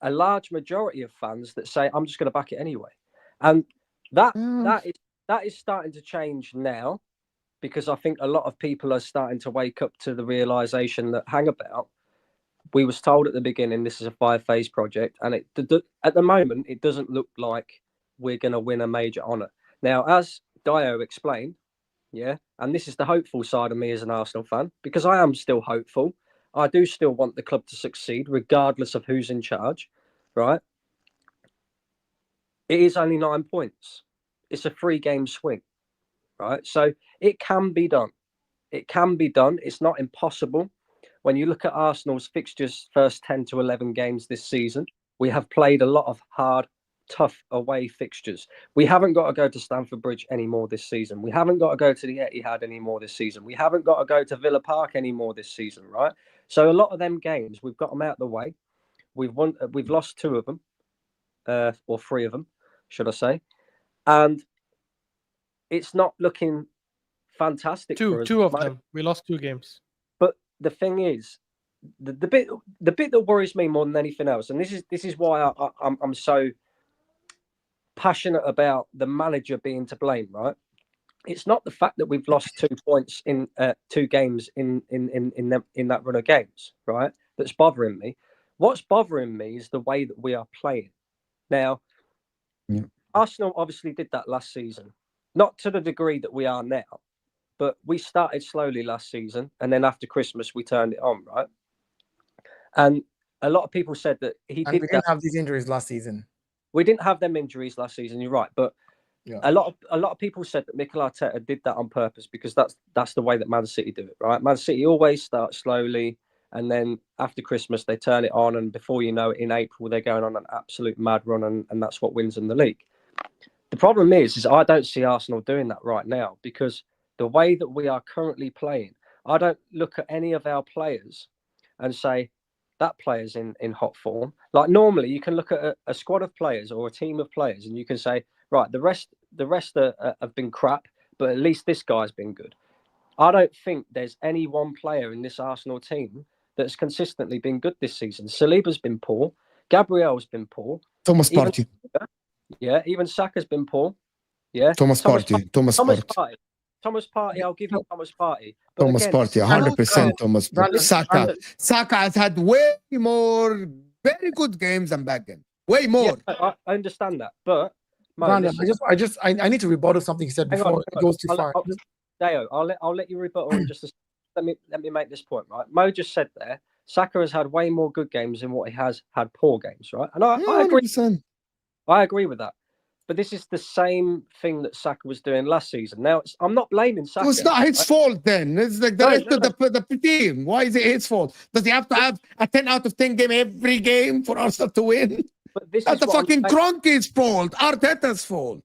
a large majority of fans that say, I'm just going to back it anyway. And that is starting to change now, because I think a lot of people are starting to wake up to the realization that, hang about, we was told at the beginning this is a 5-phase project, and at the moment it doesn't look like we're going to win a major honour. Now, as Dayo explained, and this is the hopeful side of me as an Arsenal fan, because I am still hopeful. I do still want the club to succeed, regardless of who's in charge, right? It is only 9 points. It's a 3-game swing, right? So it can be done. It can be done. It's not impossible. When you look at Arsenal's fixtures, first 10 to 11 games this season, we have played a lot of hard, tough away fixtures. We haven't got to go to Stamford Bridge anymore this season. We haven't got to go to the Etihad anymore this season. We haven't got to go to Villa Park anymore this season, right? So a lot of them games, we've got them out of the way. We've lost 2 of them, or 3 of them, should I say? And it's not looking fantastic. Two of them. We lost 2 games. But the thing is, the bit that worries me more than anything else, and this is why I'm so passionate about the manager being to blame, right? It's not the fact that we've lost 2 points in 2 games in that run of games, right? That's bothering me. What's bothering me is the way that we are playing. Now, Arsenal obviously did that last season, not to the degree that we are now, but we started slowly last season, and then after Christmas we turned it on, right? And a lot of people said that we didn't have these injuries last season. We didn't have them injuries last season. You're right, but a lot of people said that Mikel Arteta did that on purpose, because that's the way that Man City do it, right? Man City always start slowly, and then after Christmas they turn it on, and before you know it, in April they're going on an absolute mad run, and that's what wins them the league. The problem is I don't see Arsenal doing that right now, because the way that we are currently playing, I don't look at any of our players and say that player's in hot form. Like normally you can look at a squad of players or a team of players and you can say, right, the rest have been crap, but at least this guy's been good. I don't think there's any one player in this Arsenal team that's consistently been good this season. Saliba's been poor. Gabriel's been poor. Thomas Partey. Even Saka's been poor. Yeah. Thomas Partey. Thomas Partey, I'll give you Thomas Partey. Thomas Partey, 100% Thomas Partey. Saka has had way more very good games than back then. Way more. Yeah, I understand that, but Brandon, I need to rebuttal something you said before it goes too far. Dayo, I'll let you rebuttal in just a second. Let me make this point, right? Mo just said there, Saka has had way more good games than what he has had poor games, right? And I agree. 100%. I agree with that. But this is the same thing that Saka was doing last season. Now, I'm not blaming Saka. Well, it's not his fault then. It's like the rest of the team. Why is it his fault? Does he have to have a 10 out of 10 game every game for Arsenal to win? But this That's the fucking Kroenke's fault. Arteta's fault.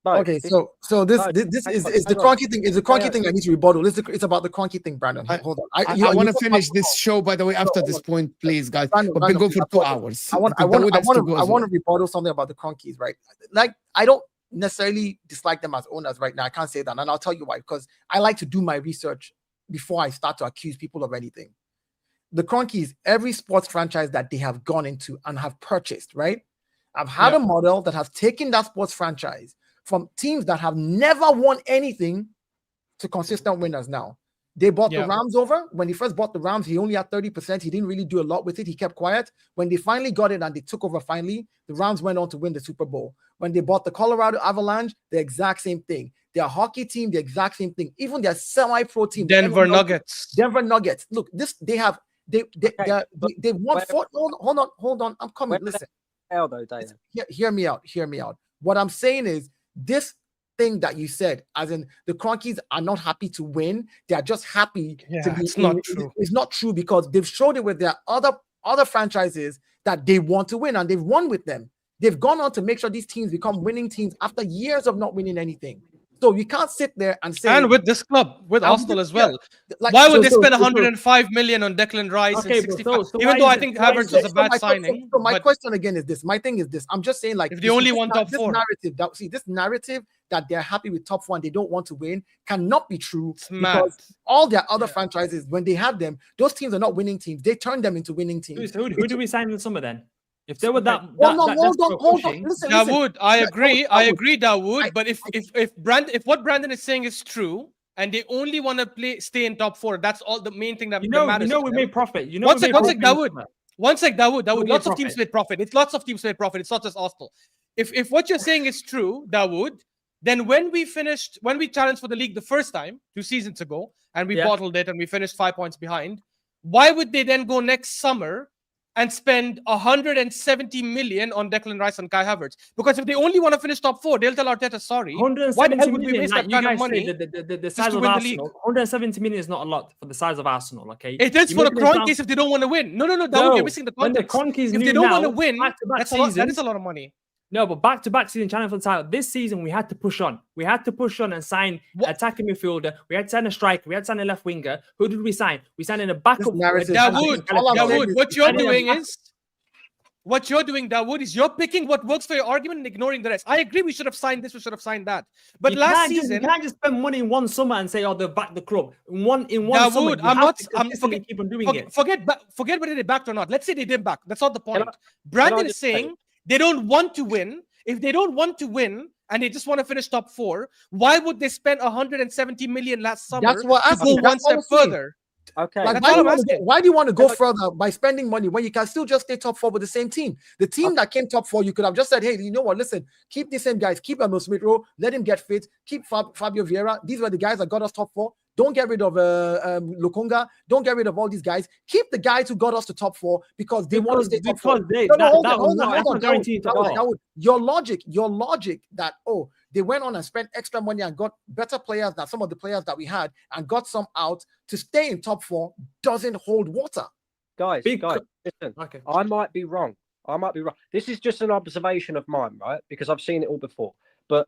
No, okay, so this is the Kroenke thing. Is the Kroenke thing I need to rebuttal? It's about the Kroenke thing, Brandon. Hold on. I want to finish this show, by the way, after this point, please, guys. We've been going for 2 hours. I want to rebuttal something about the Kroenkes, right? Like, I don't necessarily dislike them as owners right now. I can't say that, and I'll tell you why. Because I like to do my research before I start to accuse people of anything. The Kroenkes, every sports franchise that they have gone into and have purchased, right? I've had a model that has taken that sports franchise from teams that have never won anything to consistent winners now. They bought the Rams over. When he first bought the Rams, he only had 30%. He didn't really do a lot with it. He kept quiet. When they finally got it and they took over finally, the Rams went on to win the Super Bowl. When they bought the Colorado Avalanche, the exact same thing. Their hockey team, the exact same thing. Even their semi-pro team. Denver Nuggets. Look, they've won four. Hold on. I'm coming. Listen. Hear me out. What I'm saying is, this thing that you said, as in the Cronkies are not happy to win. They are just happy to be. It's not true. It's not true because they've showed it with their other franchises that they want to win, and they've won with them. They've gone on to make sure these teams become winning teams after years of not winning anything. So you can't sit there and say. And with this club, with And Arsenal as well. like, Why would they spend 105 million on Declan Rice Okay, and but 65? so Even why though is I it- think why Havertz is was it- a bad signing. So my but question again is this. My thing is this. I'm just saying, like, if they only won top four. this narrative that they're happy with top four and they don't want to win cannot be true, It's mad. because all their other franchises, when they had them, those teams are not winning teams. They turn them into winning teams. Who do we sign in the summer then? If they were that, Hold on, desperate hold on. pushing- Listen. Dawood, I agree. I Dawood. agree, Dawood. I- But if what Brandon is saying is true, and they only want to stay in top four, that's all the main thing that matters. we made profit. One sec, Dawood. We Lots made of teams profit. made profit. It's lots of teams made profit. It's not just Arsenal. If what you're saying is true, Dawood, then when we challenged for the league the first time 2 seasons ago, and we bottled it and we finished 5 points behind, why would they then go next summer and spend 170 million on Declan Rice and Kai Havertz? Because if they only want to finish top four, they'll tell Arteta, sorry. 170 Why the hell would we million, waste like that you kind of guys money say, the size to of win the league? Arsenal, 170 million is not a lot for the size of Arsenal, okay? It is You for the make it sound- Cronkies if they don't want to win. No, Dawood, No, you're missing the when the context. Cronkies If they knew don't want now, to win, back-to-back that seasons- is a lot of money. No, but back-to-back season challenge for the title. This season, we had to push on. We had to push on and sign What? attacking midfielder. We had to sign a striker. We had to sign a left winger. Who did we sign? We signed in a backup. narrative- Dawood, all I'm saying Dawood, is- what you're I didn't doing have- is, Dawood, is you're picking what works for your argument and ignoring the rest. I agree we should have signed this, we should have signed that. But You last can't season, you can't just spend money in one summer and say, "Oh, they've backed the club." In one Dawood, summer, you I'm have not- to I'm- consistently keep on doing it. forget whether they backed or not. Let's say they didn't back. That's not the point. I Brandon is just say- saying they don't want to win. If they don't want to win and they just want to finish top four, why would they spend 170 million last summer That's what to I'm go asking. one That's all step I'm saying. further? Okay. Like, That's why all do, I'm you want to go, asking. why do you want to go Yeah, but- further by spending money when you can still just stay top four with the same team? The team that came top four, you could have just said, hey, you know what? Listen, keep the same guys, keep Emil Smith Rowe, let him get fit, keep Fabio Vieira. These were the guys that got us top four. Don't get rid of Lokonga. Don't get rid of all these guys. Keep the guys who got us to top four because they want to stay top four. Because they No, hold that on, was hold not on, that's hold not on, guaranteed to Dawood, go. Dawood. Your logic that, oh, they went on and spent extra money and got better players than some of the players that we had and got some out to stay in top four doesn't hold water. Guys, Because- listen. Okay. I might be wrong. This is just an observation of mine, right? Because I've seen it all before. But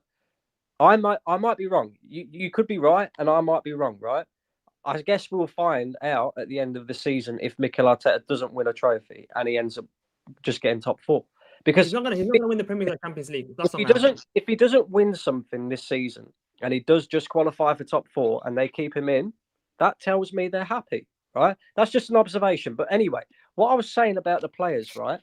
I might be wrong. You could be right, and I might be wrong, right? I guess we'll find out at the end of the season if Mikel Arteta doesn't win a trophy and he ends up just getting top four. Because He's not gonna win the Premier League, Champions League. That's if he doesn't win something this season and he does just qualify for top four and they keep him in, that tells me they're happy, right? That's just an observation. But anyway, what I was saying about the players, right,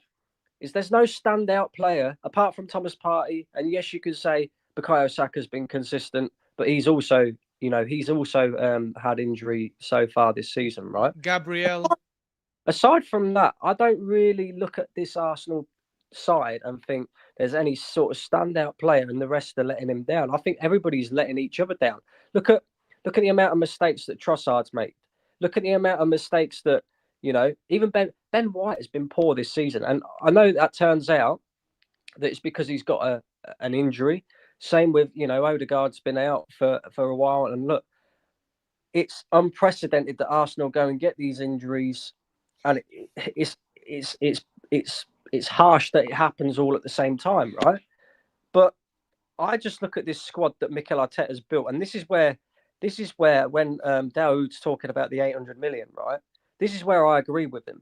is there's no standout player apart from Thomas Partey. And yes, you could say Bukayo Saka's been consistent, but he's also had injury so far this season, right? Gabriel. Aside from that, I don't really look at this Arsenal side and think there's any sort of standout player and the rest are letting him down. I think everybody's letting each other down. Look at the amount of mistakes that Trossard's made. Look at the amount of mistakes that, even Ben White has been poor this season. And I know that turns out that it's because he's got an injury. Same with, Odegaard's been out for a while. And look, it's unprecedented that Arsenal go and get these injuries. And it's harsh that it happens all at the same time, right? But I just look at this squad that Mikel Arteta has built. And this is where when Daoud's talking about the 800 million, right? This is where I agree with him.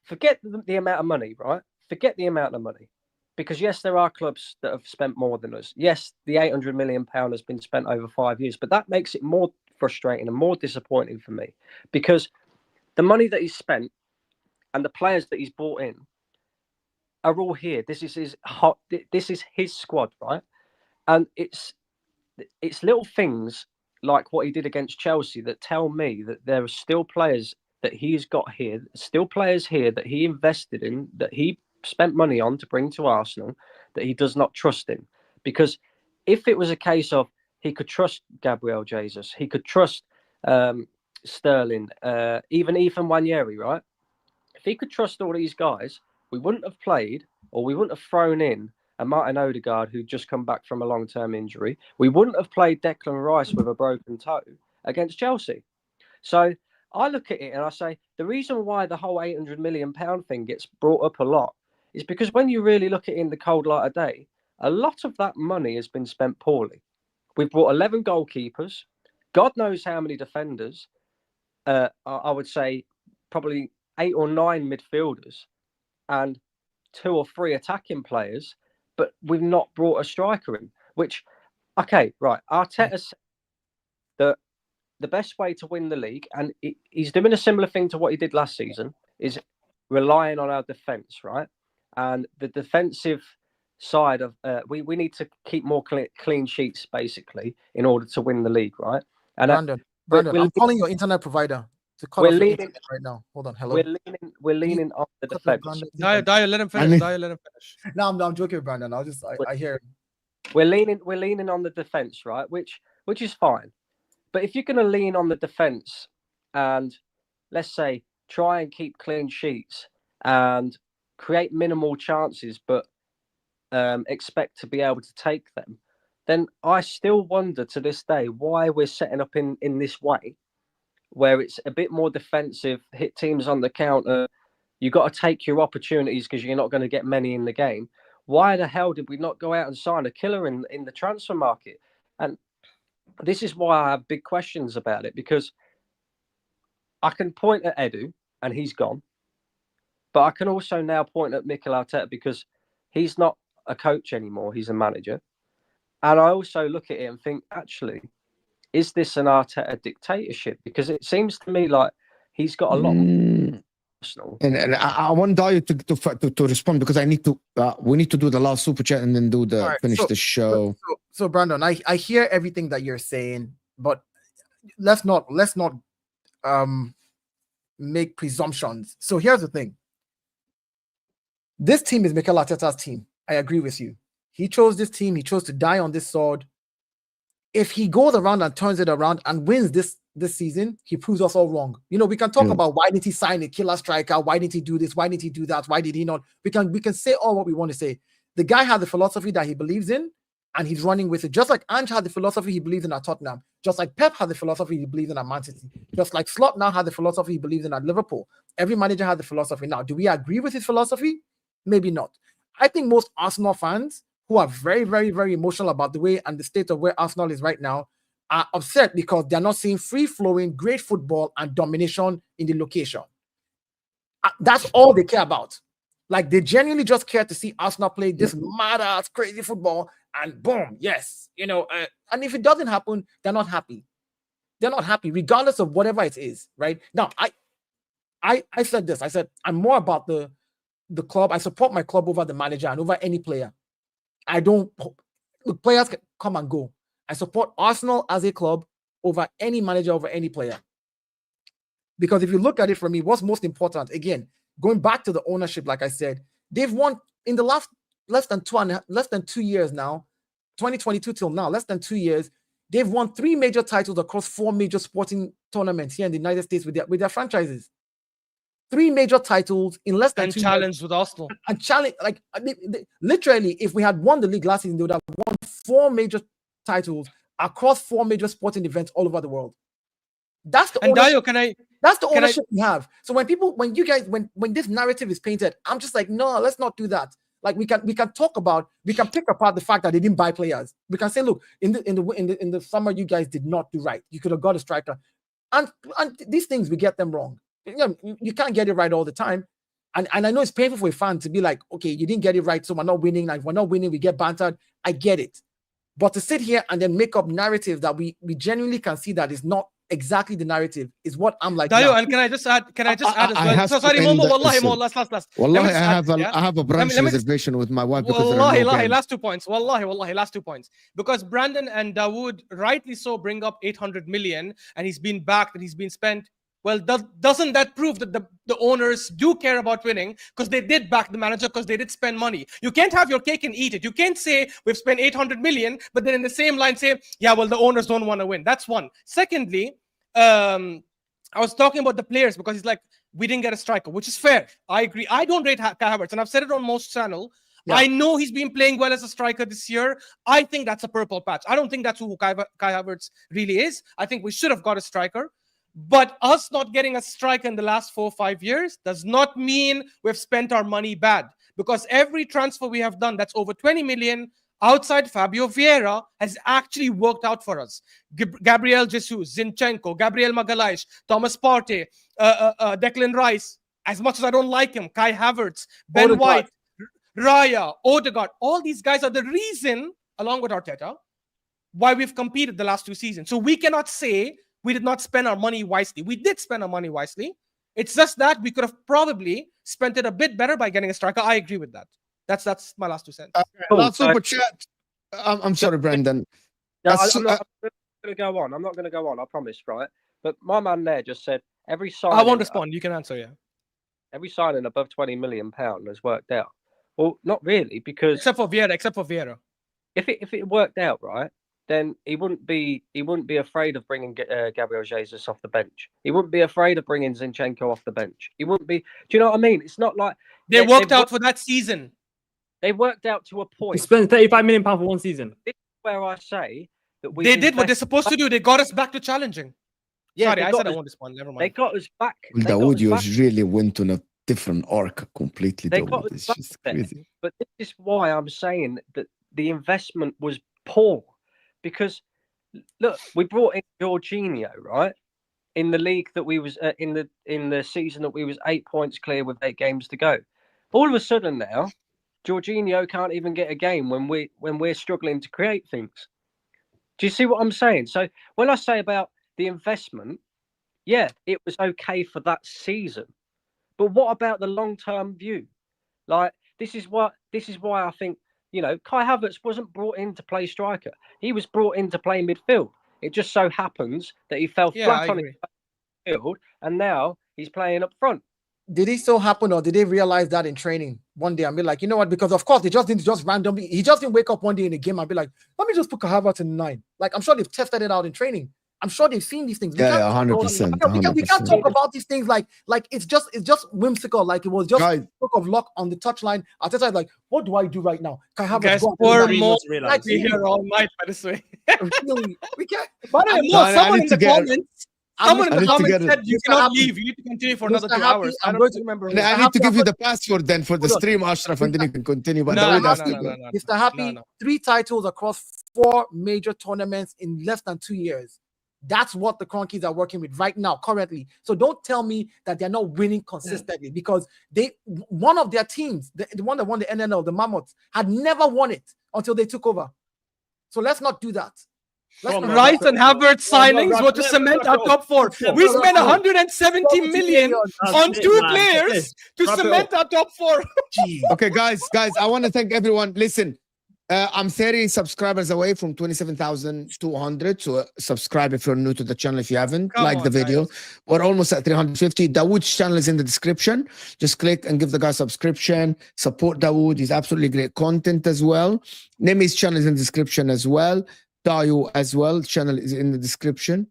Forget the amount of money, right? Forget the amount of money. Because yes, there are clubs that have spent more than us. Yes, the £800 million has been spent over 5 years, but that makes it more frustrating and more disappointing for me because the money that he's spent and the players that he's brought in are all here. This is his squad, right? And it's little things like what he did against Chelsea that tell me that there are still players that he's got here, still players here that he invested in, that he spent money on to bring to Arsenal, that he does not trust in. Because if it was a case of he could trust Gabriel Jesus, he could trust Sterling, even Ethan Nwaneri, right? If he could trust all these guys, we wouldn't have played or we wouldn't have thrown in and Martin Odegaard, who'd just come back from a long-term injury, we wouldn't have played Declan Rice with a broken toe against Chelsea. So I look at it and I say, the reason why the whole £800 million thing gets brought up a lot is because when you really look at it in the cold light of day, a lot of that money has been spent poorly. We've brought 11 goalkeepers, God knows how many defenders, I would say probably 8 or 9 midfielders, and 2 or 3 attacking players, but we've not brought a striker in, which, okay, right, Arteta said that the best way to win the league, and he's doing a similar thing to what he did last season, is relying on our defence, right? And the defensive side of we need to keep more clean sheets, basically, in order to win the league, right? And Brandon, I'm calling your internet provider to call off your internet right now. Hold on, hello. We're leaning on the defence. Dayo, let him finish. Dayo, let him finish. No, I'm joking, Brandon. I hear it. We're leaning on the defence, right? Which is fine. But if you're going to lean on the defence and, let's say, try and keep clean sheets and create minimal chances, but expect to be able to take them, then I still wonder to this day why we're setting up in this way, where it's a bit more defensive, hit teams on the counter. You've got to take your opportunities because you're not going to get many in the game. Why the hell did we not go out and sign a killer in the transfer market? And this is why I have big questions about it, because I can point at Edu and he's gone, but I can also now point at Mikel Arteta because he's not a coach anymore, he's a manager. And I also look at it and think, actually, is this an Arteta dictatorship? Because it seems to me like he's got a lot of personal. And I want Dayo to respond because I need to. We need to do the last super chat and then do the finish the show. So Brandon, I hear everything that you're saying, but let's not make presumptions. So here's the thing. This team is Mikel Arteta's team. I agree with you. He chose this team. He chose to die on this sword. If he goes around and turns it around and wins this season, he proves us all wrong. You know, we can talk about why didn't he sign a killer striker? Why didn't he do this? Why didn't he do that? Why did he not? We can say all what we want to say. The guy had the philosophy that he believes in, and he's running with it. Just like Ange had the philosophy he believes in at Tottenham. Just like Pep had the philosophy he believes in at Man City. Just like Slot now had the philosophy he believes in at Liverpool. Every manager had the philosophy. Now, do we agree with his philosophy? Maybe not. I think most Arsenal fans who are very, very, very emotional about the way and the state of where Arsenal is right now are upset because they're not seeing free-flowing, great football and domination in the location. That's all they care about. Like, they genuinely just care to see Arsenal play this mad-ass, crazy football, and boom, yes. You know, and if it doesn't happen, they're not happy. They're not happy, regardless of whatever it is, right? Now, I said this. I said, I'm more about the club. I support my club over the manager and over any player. I don't look, players can come and go. I support Arsenal as a club over any manager, over any player. Because if you look at it for me, what's most important, again, going back to the ownership, like I said, they've won in the last less than 2 years now, 2022 till now, less than 2 years, they've won 3 major titles across 4 major sporting tournaments here in the United States with their franchises. 3 major titles in less than and 2 challenge years. with Arsenal. And challenge, like literally, if we had won the league last season, they would have won 4 major titles across 4 major sporting events all over the world. That's the ownership. Dayo, that's the ownership we have. So when you guys, when this narrative is painted, I'm just like, no, let's not do that. Like we can pick apart the fact that they didn't buy players. We can say, look, in the summer, you guys did not do right. You could have got a striker, and these things we get them wrong. You know, you can't get it right all the time. And I know it's painful for a fan to be like, okay, you didn't get it right, so we're not winning. Like, we're not winning, we get bantered. I get it. But to sit here and then make up narrative that we genuinely can see that is not exactly the narrative is what I'm like. Dayo, and can I just add as well? So sorry, Momo, wallahi, last. Wallahi, I have a branch reservation with my wife because wallahi, last 2 points. Wallahi, last 2 points. Because Brandon and Dawood rightly so bring up 800 million and he's been backed and he's been spent. Well, doesn't that prove that the owners do care about winning? Because they did back the manager, because they did spend money. You can't have your cake and eat it. You can't say we've spent 800 million, but then in the same line say, yeah, well, the owners don't want to win. That's one. Secondly, I was talking about the players because he's like, we didn't get a striker, which is fair. I agree. I don't rate Kai Havertz, and I've said it on most channel. Yeah. I know he's been playing well as a striker this year. I think that's a purple patch. I don't think that's who Kai Havertz really is. I think we should have got a striker. But us not getting a striker in the last 4 or 5 years does not mean we've spent our money bad. Because every transfer we have done that's over 20 million outside Fabio Vieira has actually worked out for us. Gabriel Jesus, Zinchenko, Gabriel Magalhaes, Thomas Partey, Declan Rice. As much as I don't like him, Kai Havertz, Ben Odegaard. White, Raya, Odegaard. All these guys are the reason, along with Arteta, why we've competed the last 2 seasons. So we cannot say we did not spend our money wisely. We did spend our money wisely. It's just that we could have probably spent it a bit better by getting a striker. I agree with that. That's my last 2 cents. Last super chat. I'm sorry, Brendan. No, That's- I'm not going to go on. I'm not going to go on. I promise, right? But my man there just said every signing. I won't respond. You can answer, yeah. Every signing above £20 million has worked out. Well, not really, because Except for Vieira. if it worked out right, then he wouldn't be afraid of bringing Gabriel Jesus off the bench. He wouldn't be afraid of bringing Zinchenko off the bench. He wouldn't be. Do you know what I mean? It's not like They worked out for that season. They worked out to a We point. spent £35 million for 1 season. This is where I say that we They did what they're supposed to do. They got us back to challenging. Yeah, Sorry, they I got said I us- won't respond. Never They mind. got us back. Well, They got Daud, us you back. really went on a different arc completely. They Daud. got us It's back just there. crazy. But this is why I'm saying that the investment was poor, because look, we brought in Jorginho, right, in the league that we was in the season that we was 8 points clear with 8 games to go. All of a sudden now, Jorginho can't even get a game when we're struggling to create things. Do you see what I'm saying? So when I say about the investment, yeah, it was okay for that season, but what about the long-term view? Like this is why I think, you know, Kai Havertz wasn't brought in to play striker. He was brought in to play midfield. It just so happens that he fell Yeah, I flat on agree. his field, and now he's playing up front. Did it so happen, or did they realize that in training one day and be like, you know what? Because of course they just didn't just randomly. He just didn't wake up one day in a game and be like, let me just put Havertz in 9. Like I'm sure they've tested it out in training. I'm sure they've seen these things. We Yeah, can't- 100%. We can't talk about these things like it's just whimsical. Like it was just Guys, a stroke of luck on the touchline. Arteta is like, what do I do right now? Kai Havertz Guys, go and poor do that. Mo. realize. Like we here all night, by this way. Really, we can't. By the way, I- Mo, I someone need in to the get- comments, someone in I the need to comments get it. said you Mr. cannot Happy. leave. You need to continue for another Mr. 2 Happy, hours. I I'm don't going to remember. I need to Happy, give you I'm the password then for the Hold on. stream, Ashraf, and then you can continue. But No, Daud no, has no, to no, go. no, no. Mr. Happy, No. 3 titles across 4 major tournaments in less than 2 years. That's what the Cronkies are working with right now, currently. So don't tell me that they're not winning consistently, because one of their teams, the one that won the NNL, the Mammoths, had never won it until they took over. So let's not do that. Let's not- Rice and Havertz signings were to cement our top 4. We spent 170 million on 2 players to cement our top 4. Okay, guys, I want to thank everyone. Listen, I'm 30 subscribers away from 27,200. So subscribe if you're new to the channel. If you haven't, Come like on, the video. guys. We're almost at 350. Dawood's channel is in the description. Just click and give the guy subscription. Support Dawood. He's absolutely great content as well. Nemmy's channel is in the description as well. Dayo as well. Channel is in the description.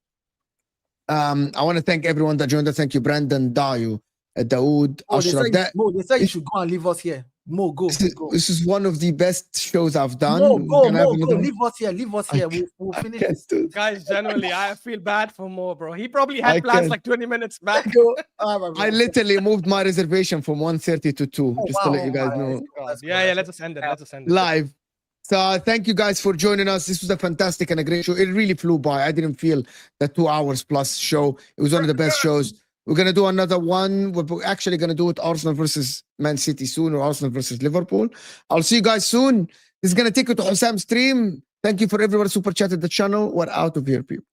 I want to thank everyone that joined us. Thank you, Brandon, Dayo, Dawood, Mo, they Ashraf. say you should go and leave us here. Mo, go. This is one of the best shows I've done. Mo, We go. can have Mo, go. another- Leave us here. Leave us here. We'll I finish can't this. do it. Guys, generally, I feel bad for Mo, bro. He probably I had plans can't. like 20 minutes back. Go. All right, bro. I literally moved my reservation from 1:30 to 2, Oh, just to wow. let you guys know. Yeah, let's just end it. Let's just end it. Live. So thank you guys for joining us. This was a fantastic and a great show. It really flew by. I didn't feel the 2 hours plus show. It was one of the best shows. We're going to do another one. We're actually going to do it Arsenal versus Man City soon, or Arsenal versus Liverpool. I'll see you guys soon. This is going to take you to HUSAM stream. Thank you for everyone super chatted the channel. We're out of here, people.